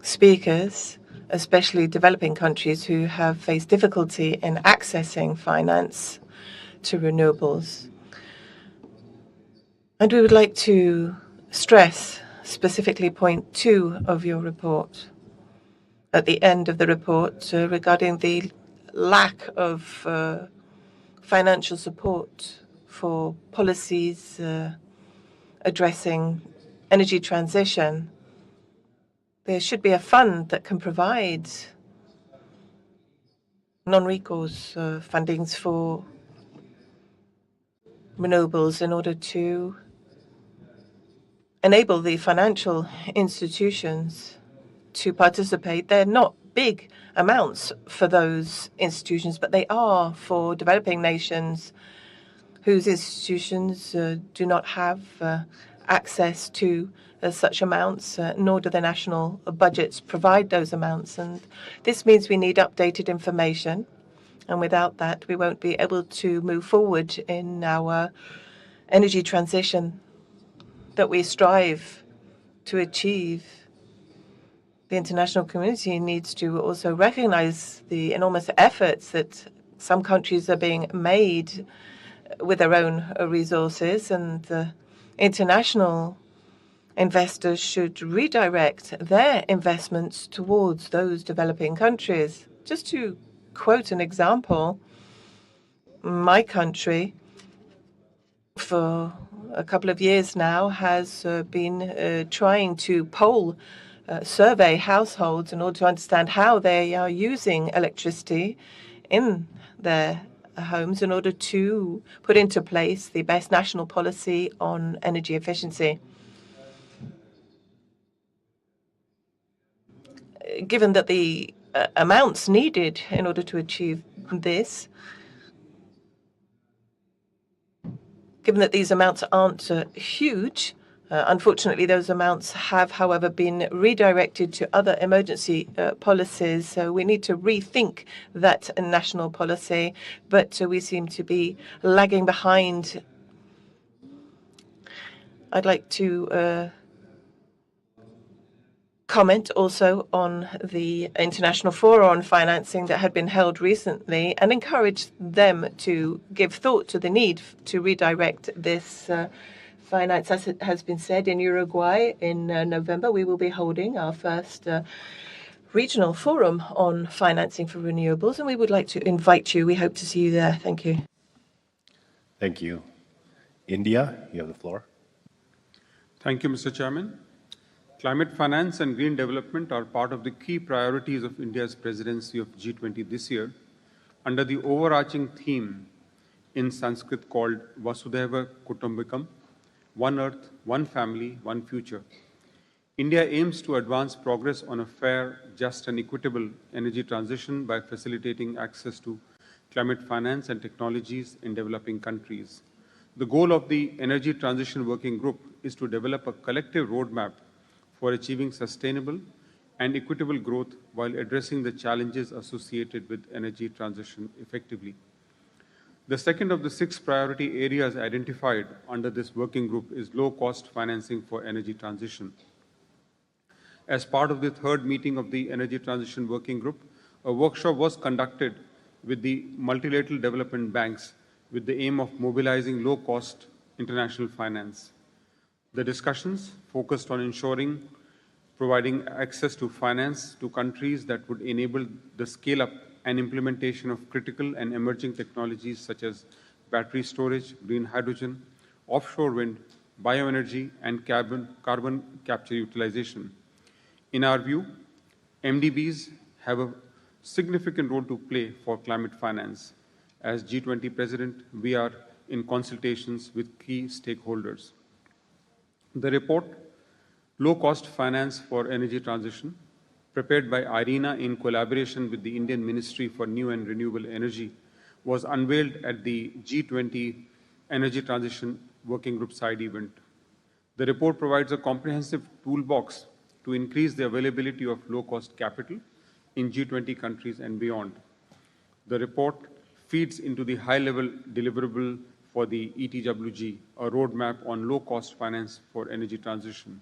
speakers, especially developing countries who have faced difficulty in accessing finance to renewables. And we would like to stress specifically point 2 of your report, at the end of the report, regarding the lack of financial support for policies addressing energy transition. There should be a fund that can provide non-recourse fundings for renewables in order to enable the financial institutions to participate. They're not big amounts for those institutions, but they are for developing nations whose institutions do not have access to such amounts, nor do the national budgets provide those amounts. And this means we need updated information. And without that, we won't be able to move forward in our energy transition that we strive to achieve. The international community needs to also recognize the enormous efforts that some countries are being made with their own resources, and international investors should redirect their investments towards those developing countries. Just to quote an example, my country, for a couple of years now, has been trying to survey households in order to understand how they are using electricity in their homes in order to put into place the best national policy on energy efficiency. Given that the amounts needed in order to achieve this. Given that these amounts aren't huge, unfortunately, those amounts have, however, been redirected to other emergency policies. So we need to rethink that national policy, but we seem to be lagging behind. I'd like to comment also on the International Forum on Financing that had been held recently and encourage them to give thought to the need to redirect this finance. As it has been said, in Uruguay in November, we will be holding our first regional forum on financing for renewables, and we would like to invite you. We hope to see you there. Thank you. Thank you. India, you have the floor. Thank you, Mr. Chairman. Climate finance and green development are part of the key priorities of India's presidency of G20 this year, under the overarching theme in Sanskrit called Vasudhaiva Kutumbakam, One Earth, One Family, One Future. India aims to advance progress on a fair, just and equitable energy transition by facilitating access to climate finance and technologies in developing countries. The goal of the Energy Transition Working Group is to develop a collective roadmap for achieving sustainable and equitable growth while addressing the challenges associated with energy transition effectively. The second of the 6 priority areas identified under this working group is low-cost financing for energy transition. As part of the 3rd meeting of the Energy Transition Working Group, a workshop was conducted with the multilateral development banks with the aim of mobilizing low-cost international finance. The discussions focused on providing access to finance to countries that would enable the scale-up and implementation of critical and emerging technologies such as battery storage, green hydrogen, offshore wind, bioenergy, and carbon capture utilization. In our view, MDBs have a significant role to play for climate finance. As G20 President, we are in consultations with key stakeholders. The report, Low-Cost Finance for Energy Transition, prepared by IRENA in collaboration with the Indian Ministry for New and Renewable Energy, was unveiled at the G20 Energy Transition Working Group side event. The report provides a comprehensive toolbox to increase the availability of low-cost capital in G20 countries and beyond. The report feeds into the high-level deliverable for the ETWG, a roadmap on low-cost finance for energy transition.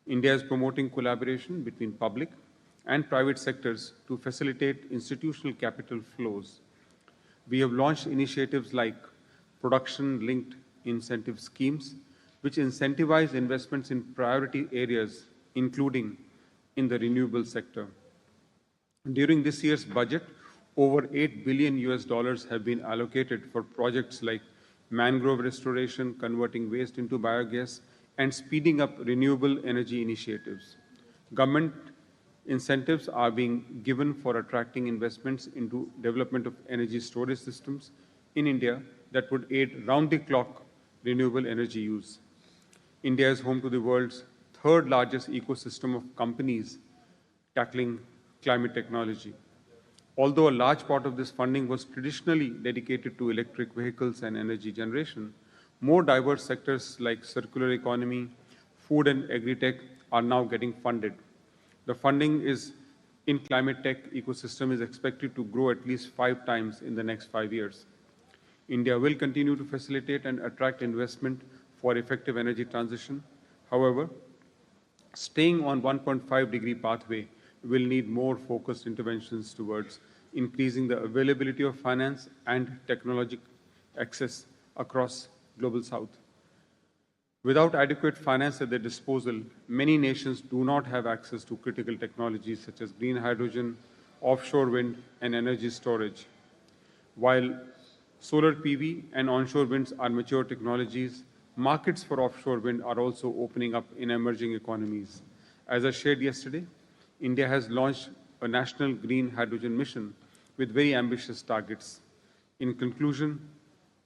India is promoting collaboration between public and private sectors to facilitate institutional capital flows. We have launched initiatives like production-linked incentive schemes, which incentivize investments in priority areas, including in the renewable sector. During this year's budget, over $8 billion have been allocated for projects like mangrove restoration, converting waste into biogas, and speeding up renewable energy initiatives. Government incentives are being given for attracting investments into development of energy storage systems in India that would aid round-the-clock renewable energy use. India is home to the world's 3rd largest ecosystem of companies tackling climate technology. Although a large part of this funding was traditionally dedicated to electric vehicles and energy generation, more diverse sectors like circular economy, food and agri-tech are now getting funded. The funding in climate tech ecosystem is expected to grow at least 5 times in the next 5 years. India will continue to facilitate and attract investment for effective energy transition. However, staying on 1.5-degree pathway will need more focused interventions towards increasing the availability of finance and technology access across Global South. Without adequate finance at their disposal, many nations do not have access to critical technologies such as green hydrogen, offshore wind, and energy storage. While solar PV and onshore winds are mature technologies, markets for offshore wind are also opening up in emerging economies. As I shared yesterday, India has launched a national green hydrogen mission with very ambitious targets. In conclusion,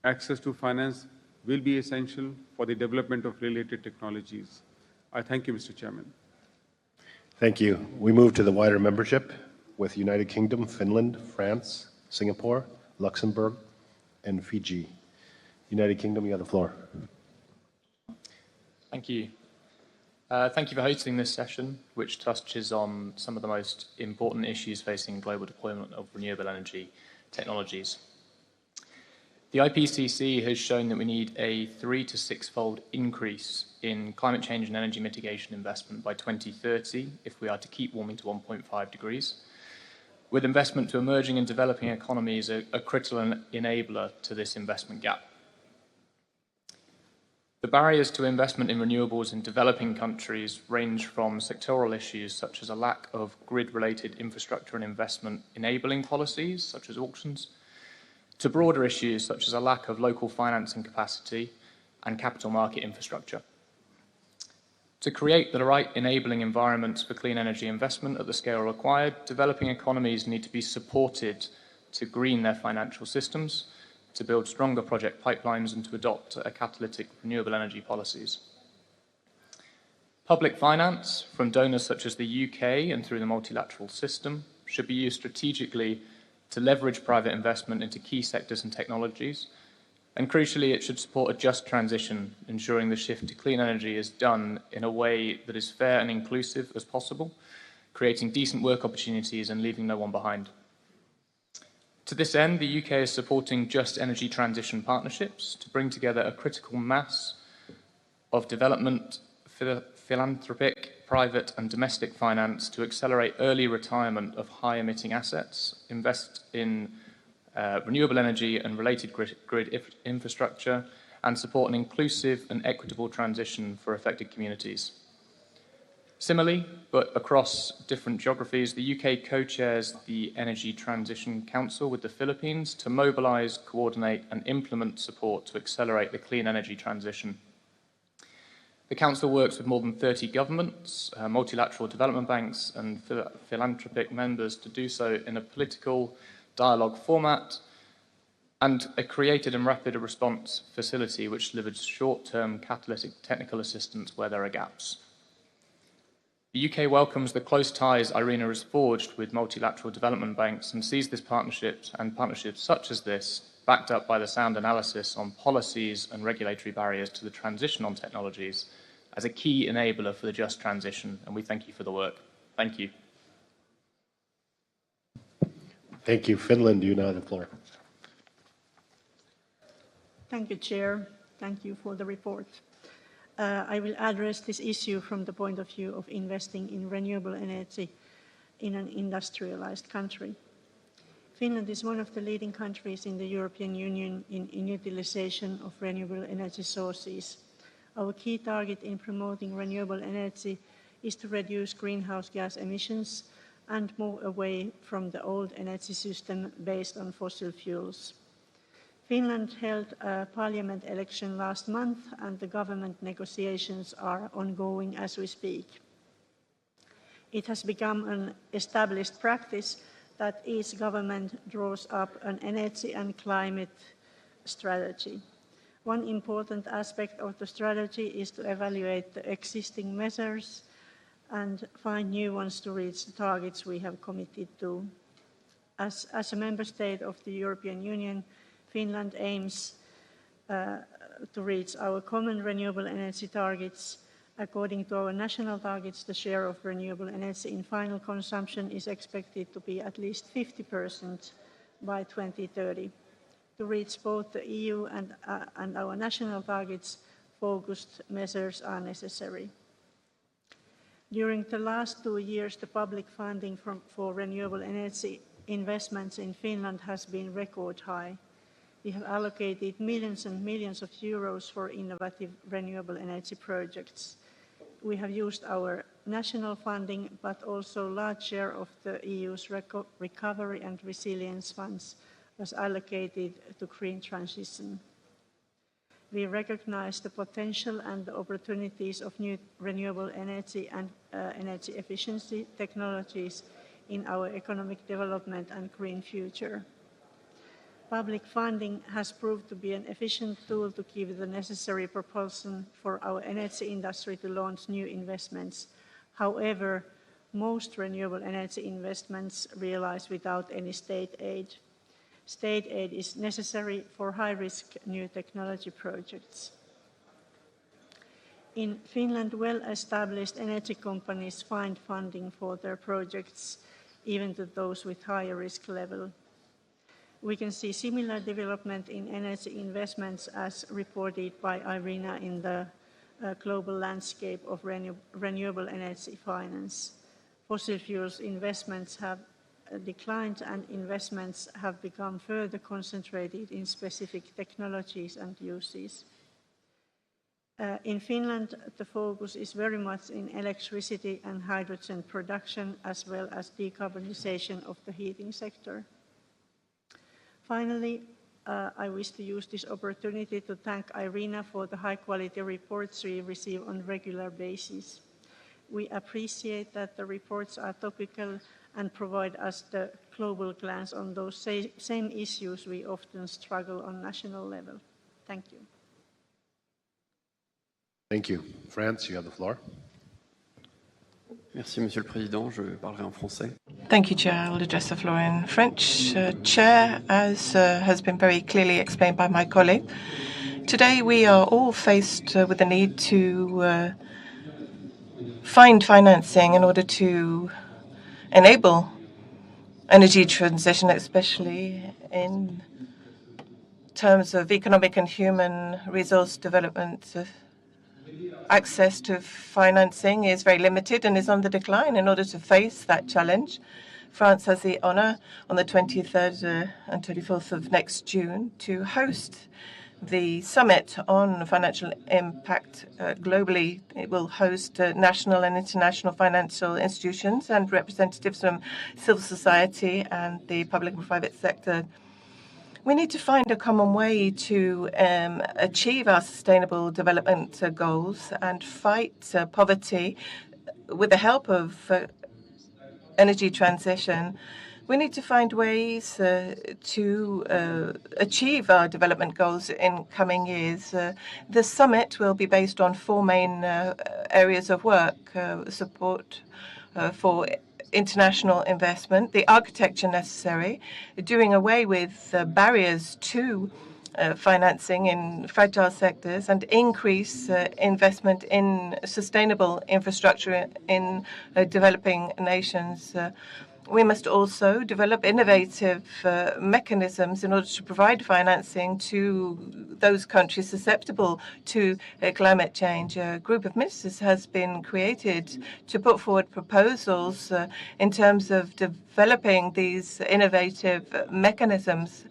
access to finance will be essential for the development of related technologies. I thank you, Mr. Chairman. Thank you. We move to the wider membership. with United Kingdom, Finland, France, Singapore, Luxembourg, and Fiji. United Kingdom, you have the floor. Thank you. Thank you for hosting this session, which touches on some of the most important issues facing global deployment of renewable energy technologies. The IPCC has shown that we need a 3- to 6-fold increase in climate change and energy mitigation investment by 2030 if we are to keep warming to 1.5 degrees, with investment to emerging and developing economies a critical enabler to this investment gap. The barriers to investment in renewables in developing countries range from sectoral issues such as a lack of grid-related infrastructure and investment enabling policies, such as auctions, to broader issues such as a lack of local financing capacity and capital market infrastructure. To create the right enabling environments for clean energy investment at the scale required, developing economies need to be supported to green their financial systems, to build stronger project pipelines, and to adopt a catalytic renewable energy policies. Public finance from donors such as the UK and through the multilateral system should be used strategically to leverage private investment into key sectors and technologies, and crucially, it should support a just transition, ensuring the shift to clean energy is done in a way that is fair and inclusive as possible, creating decent work opportunities and leaving no one behind. To this end, the UK is supporting just energy transition partnerships to bring together a critical mass of development, philanthropic, private and domestic finance to accelerate early retirement of high-emitting assets, invest in renewable energy and related grid infrastructure, and support an inclusive and equitable transition for affected communities. Similarly, but across different geographies, the UK co-chairs the Energy Transition Council with the Philippines to mobilise, coordinate and implement support to accelerate the clean energy transition. The Council works with more than 30 governments, multilateral development banks and philanthropic members to do so in a political dialogue format, and a created and rapid response facility which delivers short-term catalytic technical assistance where there are gaps. The UK welcomes the close ties IRENA has forged with multilateral development banks and sees this partnerships such as this, backed up by the sound analysis on policies and regulatory barriers to the transition on technologies, as a key enabler for the just transition, and we thank you for the work. Thank you. Thank you. Finland, you now have the floor. Thank you, Chair. Thank you for the report. I will address this issue from the point of view of investing in renewable energy in an industrialized country. Finland is one of the leading countries in the European Union in utilization of renewable energy sources. Our key target in promoting renewable energy is to reduce greenhouse gas emissions and move away from the old energy system based on fossil fuels. Finland held a parliament election last month, and the government negotiations are ongoing as we speak. It has become an established practice that each government draws up an energy and climate strategy. One important aspect of the strategy is to evaluate the existing measures and find new ones to reach the targets we have committed to. As a member state of the European Union, Finland aims to reach our common renewable energy targets. According to our national targets, the share of renewable energy in final consumption is expected to be at least 50% by 2030. To reach both the EU and our national targets, focused measures are necessary. During the last 2 years, the public funding for renewable energy investments in Finland has been record high. We have allocated millions and millions of euros for innovative renewable energy projects. We have used our national funding, but also a large share of the EU's recovery and resilience funds was allocated to green transition. We recognize the potential and the opportunities of new renewable energy and energy efficiency technologies in our economic development and green future. Public funding has proved to be an efficient tool to give the necessary propulsion for our energy industry to launch new investments. However, most renewable energy investments realized without any state aid. State aid is necessary for high-risk new technology projects. In Finland, well-established energy companies find funding for their projects, even to those with higher risk level. We can see similar development in energy investments as reported by Irina in the global landscape of renewable energy finance. Fossil fuels investments have declined and investments have become further concentrated in specific technologies and uses. In Finland, the focus is very much in electricity and hydrogen production, as well as decarbonization of the heating sector. Finally, I wish to use this opportunity to thank Irina for the high-quality reports we receive on a regular basis. We appreciate that the reports are topical and provide us the global glance on those same issues we often struggle on national level. Thank you. Thank you. France, you have the floor. Merci, Monsieur le Président. Je parlerai en français. Thank you, Chair. I will address the floor in French. Chair, as has been very clearly explained by my colleague, today we are all faced with the need to find financing in order to enable energy transition, especially in terms of economic and human resource development. Access to financing is very limited and is on the decline. In order to face that challenge, France has the honor on the 23rd and 24th of next June to host the summit on financial impact globally. It will host national and international financial institutions and representatives from civil society and the public and private sector. We need to find a common way to achieve our sustainable development goals and fight poverty with the help of energy transition. We need to find ways to achieve our development goals in coming years. The summit will be based on four main areas of work: support for international investment, the architecture necessary, doing away with barriers to financing in fragile sectors, and increase investment in sustainable infrastructure in developing nations. We must also develop innovative mechanisms in order to provide financing to those countries susceptible to climate change. A group of ministers has been created to put forward proposals in terms of developing these innovative mechanisms.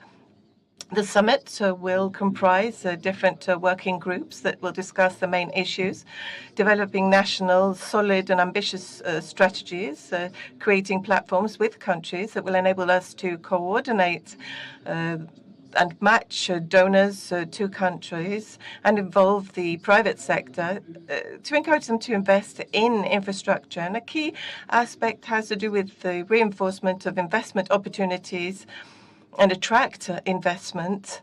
The summit will comprise different working groups that will discuss the main issues, developing national, solid and ambitious strategies, creating platforms with countries that will enable us to coordinate and match donors to countries and involve the private sector to encourage them to invest in infrastructure. And a key aspect has to do with the reinforcement of investment opportunities and attract investment.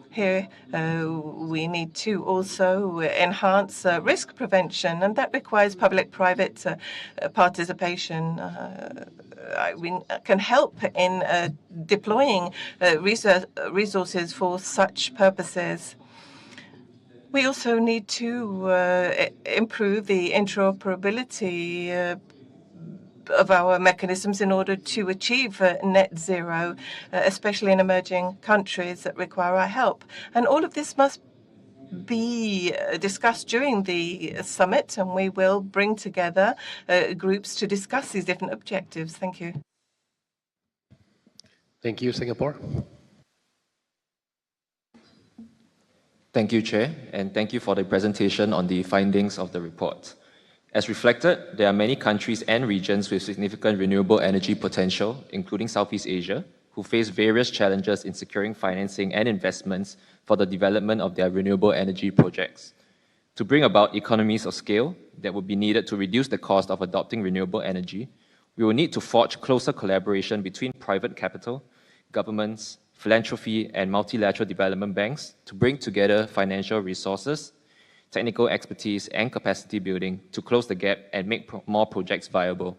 Here, we need to also enhance risk prevention, and that requires public-private participation. We can help in deploying resources for such purposes. We also need to improve the interoperability of our mechanisms in order to achieve net zero, especially in emerging countries that require our help. And all of this must be discussed during the summit, and we will bring together groups to discuss these different objectives. Thank you. Thank you, Singapore. Thank you, Chair, and thank you for the presentation on the findings of the report. As reflected, there are many countries and regions with significant renewable energy potential, including Southeast Asia, who face various challenges in securing financing and investments for the development of their renewable energy projects. To bring about economies of scale that would be needed to reduce the cost of adopting renewable energy, we will need to forge closer collaboration between private capital, governments, philanthropy, and multilateral development banks to bring together financial resources, technical expertise, and capacity building to close the gap and make more projects viable.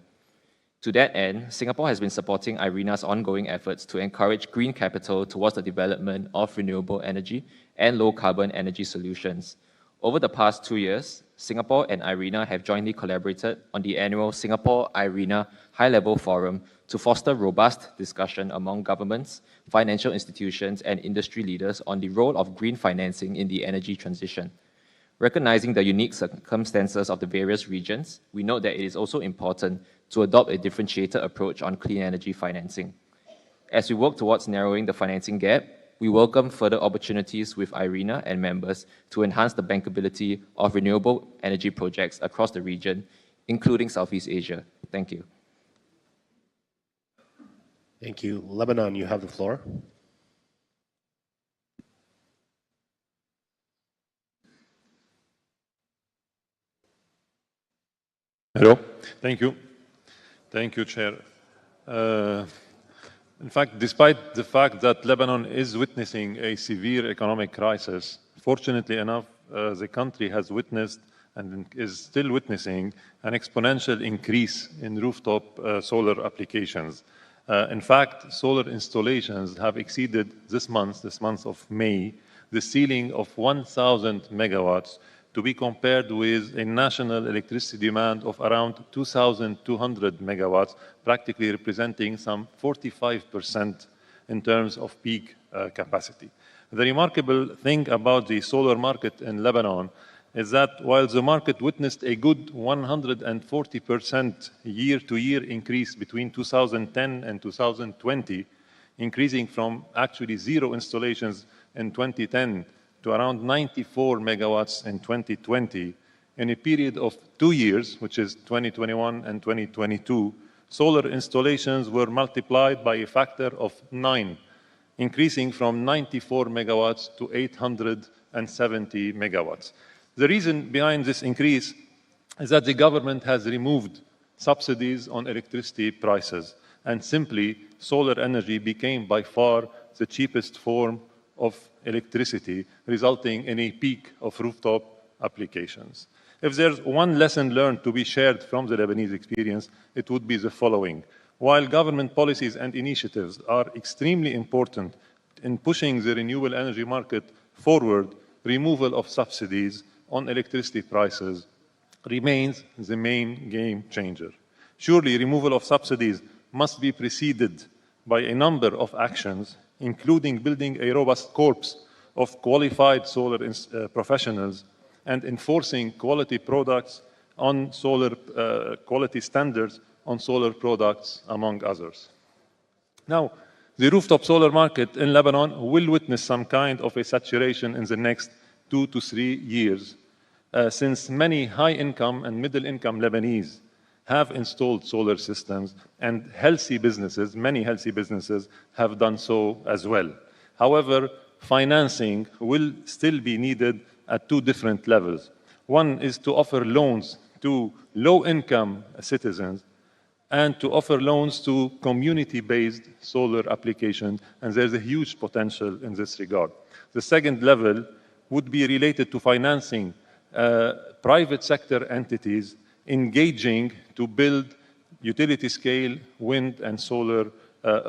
To that end, Singapore has been supporting IRENA's ongoing efforts to encourage green capital towards the development of renewable energy and low-carbon energy solutions. Over the past 2 years, Singapore and IRENA have jointly collaborated on the annual Singapore-IRENA High-Level Forum to foster robust discussion among governments, financial institutions, and industry leaders on the role of green financing in the energy transition. Recognizing the unique circumstances of the various regions, we note that it is also important to adopt a differentiated approach on clean energy financing. As we work towards narrowing the financing gap, we welcome further opportunities with IRENA and members to enhance the bankability of renewable energy projects across the region, including Southeast Asia. Thank you. Thank you. Lebanon, you have the floor. Hello. Thank you. Thank you, Chair. In fact, despite the fact that Lebanon is witnessing a severe economic crisis, fortunately enough, the country has witnessed and is still witnessing an exponential increase in rooftop solar applications. In fact, solar installations have exceeded this month of May, the ceiling of 1,000 megawatts, to be compared with a national electricity demand of around 2,200 megawatts, practically representing some 45% in terms of peak capacity. The remarkable thing about the solar market in Lebanon is that while the market witnessed a good 140% year-to-year increase between 2010 and 2020, increasing from actually 0 installations in 2010 to around 94 megawatts in 2020, in a period of 2 years, which is 2021 and 2022, solar installations were multiplied by a factor of 9, increasing from 94 megawatts to 870 megawatts. The reason behind this increase is that the government has removed subsidies on electricity prices, and simply solar energy became by far the cheapest form of electricity, resulting in a peak of rooftop applications. If there's one lesson learned to be shared from the Lebanese experience, it would be the following. While government policies and initiatives are extremely important in pushing the renewable energy market forward, removal of subsidies on electricity prices remains the main game changer. Surely, removal of subsidies must be preceded by a number of actions, including building a robust corps of qualified solar professionals and enforcing quality products on solar quality standards on solar products, among others. Now, the rooftop solar market in Lebanon will witness some kind of a saturation in the next 2 to 3 years, since many high-income and middle-income Lebanese have installed solar systems, and many healthy businesses have done so as well. However, financing will still be needed at 2 different levels. One is to offer loans to low-income citizens and to offer loans to community-based solar applications, and there's a huge potential in this regard. The second level would be related to financing private sector entities engaging to build utility-scale wind and solar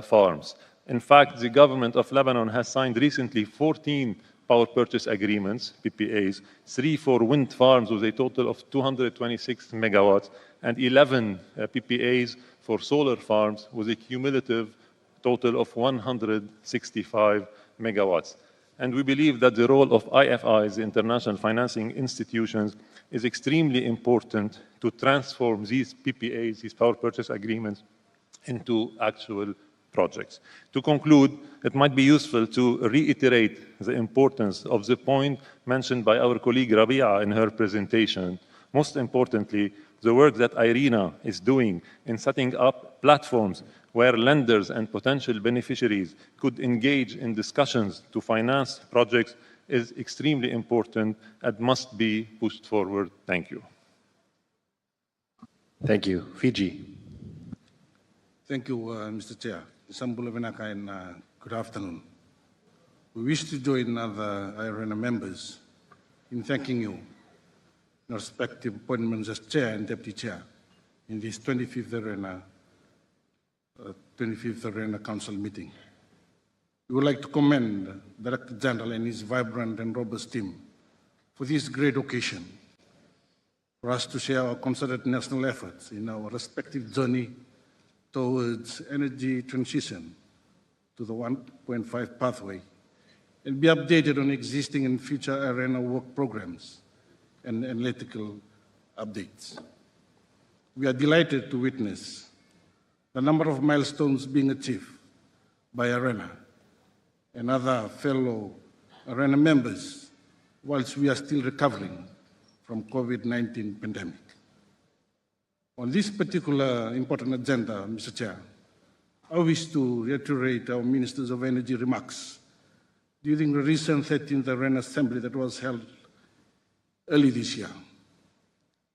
farms. In fact, the government of Lebanon has signed recently 14 power purchase agreements, PPAs, 3 for wind farms with a total of 226 megawatts, and 11 PPAs for solar farms with a cumulative total of 165 megawatts. And we believe that the role of IFIs, the international financing institutions, is extremely important to transform these PPAs, these power purchase agreements, into actual projects. To conclude, it might be useful to reiterate the importance of the point mentioned by our colleague Rabia in her presentation. Most importantly, the work that IRENA is doing in setting up platforms where lenders and potential beneficiaries could engage in discussions to finance projects is extremely important and must be pushed forward. Thank you. Thank you. Fiji. Thank you, Mr. Chair. Good afternoon. We wish to join other IRENA members in thanking you in respective appointments as Chair and Deputy Chair in this 25th IRENA 25th Arena Council meeting. We would like to commend Director General and his vibrant and robust team for this great occasion, for us to share our concerted national efforts in our respective journey towards energy transition to the 1.5 pathway, and be updated on existing and future ARENA work programs and analytical updates. We are delighted to witness the number of milestones being achieved by ARENA and other fellow ARENA members whilst we are still recovering from COVID-19 pandemic. On this particular important agenda, Mr. Chair, I wish to reiterate our Ministers of Energy remarks during the recent 13th ARENA Assembly that was held early this year.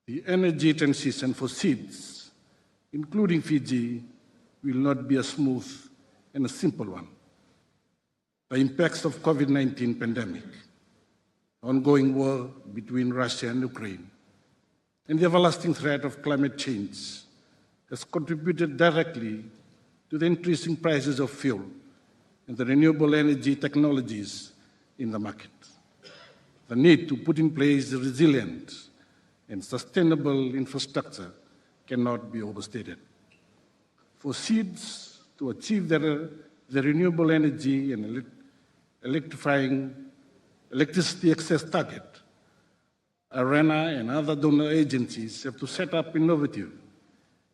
The energy transition for seeds, including Fiji, will not be a smooth and a simple one. The impacts of COVID-19 pandemic, ongoing war between Russia and Ukraine, and the everlasting threat of climate change has contributed directly to the increasing prices of fuel and the renewable energy technologies in the market. The need to put in place resilient and sustainable infrastructure cannot be overstated. For seeds to achieve the renewable energy and electricity access target, ARENA and other donor agencies have to set up innovative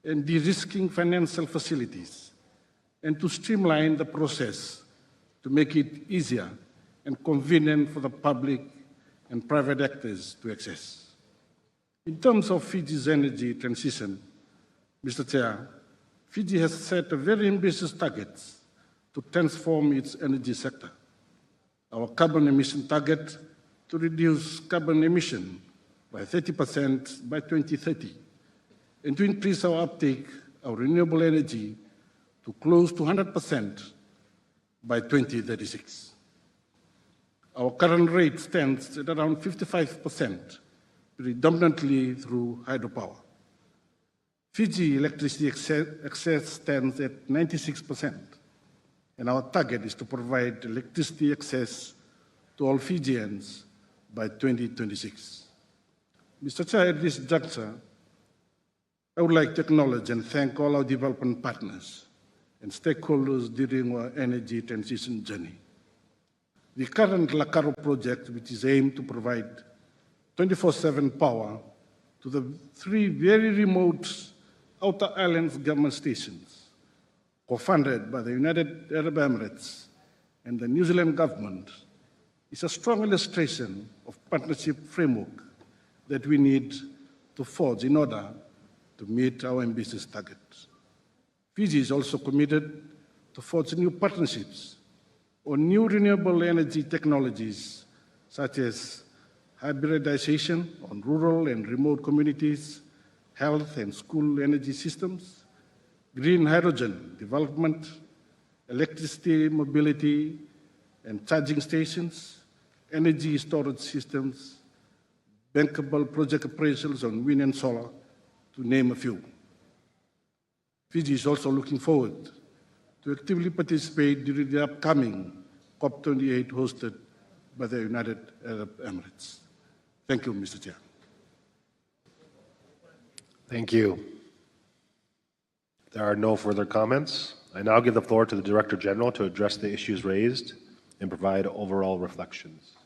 and de-risking financial facilities and to streamline the process to make it easier and convenient for the public and private actors to access. In terms of Fiji's energy transition, Mr. Chair, Fiji has set a very ambitious targets to transform its energy sector. Our carbon emission target to reduce carbon emission by 30% by 2030 and to increase our uptake of renewable energy to close to 100% by 2036. Our current rate stands at around 55%, predominantly through hydropower. Fiji electricity access stands at 96%, and our target is to provide electricity access to all Fijians by 2026. Mr. Chair, at this juncture, I would like to acknowledge and thank all our development partners and stakeholders during our energy transition journey. The current Lakaro project, which is aimed to provide 24/7 power to the 3 very remote outer islands government stations, co-funded by the United Arab Emirates and the New Zealand government, is a strong illustration of partnership framework that we need to forge in order to meet our ambitious targets. Fiji is also committed to forge new partnerships on new renewable energy technologies such as hybridization on rural and remote communities, health and school energy systems, green hydrogen development, electricity mobility and charging stations, energy storage systems, bankable project appraisals on wind and solar, to name a few. Fiji is also looking forward to actively participate during the upcoming COP28 hosted by the United Arab Emirates. Thank you, Mr. Chair. Thank you. There are no further comments. I now give the floor to the Director General to address the issues raised and provide overall reflections.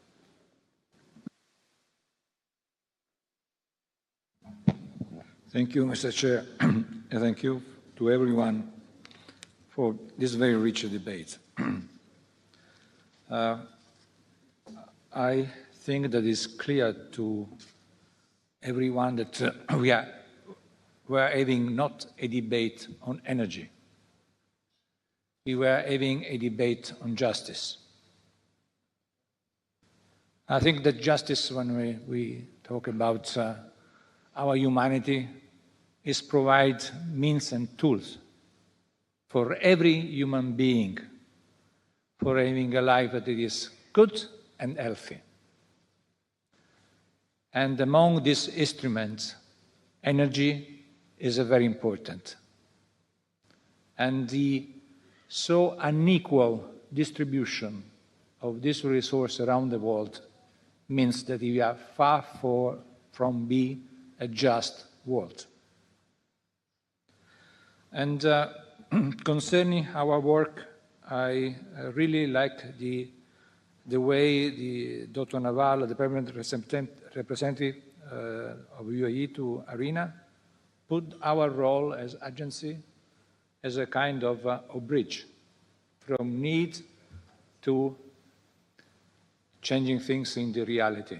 Thank you, Mr. Chair, and thank you to everyone for this very rich debate. I think that it's clear to everyone that we are having not a debate on energy. We were having a debate on justice. I think that justice, when we talk about our humanity, is provide means and tools for every human being for having a life that is good and healthy. And among these instruments, energy is very important. And the so unequal distribution of this resource around the world means that we are far from being a just world. And concerning our work, I really like the way Dr. Naval, the permanent representative of UAE to ARENA, put our role as agency as a kind of a bridge from need to changing things in the reality.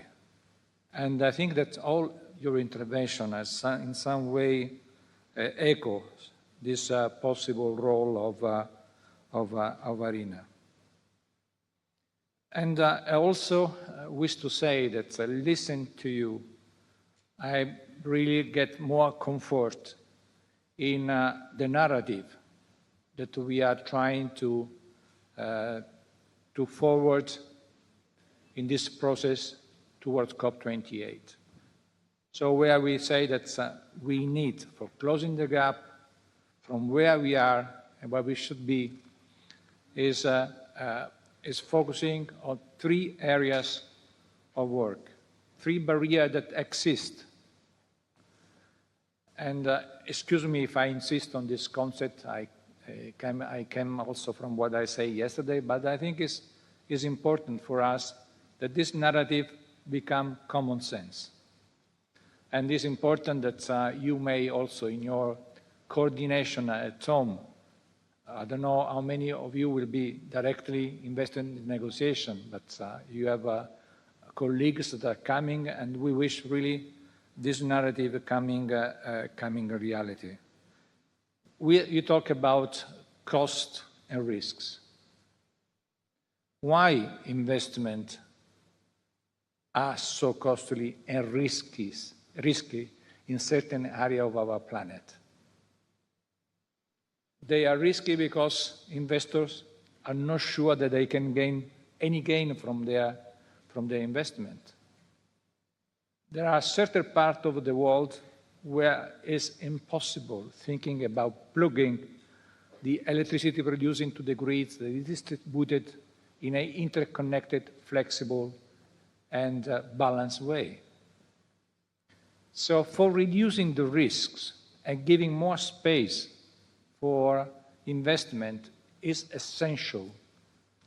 And I think that all your intervention has in some way echoes this possible role of ARENA. And I also wish to say that listening to you, I really get more comfort in the narrative that we are trying to forward in this process towards COP28. So where we say that we need, for closing the gap from where we are and where we should be, is focusing on 3 areas of work, 3 barriers that exist. And excuse me if I insist on this concept. I came also from what I said yesterday, but I think it's important for us that this narrative become common sense. And it's important that you may also, in your coordination at home, I don't know how many of you will be directly invested in the negotiation, but you have colleagues that are coming, and we wish really this narrative coming a reality. You talk about cost and risks. Why investment are so costly and risky in certain areas of our planet? They are risky because investors are not sure that they can gain any gain from their investment. There are certain parts of the world where it's impossible thinking about plugging the electricity produced into the grids that is distributed in an interconnected, flexible, and balanced way. So for reducing the risks and giving more space for investment, is essential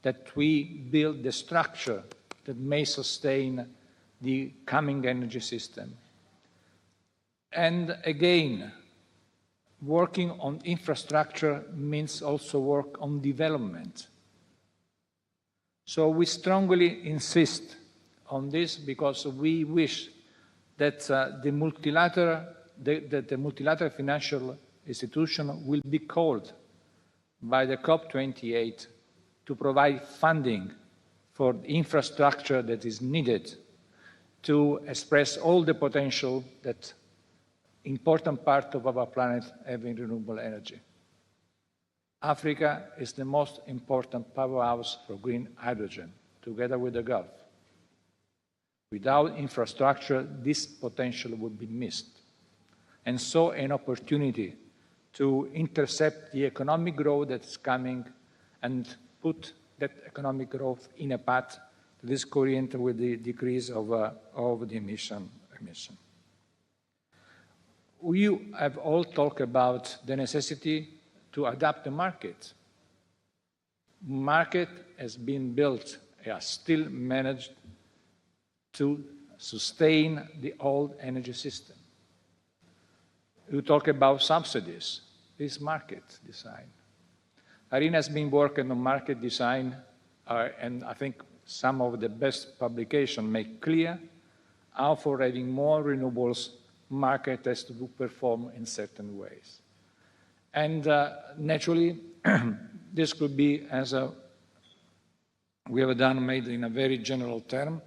that we build the structure that may sustain the coming energy system. And again, working on infrastructure means also work on development. So we strongly insist on this because we wish that the multilateral financial institution will be called by the COP28 to provide funding for the infrastructure that is needed to express all the potential that important part of our planet have in renewable energy. Africa is the most important powerhouse for green hydrogen, together with the Gulf. Without infrastructure, this potential would be missed. And so an opportunity to intercept the economic growth that's coming and put that economic growth in a path that is coherent with the decrease of the emission. We have all talked about the necessity to adapt the market. Market has been built, still managed to sustain the old energy system. You talk about subsidies, this market design. ARENA has been working on market design, and I think some of the best publications make clear how for having more renewables, market has to perform in certain ways. And naturally, this could be, as we have done, made in a very general term,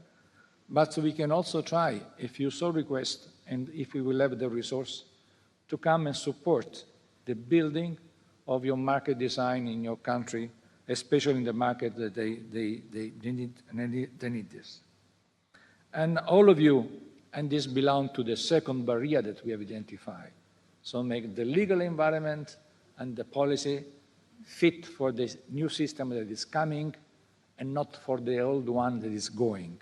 but we can also try, if you so request, and if we will have the resource, to come and support the building of your market design in your country, especially in the market that they need this. And all of you, and this belongs to the second barrier that we have identified, so make the legal environment and the policy fit for this new system that is coming and not for the old one that is going.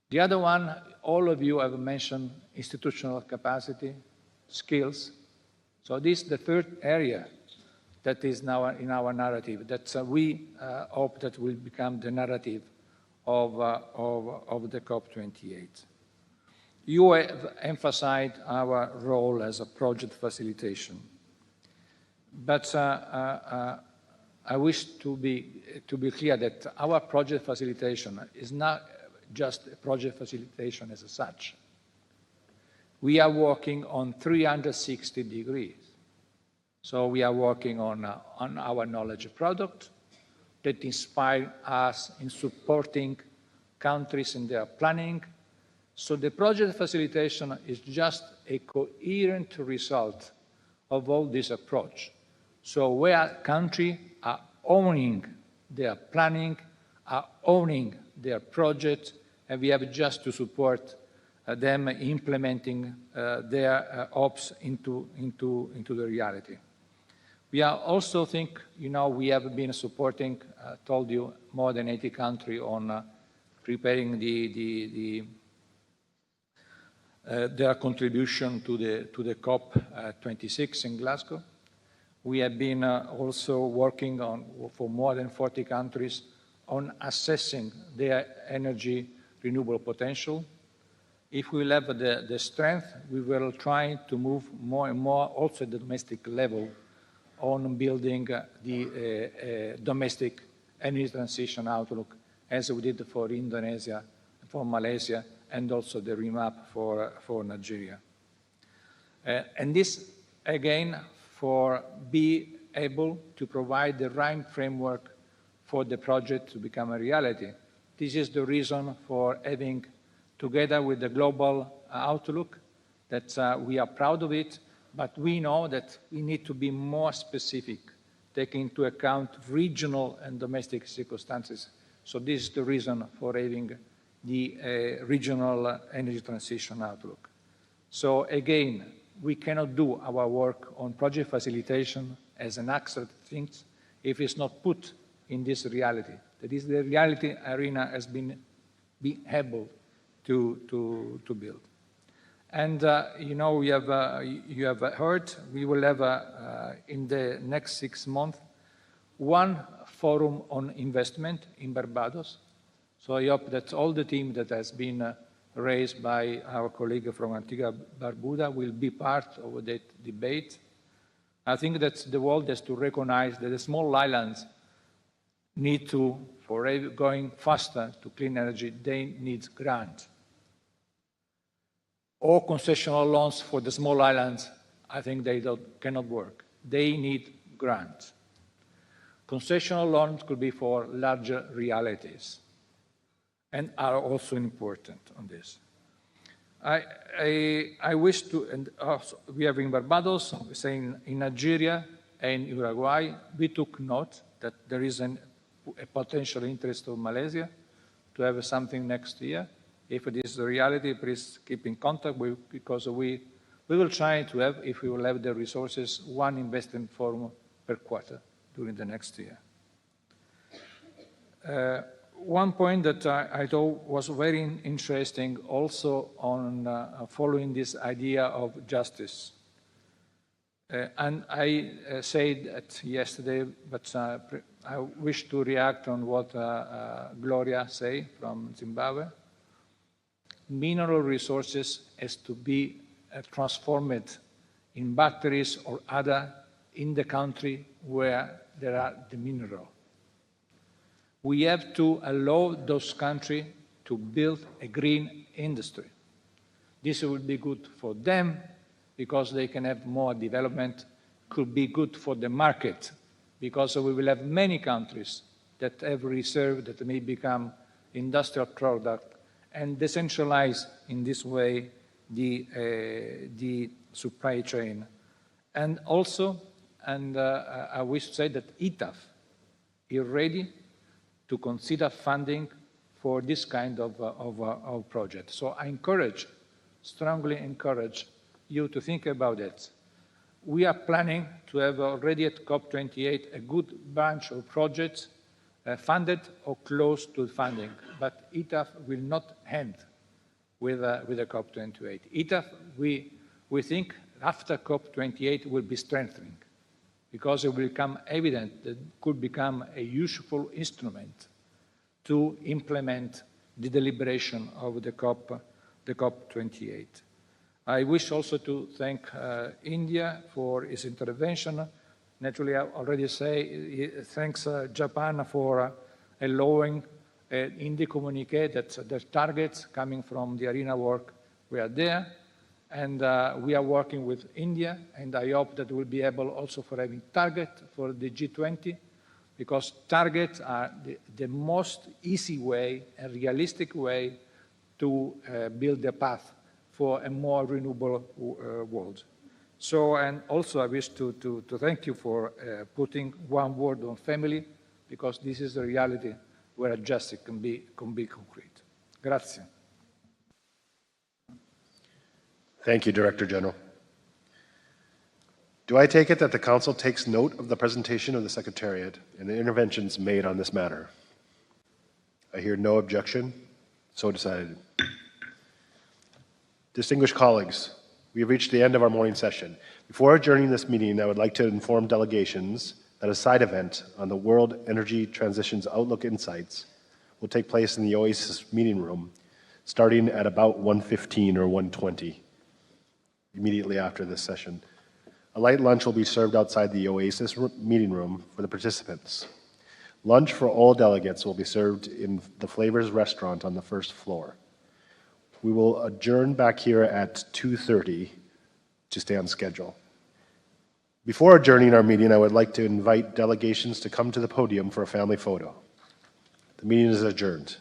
The other one, all of you have mentioned institutional capacity, skills. So this is the third area that is now in our narrative, that we hope that will become the narrative of the COP28. You have emphasized our role as a project facilitation, but I wish to be clear that our project facilitation is not just a project facilitation as such. We are working on 360 degrees. So we are working on our knowledge product that inspire us in supporting countries in their planning. So the project facilitation is just a coherent result of all this approach. So where countries are owning their planning, are owning their project, and we have just to support them implementing their ops into the reality. We are also we have been supporting, told you, more than 80 countries on preparing their contribution to the COP26 in Glasgow. We have been also working for more than 40 countries on assessing their energy renewable potential. If we will have the strength, we will try to move more and more also at the domestic level on building the domestic energy transition outlook, as we did for Indonesia, for Malaysia, and also the remap for Nigeria. And this, again, for be able to provide the right framework for the project to become a reality. This is the reason for having, together with the global outlook, that we are proud of it, but we know that we need to be more specific, taking into account regional and domestic circumstances. So this is the reason for having the regional energy transition outlook. So again, we cannot do our work on project facilitation as an abstract thing if it's not put in this reality. That is the reality IRENA has been able to build. And you have heard, we will have in the next 6 months, one forum on investment in Barbados. So I hope that all the team that has been raised by our colleague from Antigua Barbuda will be part of that debate. I think that the world has to recognize that the small islands need to, for going faster to clean energy, they need grant. Or concessional loans for the small islands, I think they cannot work. They need grants. Concessional loans could be for larger realities and are also important on this. I wish to, and also we have in Barbados, saying in Nigeria and Uruguay, we took note that there is a potential interest of Malaysia to have something next year. If it is the reality, please keep in contact because we will try to have, if we will have the resources, one investment forum per quarter during the next year. One point that I thought was very interesting also on following this idea of justice. And I said that yesterday, but I wish to react on what Gloria said from Zimbabwe. Mineral resources has to be transformed in batteries or other in the country where there are the mineral. We have to allow those countries to build a green industry. This will be good for them because they can have more development, could be good for the market because we will have many countries that have reserve that may become industrial product and decentralize in this way the supply chain. And also, I wish to say that ITAF is ready to consider funding for this kind of project. So I strongly encourage you to think about it. we are planning to have already at COP28 a good bunch of projects funded or close to funding, but ITAF will not end with the COP28. ITAF, we think after COP28 will be strengthening, because it will become evident that it could become a useful instrument to implement the deliberation of the COP28. I wish also to thank India for its intervention. Naturally, I already say thanks Japan for allowing in the communiqué that the targets coming from the arena work were there. And we are working with India, and I hope that we'll be able also for having target for the G20, because targets are the most easy way and realistic way to build a path for a more renewable world. So, and also I wish to thank you for putting one word on family, because this is the reality where justice can be concrete. Grazie. Thank you, Director General. Do I take it that the Council takes note of the presentation of the Secretariat and the interventions made on this matter? I hear no objection. So decided. Distinguished colleagues, we have reached the end of our morning session. Before adjourning this meeting, I would like to inform delegations that a side event on the World Energy Transition's Outlook Insights will take place in the Oasis meeting room starting at about 1:15 or 1:20. Immediately after this session. A light lunch will be served outside the Oasis meeting room for the participants. Lunch for all delegates will be served in the Flavors restaurant on the first floor. We will adjourn back here at 2:30 to stay on schedule. Before adjourning our meeting, I would like to invite delegations to come to the podium for a family photo. The meeting is adjourned.